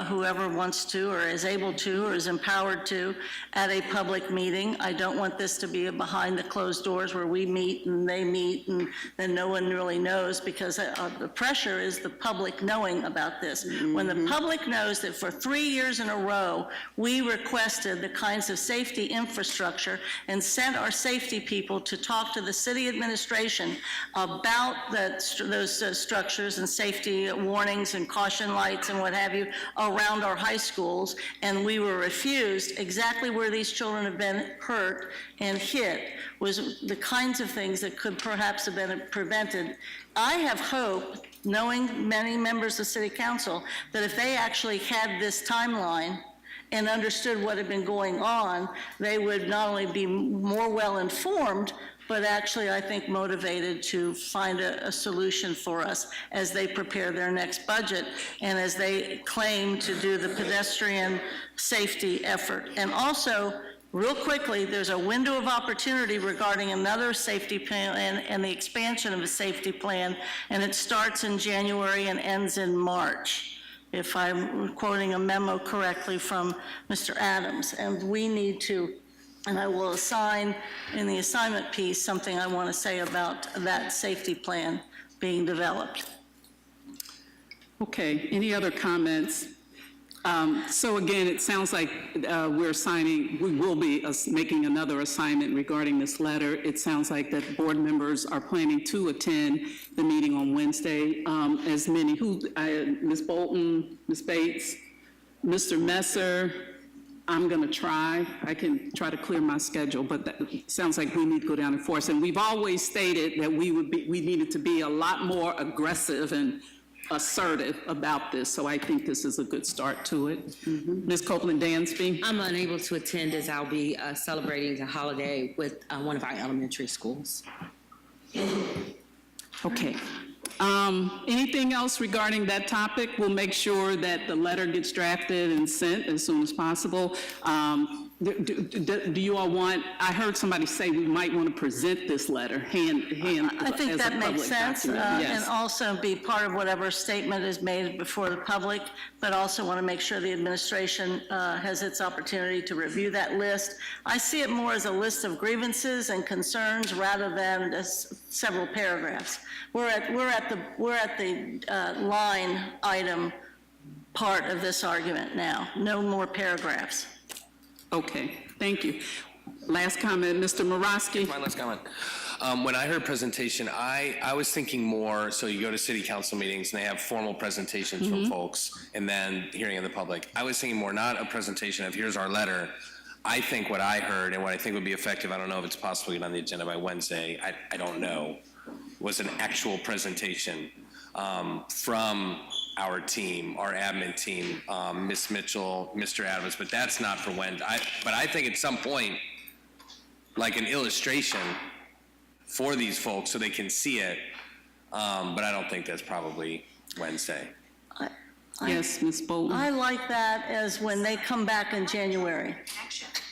whoever wants to or is able to or is empowered to, at a public meeting. I don't want this to be a behind the closed doors where we meet and they meet and then no one really knows, because the pressure is the public knowing about this. When the public knows that for 3 years in a row, we requested the kinds of safety infrastructure and sent our safety people to talk to the city administration about those structures and safety warnings and caution lights and what have you around our high schools, and we were refused. Exactly where these children have been hurt and hit was the kinds of things that could perhaps have been prevented. I have hope, knowing many members of City Council, that if they actually had this timeline and understood what had been going on, they would not only be more well-informed, but actually, I think, motivated to find a solution for us as they prepare their next budget and as they claim to do the pedestrian safety effort. And also, real quickly, there's a window of opportunity regarding another safety plan and the expansion of a safety plan, and it starts in January and ends in March, if I'm quoting a memo correctly from Mr. Adams. And we need to, and I will assign in the assignment piece something I want to say about that safety plan being developed. Okay, any other comments? So again, it sounds like we will be making another assignment regarding this letter. It sounds like that board members are planning to attend the meeting on Wednesday. As many, Ms. Bolton, Ms. Bates, Mr. Messer, I'm going to try. I can try to clear my schedule, but that sounds like we need to go down and force. And we've always stated that we needed to be a lot more aggressive and assertive about this, so I think this is a good start to it. Ms. Copeland Dansby? I'm unable to attend as I'll be celebrating the holiday with one of our elementary schools. Okay. Anything else regarding that topic? We'll make sure that the letter gets drafted and sent as soon as possible. Do you all want, I heard somebody say we might want to present this letter, I think as a that makes public sense, document. and Yes. also be part of whatever statement is made before the public, but also want to make sure the administration has its opportunity to review that list. I see it more as a list of grievances and concerns rather than as several paragraphs. We're at the line item part of this argument now. No more paragraphs. Okay, thank you. Last comment, Mr. Morosky? My last comment. When I heard presentation, I was thinking more, so you go to city council meetings and they have formal presentations from folks and then hearing of the public. I was thinking more not a presentation of here's our letter. I think what I heard and what I think would be effective, I don't know if it's possible to get on the agenda by Wednesday, I don't know, was an actual presentation from our team, our admin team, Ms. Mitchell, Mr. Adams, but that's not for Wednesday. But I think at some point, like an illustration for these folks so they can see it, but I don't think that's probably Wednesday. Yes, Ms. Bolton? I like that as when they come back in January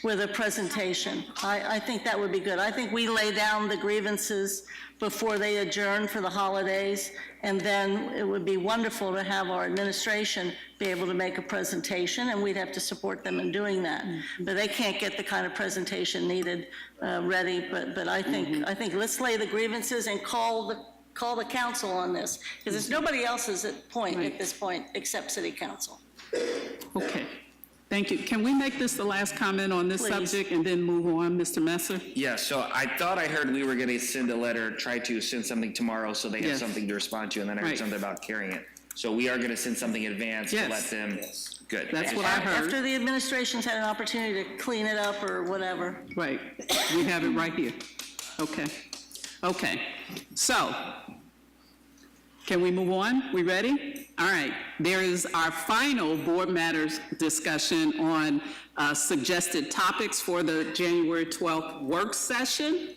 with a presentation. I think that would be good. I think we lay down the grievances before they adjourn for the holidays, and then it would be wonderful to have our administration be able to make a presentation, and we'd have to support them in doing that. But they can't get the kind of presentation needed ready, but I think let's lay the grievances and call the council on this, because there's nobody else's at this point except city council. Okay, thank you. Can we make this the last comment on this Please. subject and then move on, Mr. Messer? Yeah, so I thought I heard we were going to send a letter, try to send something tomorrow so they have Yes. something to respond to, and then I heard Right. something about carrying it. So we are going to send something in advance to Yes. let them, good. That's what I heard. After the administration's had an opportunity to clean it up or whatever. Right, we have it right here. Okay, so, can we move on? We ready? All right, there is our final board matters discussion on suggested topics for the January 12th work session,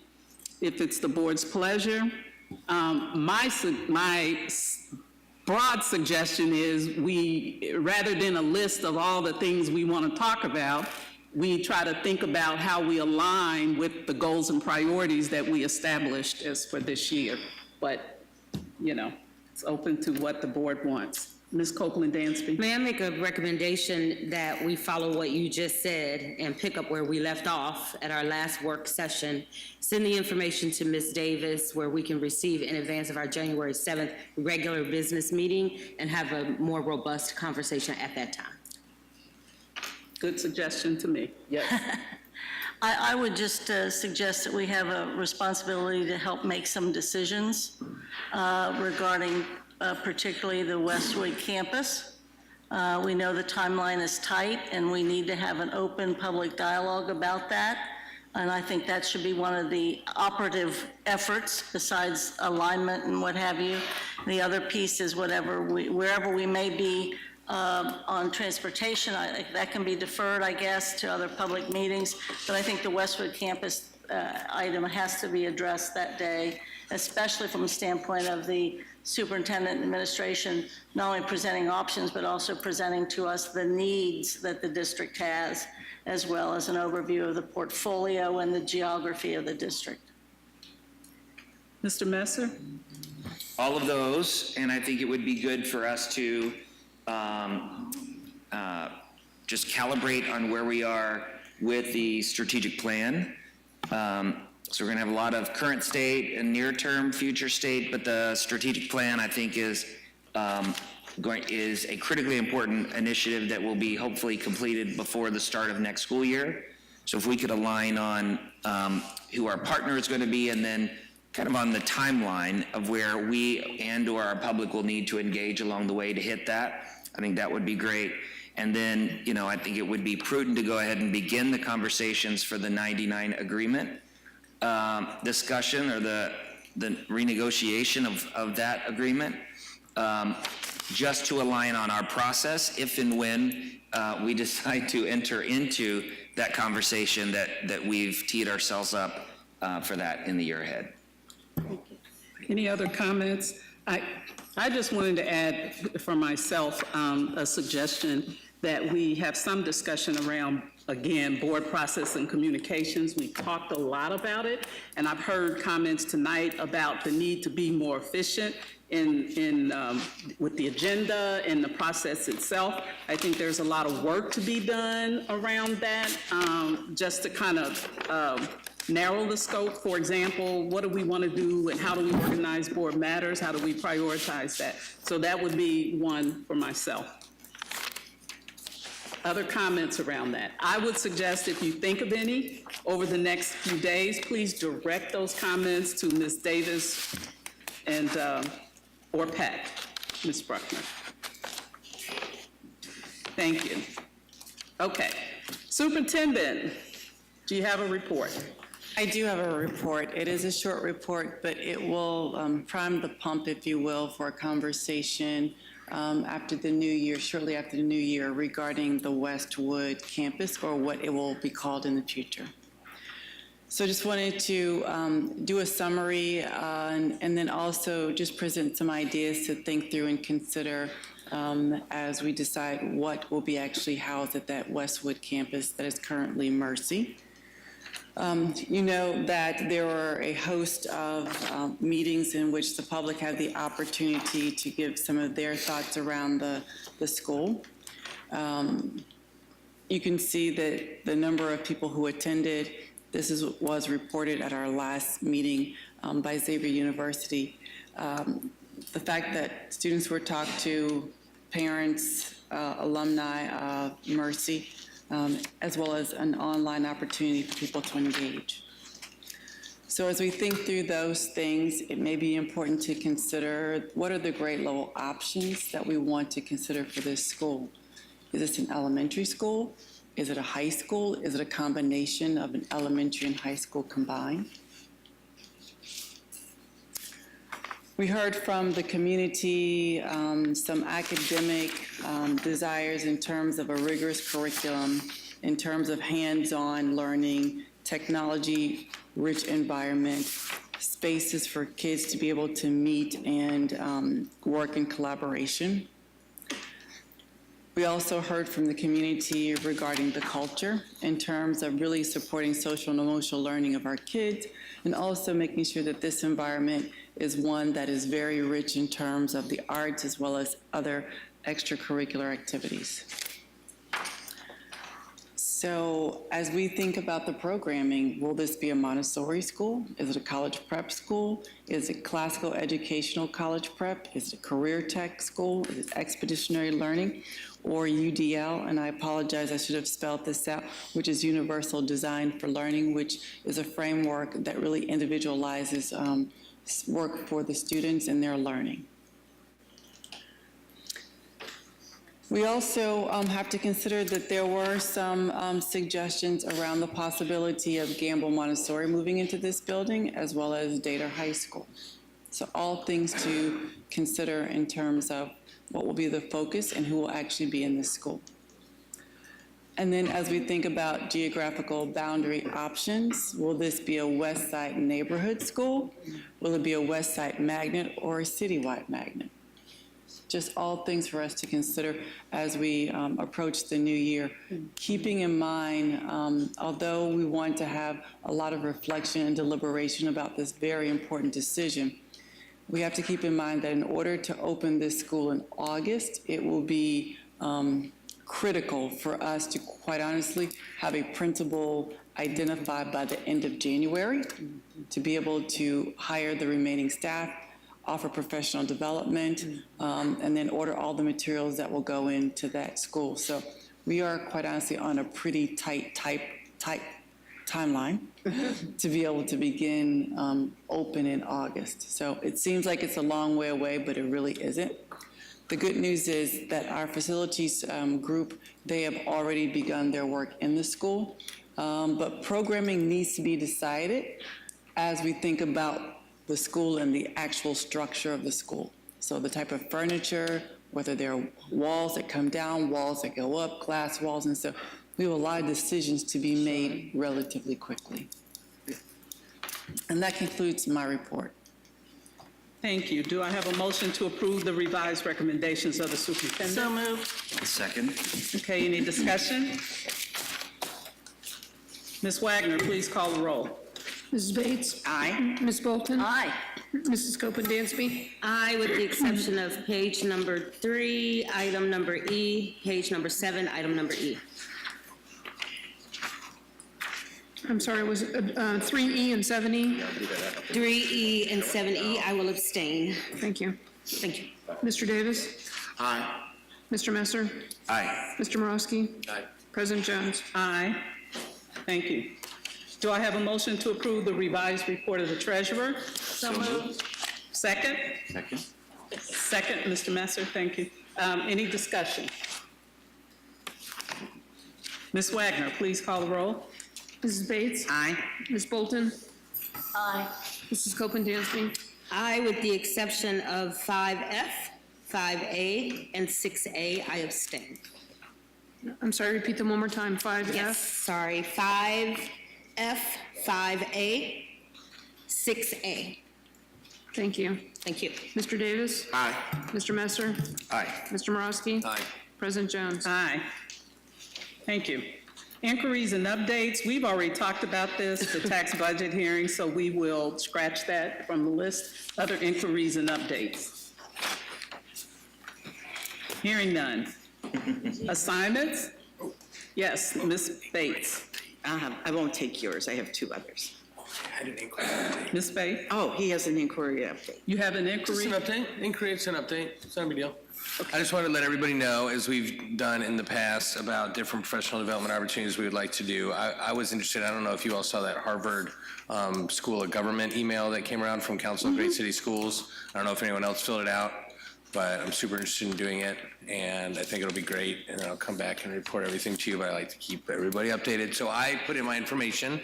if it's the board's pleasure. My broad suggestion is rather than a list of all the things we want to talk about, we try to think about how we align with the goals and priorities that we established as for this year. But, it's open to what the board wants. Ms. Copeland Dansby. May I make a recommendation that we follow what you just said and pick up where we left off at our last work session? Send the information to Ms. Davis where we can receive in advance of our January 7th regular business meeting and have a more robust conversation at that time. Good suggestion to me. Yes. I would just suggest that we have a responsibility to help make some decisions regarding particularly the Westwood campus. We know the timeline is tight, and we need to have an open public dialogue about that. And I think that should be one of the operative efforts, besides alignment and what have you. The other piece is wherever we may be on transportation, that can be deferred, I guess, to other public meetings. But I think the Westwood campus item has to be addressed that day, especially from the standpoint of the superintendent and administration, not only presenting options, but also presenting to us the needs that the district has, as well as an overview of the portfolio and the geography of the district. Mr. Messer? All of those, and I think it would be good for us to just calibrate on where we are with the strategic plan. So we're going to have a lot of current state and near-term future state, but the strategic plan, I think, is is a critically important initiative that will be hopefully completed before the start of next school year. So if we could align on who our partner is going to be, and then kind of on the timeline of where we and/or our public will need to engage along the way to hit that, I think that would be great. And then, you know, I think it would be prudent to go ahead and begin the conversations for the 99 agreement discussion, or the renegotiation of that agreement, just to align on our process if and when we decide to enter into that conversation that we've teed ourselves up for that in the year ahead. Any other comments? I just wanted to add for myself a suggestion that we have some discussion around, again, board process and communications. We talked a lot about it, and I've heard comments tonight about the need to be more efficient with the agenda and the process itself. I think there's a lot of work to be done around that, just to kind of narrow the scope. For example, what do we want to do and how do we organize board matters? How do we prioritize that? So that would be one for myself. Other comments around that? I would suggest, if you think of any over the next few days, please direct those comments to Ms. Davis and or Pat, Ms. Bruckner. Thank you. Okay, Superintendent, do you have a report? I do have a report. It is a short report, but it will prime the pump, if you will, for a conversation after the new year, shortly after the new year, regarding the Westwood campus, or what it will be called in the future. So just wanted to do a summary and then also just present some ideas to think through and consider as we decide what will be actually housed at that Westwood campus that is currently Mercy. You know that there are a host of meetings in which the public had the opportunity to give some of their thoughts around the school. You can see that the number of people who attended, this was reported at our last meeting by Xavier University. The fact that students were talked to, parents, alumni of Mercy, as well as an online opportunity for people to engage. So as we think through those things, it may be important to consider what are the grade level options that we want to consider for this school. Is this an elementary school? Is it a high school? Is it a combination of an elementary and high school combined? We heard from the community some academic desires in terms of a rigorous curriculum, in terms of hands-on learning, technology-rich environment, spaces for kids to be able to meet and work in collaboration. We also heard from the community regarding the culture in terms of really supporting social and emotional learning of our kids, and also making sure that this environment is one that is very rich in terms of the arts as well as other extracurricular activities. So as we think about the programming, will this be a Montessori school? Is it a college prep school? Is it classical educational college prep? Is it a career tech school? Is it expeditionary learning? Or UDL, and I apologize, I should have spelled this out, which is Universal Design for Learning, which is a framework that really individualizes work for the students and their learning. We also have to consider that there were some suggestions around the possibility of Gamble Montessori moving into this building, as well as Dater High School. So all things to consider in terms of what will be the focus and who will actually be in this school. And then as we think about geographical boundary options, will this be a West Side neighborhood school? Will it be a West Side magnet or a citywide magnet? Just all things for us to consider as we approach the new year, keeping in mind, although we want to have a lot of reflection and deliberation about this very important decision, we have to keep in mind that in order to open this school in August, it will be critical for us to, quite honestly, have a principal identified by the end of January to be able to hire the remaining staff. offer professional development, and then order all the materials that will go into that school. So we are quite honestly on a pretty tight timeline to be able to begin open in August. So it seems like it's a long way away, but it really isn't. The good news is that our facilities group, they have already begun their work in the school, but programming needs to be decided as we think about the school and the actual structure of the school. So the type of furniture, whether there are walls that come down, walls that go up, glass walls, and so we have a lot of decisions to be made relatively quickly. And that concludes my report. Thank you. Do I have a motion to approve the revised recommendations of the superintendent? So moved. Second. Okay, any discussion? Ms. Wagner, please call the roll. Mrs. Bates? Aye. Ms. Bolton? Aye. Mrs. Copeland Dansby? Aye, with the exception of page number 3, item number E, page number 7, item number E. I'm sorry, was it 3E and 7E? 3E and 7E, I will abstain. Thank you. Thank you. Mr. Davis? Aye. Mr. Messer? Aye. Mr. Morosky? Aye. President Jones? Aye. Thank you. Do I have a motion to approve the revised report of the treasurer? So moved. Second? Second. Second, Mr. Messer, thank you. Any discussion? Ms. Wagner, please call the roll. Mrs. Bates? Aye. Ms. Bolton? Aye. Mrs. Copeland Dansby? Aye, with the exception of 5F, 5A, and 6A, I abstain. I'm sorry, repeat them one more time. 5F? Yes, sorry, 5F, 5A, 6A. Thank you. Thank you. Mr. Davis? Aye. Mr. Messer? Aye. Mr. Morosky? Aye. President Jones? Aye. Thank you. Inquiries and updates, we've already talked about this, the tax budget hearing, so we will scratch that from the list. Other inquiries and updates. Hearing none. Assignments? Yes, Ms. Bates. I won't take yours, I have 2 others. I had an inquiry update. Ms. Bates, Oh, he has an inquiry update. you have an Just inquiry? an update. Inquiry, it's an update. It's not a big deal. I just wanted to let everybody know, as we've done in the past, about different professional development opportunities we would like to do. I was interested, I don't know if you all saw that Harvard School of Government email that came around from Council of Great City Schools. I don't know if anyone else filled it out, but I'm super interested in doing it, and I think it'll be great, and I'll come back and report everything to you, but I like to keep everybody updated. So I put in my information.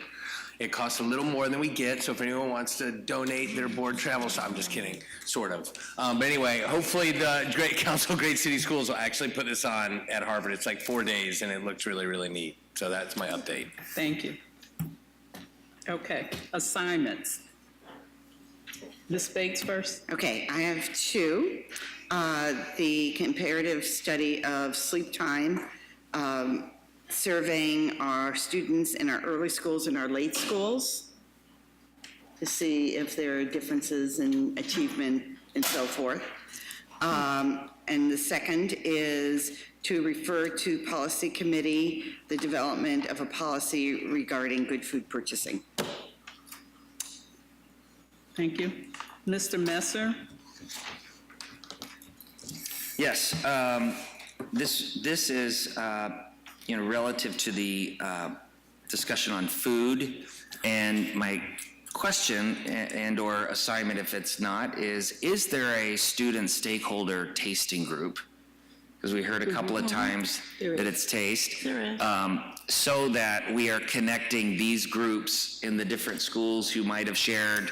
It costs a little more than we get, so if anyone wants to donate their board travel, so I'm just kidding, sort of. But anyway, hopefully the Council of Great City Schools will actually put this on at Harvard. It's like 4 days, and it looks really, really neat. So that's my update. Thank you. Okay, assignments. Ms. Bates first. Okay, I have 2. The comparative study of sleep time, surveying our students in our early schools and our late schools to see if there are differences in achievement and so forth. And the second is to refer to policy committee the development of a policy regarding good food purchasing. Thank you. Mr. Messer? Yes, this is, relative to the discussion on food, and my question and/or assignment, if it's not, is there a student stakeholder tasting group? Because we heard a couple of times that it's taste. There is. So that we are connecting these groups in the different schools who might have shared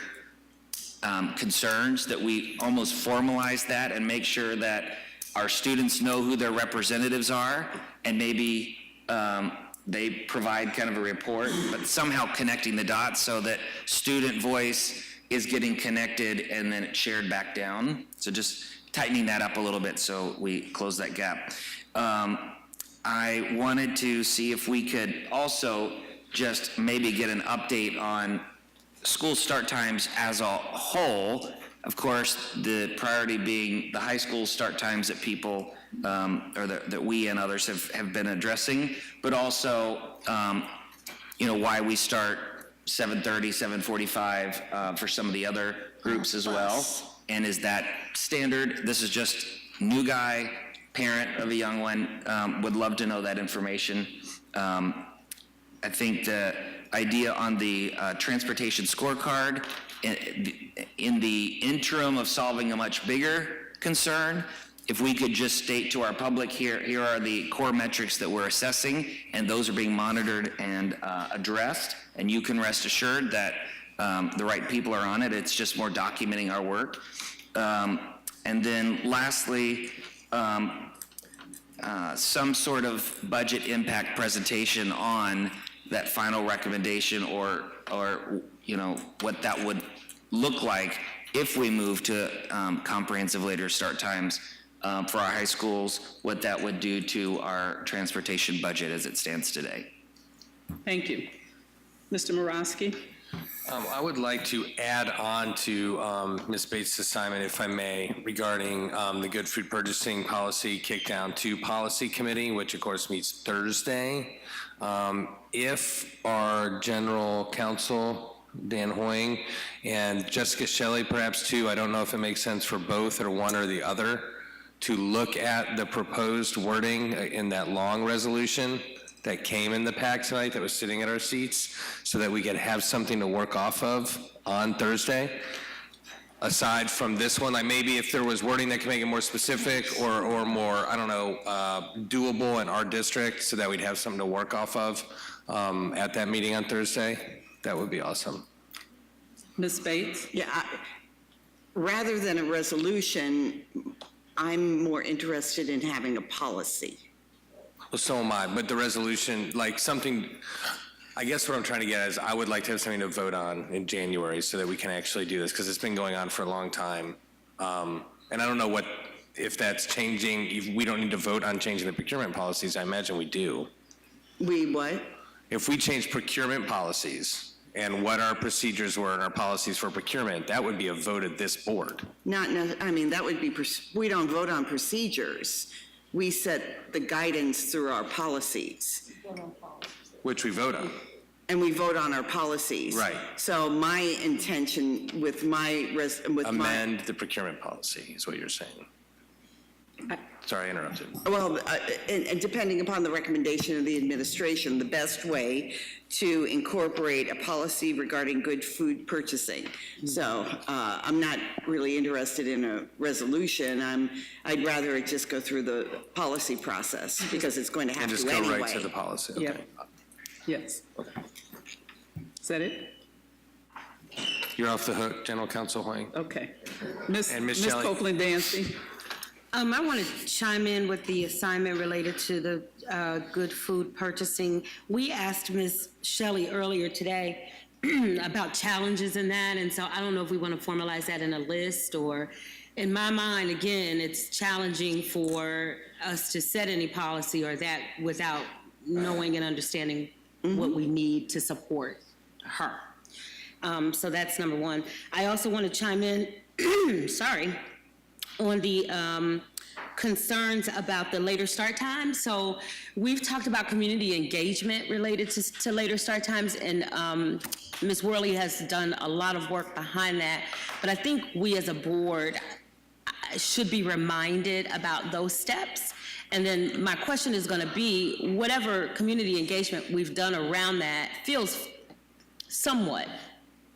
concerns, that we almost formalize that and make sure that our students know who their representatives are, and maybe they provide kind of a report, but somehow connecting the dots so that student voice is getting connected and then it's shared back down. So just tightening that up a little bit so we close that gap. I wanted to see if we could also just maybe get an update on school start times as a whole. Of course, the priority being the high school start times that people, or that we and others have been addressing, but also, why we start 7:30, 7:45 for some of the other groups as well. And is that standard? This is just new guy, parent of a young one, would love to know that information. I think the idea on the transportation scorecard, in the interim of solving a much bigger concern, if we could just state to our public, here are the core metrics that we're assessing, and those are being monitored and addressed, and you can rest assured that the right people are on it. It's just more documenting our work. And then lastly, some sort of budget impact presentation on that final recommendation, or you know, what that would look like if we move to comprehensive later start times for our high schools, what that would do to our transportation budget as it stands today. Thank you. Mr. Morosky? I would like to add on to Ms. Bates' assignment, if I may, regarding the good food purchasing policy kick down to policy committee, which of course meets Thursday. If our general counsel, Dan Hoying, and Jessica Shelley perhaps too, I don't know if it makes sense for both or one or the other, to look at the proposed wording in that long resolution that came in the pack tonight that was sitting at our seats, so that we could have something to work off of on Thursday. Aside from this one, like maybe if there was wording that could make it more specific or more, I don't know, doable in our district, so that we'd have something to work off of at that meeting on Thursday, that would be awesome. Ms. Bates? Yeah, rather than a resolution, I'm more interested in having a policy. Well, so am I, but the resolution, like something, I guess what I'm trying to get at is I would like to have something to vote on in January so that we can actually do this, because it's been going on for a long time. And I don't know if that's changing, if we don't need to vote on changing the procurement policies. I imagine we do. We what? If we change procurement policies and what our procedures were and our policies for procurement, that would be a vote at this board. I mean, that would be, we don't vote on procedures. We set the guidance through our policies. Which we vote on. And we vote on our policies. Right. So my intention with my, amend the procurement policy is what you're saying. Sorry, I interrupted. Well, and depending upon the recommendation of the administration, the best way to incorporate a policy regarding good food purchasing. So I'm not really interested in a resolution. I'd rather it just go through the policy process, because it's going to have to anyway. And just go right to the policy, okay. Yeah. Yes. Okay. Is that it? You're off the hook, General Counsel Hoying. Okay. Ms. Shelley. Copeland Dancy? I want to chime in with the assignment related to the good food purchasing. We asked Ms. Shelley earlier today about challenges in that, and so I don't know if we want to formalize that in a list, or in my mind, again, it's challenging for us to set any policy or that without knowing and understanding what we need to support her. So that's number one. I also want to chime in, sorry, on the concerns about the later start times. So we've talked about community engagement related to later start times, and Ms. Worley has done a lot of work behind that. But I think we as a board should be reminded about those steps. And then my question is going to be, whatever community engagement we've done around that feels somewhat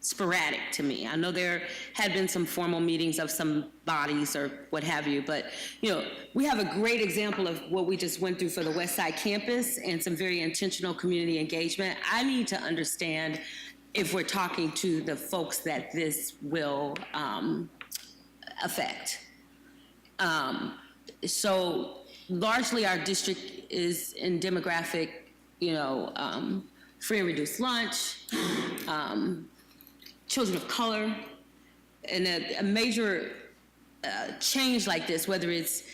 sporadic to me. I know there had been some formal meetings of some bodies or what have you, but we have a great example of what we just went through for the West Side campus and some very intentional community engagement. I need to understand if we're talking to the folks that this will affect. So largely our district is in demographic, free and reduced lunch, children of color, and a major change like this, whether it's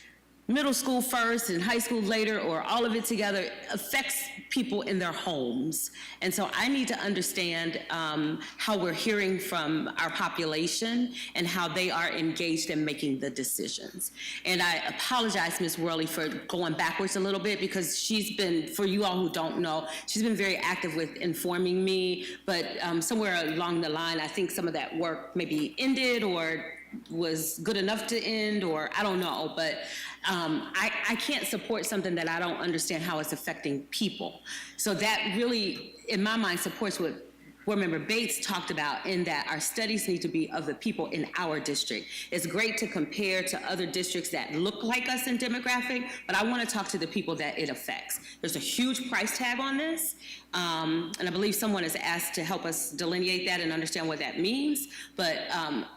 middle school first and high school later or all of it together, affects people in their homes. And so I need to understand how we're hearing from our population and how they are engaged in making the decisions. And I apologize, Ms. Worley, for going backwards a little bit, because she's been, for you all who don't know, she's been very active with informing me, but somewhere along the line, I think some of that work maybe ended or was good enough to end, or I don't know, but I can't support something that I don't understand how it's affecting people. So that really, in my mind, supports what Board Member Bates talked about, in that our studies need to be of the people in our district. It's great to compare to other districts that look like us in demographic, but I want to talk to the people that it affects. There's a huge price tag on this, and I believe someone is asked to help us delineate that and understand what that means, but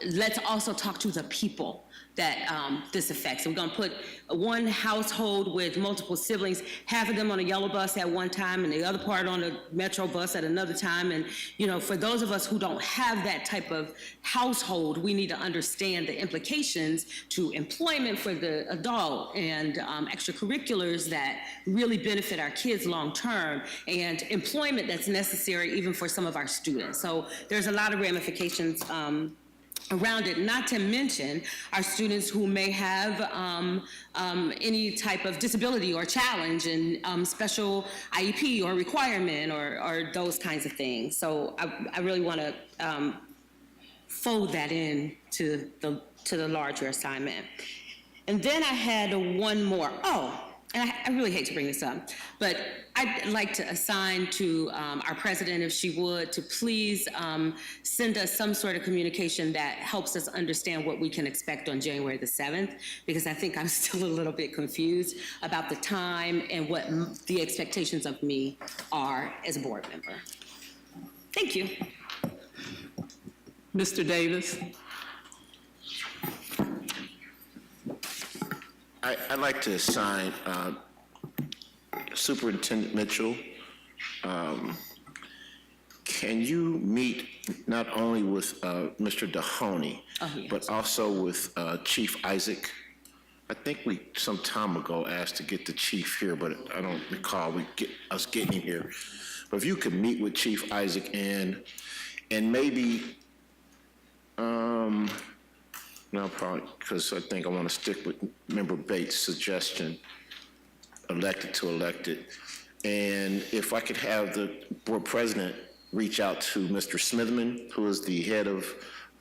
let's also talk to the people that this affects. We're gonna put one household with multiple siblings, half of them on a yellow bus at one time and the other part on a metro bus at another time. And for those of us who don't have that type of household, we need to understand the implications to employment for the adult and extracurriculars that really benefit our kids long-term, and employment that's necessary even for some of our students. So there's a lot of ramifications around it, not to mention our students who may have any type of disability or challenge and special IEP or requirement or those kinds of things. So I really want to fold that in to the larger assignment. And then I had one more. And I really hate to bring this up, but I'd like to assign to our president, if she would, to please send us some sort of communication that helps us understand what we can expect on January the 7th, because I think I'm still a little bit confused about the time and what the expectations of me are as a board member. Thank you. Mr. Davis. I'd like to assign Superintendent Mitchell. Can you meet not only with Mr. Dahoney, but also with Chief Isaac? I think we some time ago asked to get the chief here, but I don't recall us getting him here. But if you could meet with Chief Isaac and maybe no, probably, because I think I want to stick with Member Bates' suggestion, elected to elected. And if I could have the board president reach out to Mr. Smithman, who is the head of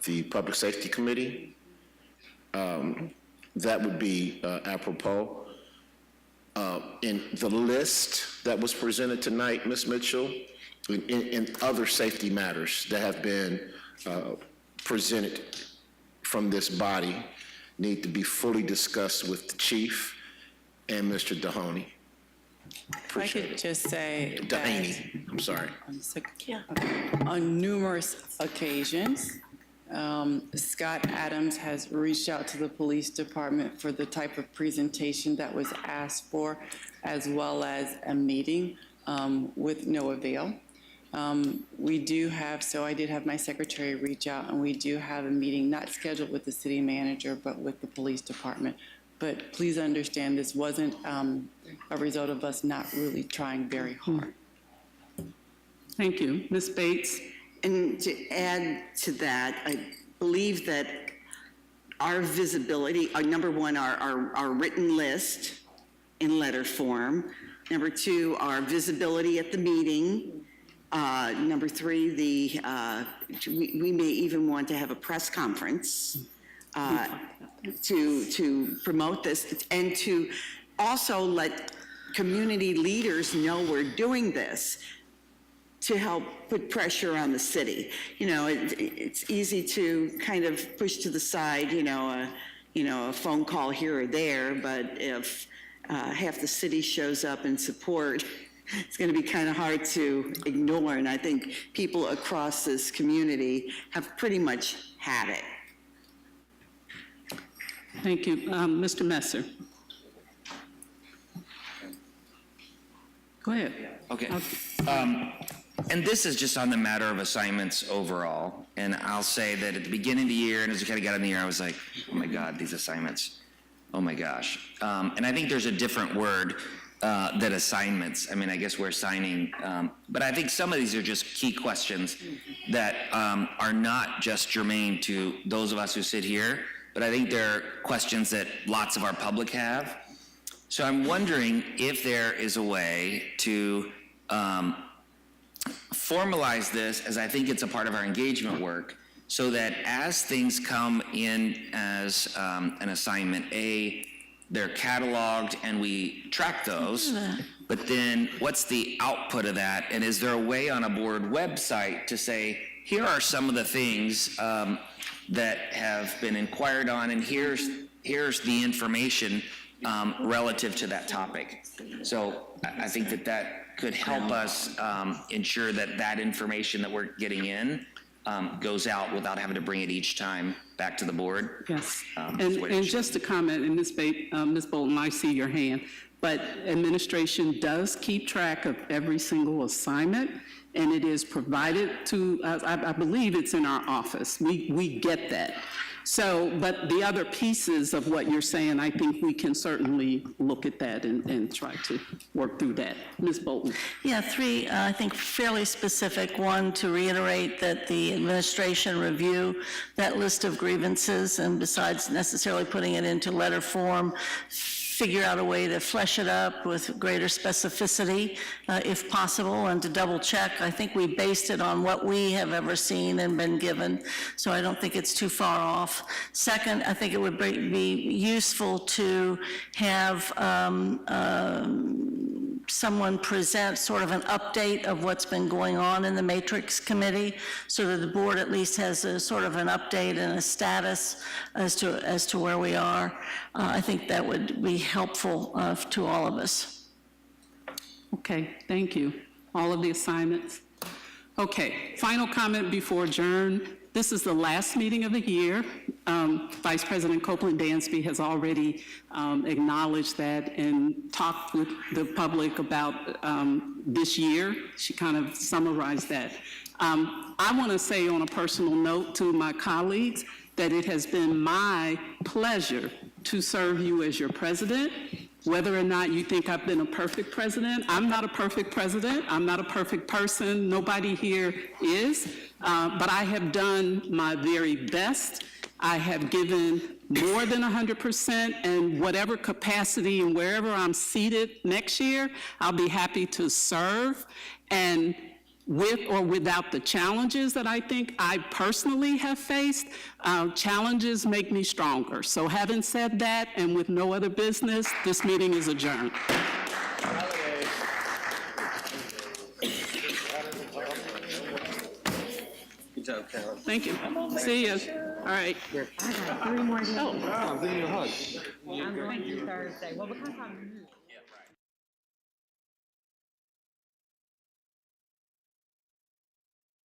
the Public Safety Committee, that would be apropos. In the list that was presented tonight, Ms. Mitchell, in other safety matters that have been presented from this body, need to be fully discussed with the chief and Mr. Dahoney. If I could just say Dehaney, I'm sorry. On numerous occasions, Scott Adams has reached out to the police department for the type of presentation that was asked for, as well as a meeting with no avail. We do have, so I did have my secretary reach out, and we do have a meeting not scheduled with the city manager, but with the police department. But please understand, this wasn't a result of us not really trying very hard. Thank you. Ms. Bates? And to add to that, I believe that our visibility, number one, our written list in letter form. Number two, our visibility at the meeting. Number three, we may even want to have a press conference to promote this, and to also let community leaders know we're doing this, to help put pressure on the city. It's easy to kind of push to the side, a phone call here or there, but if half the city shows up in support, it's going to be kind of hard to ignore, and I think people across this community have pretty much had it. Thank you. Mr. Messer. Go ahead. Okay. And this is just on the matter of assignments overall. And I'll say that at the beginning of the year, and as we kind of got in the year, I was like, oh my God, these assignments. Oh my gosh. And I think there's a different word than assignments. I mean, I guess we're assigning, but I think some of these are just key questions that are not just germane to those of us who sit here, but I think they're questions that lots of our public have. So I'm wondering if there is a way to formalize this, as I think it's a part of our engagement work, so that as things come in as an assignment A, they're cataloged and we track those. But then what's the output of that? And is there a way on a board website to say, here are some of the things that have been inquired on, and here's the information relative to that topic. So I think that could help us ensure that information that we're getting in goes out without having to bring it each time back to the board. Yes, and just to comment, and Ms. Bolton, I see your hand, but administration does keep track of every single assignment, and it is provided to us. I believe it's in our office. We get that. So, but the other pieces of what you're saying, I think we can certainly look at that and try to work through that. Ms. Bolton. Yeah, three, I think fairly specific. One, to reiterate that the administration review that list of grievances, and besides necessarily putting it into letter form, figure out a way to flesh it up with greater specificity, if possible, and to double check. I think we based it on what we have ever seen and been given, so I don't think it's too far off. Second, I think it would be useful to have someone present sort of an update of what's been going on in the Matrix Committee, so that the board at least has a sort of an update and a status as to where we are. I think that would be helpful to all of us. Okay, thank you. All of the assignments. Okay, final comment before adjourn. This is the last meeting of the year. Vice President Copeland Dansby has already acknowledged that and talked with the public about this year. She kind of summarized that. I want to say on a personal note to my colleagues that it has been my pleasure to serve you as your president. Whether or not you think I've been a perfect president, I'm not a perfect president. I'm not a perfect person. Nobody here is. But I have done my very best. I have given more than 100%, and whatever capacity and wherever I'm seated next year, I'll be happy to serve. And with or without the challenges that I think I personally have faced, challenges make me stronger. So having said that, and with no other business, this meeting is adjourned. Good job, Carol. Thank you. See you. All right. I got 3 more days. I'm giving you a hug. I'm going to Thursday. Well, because I'm new.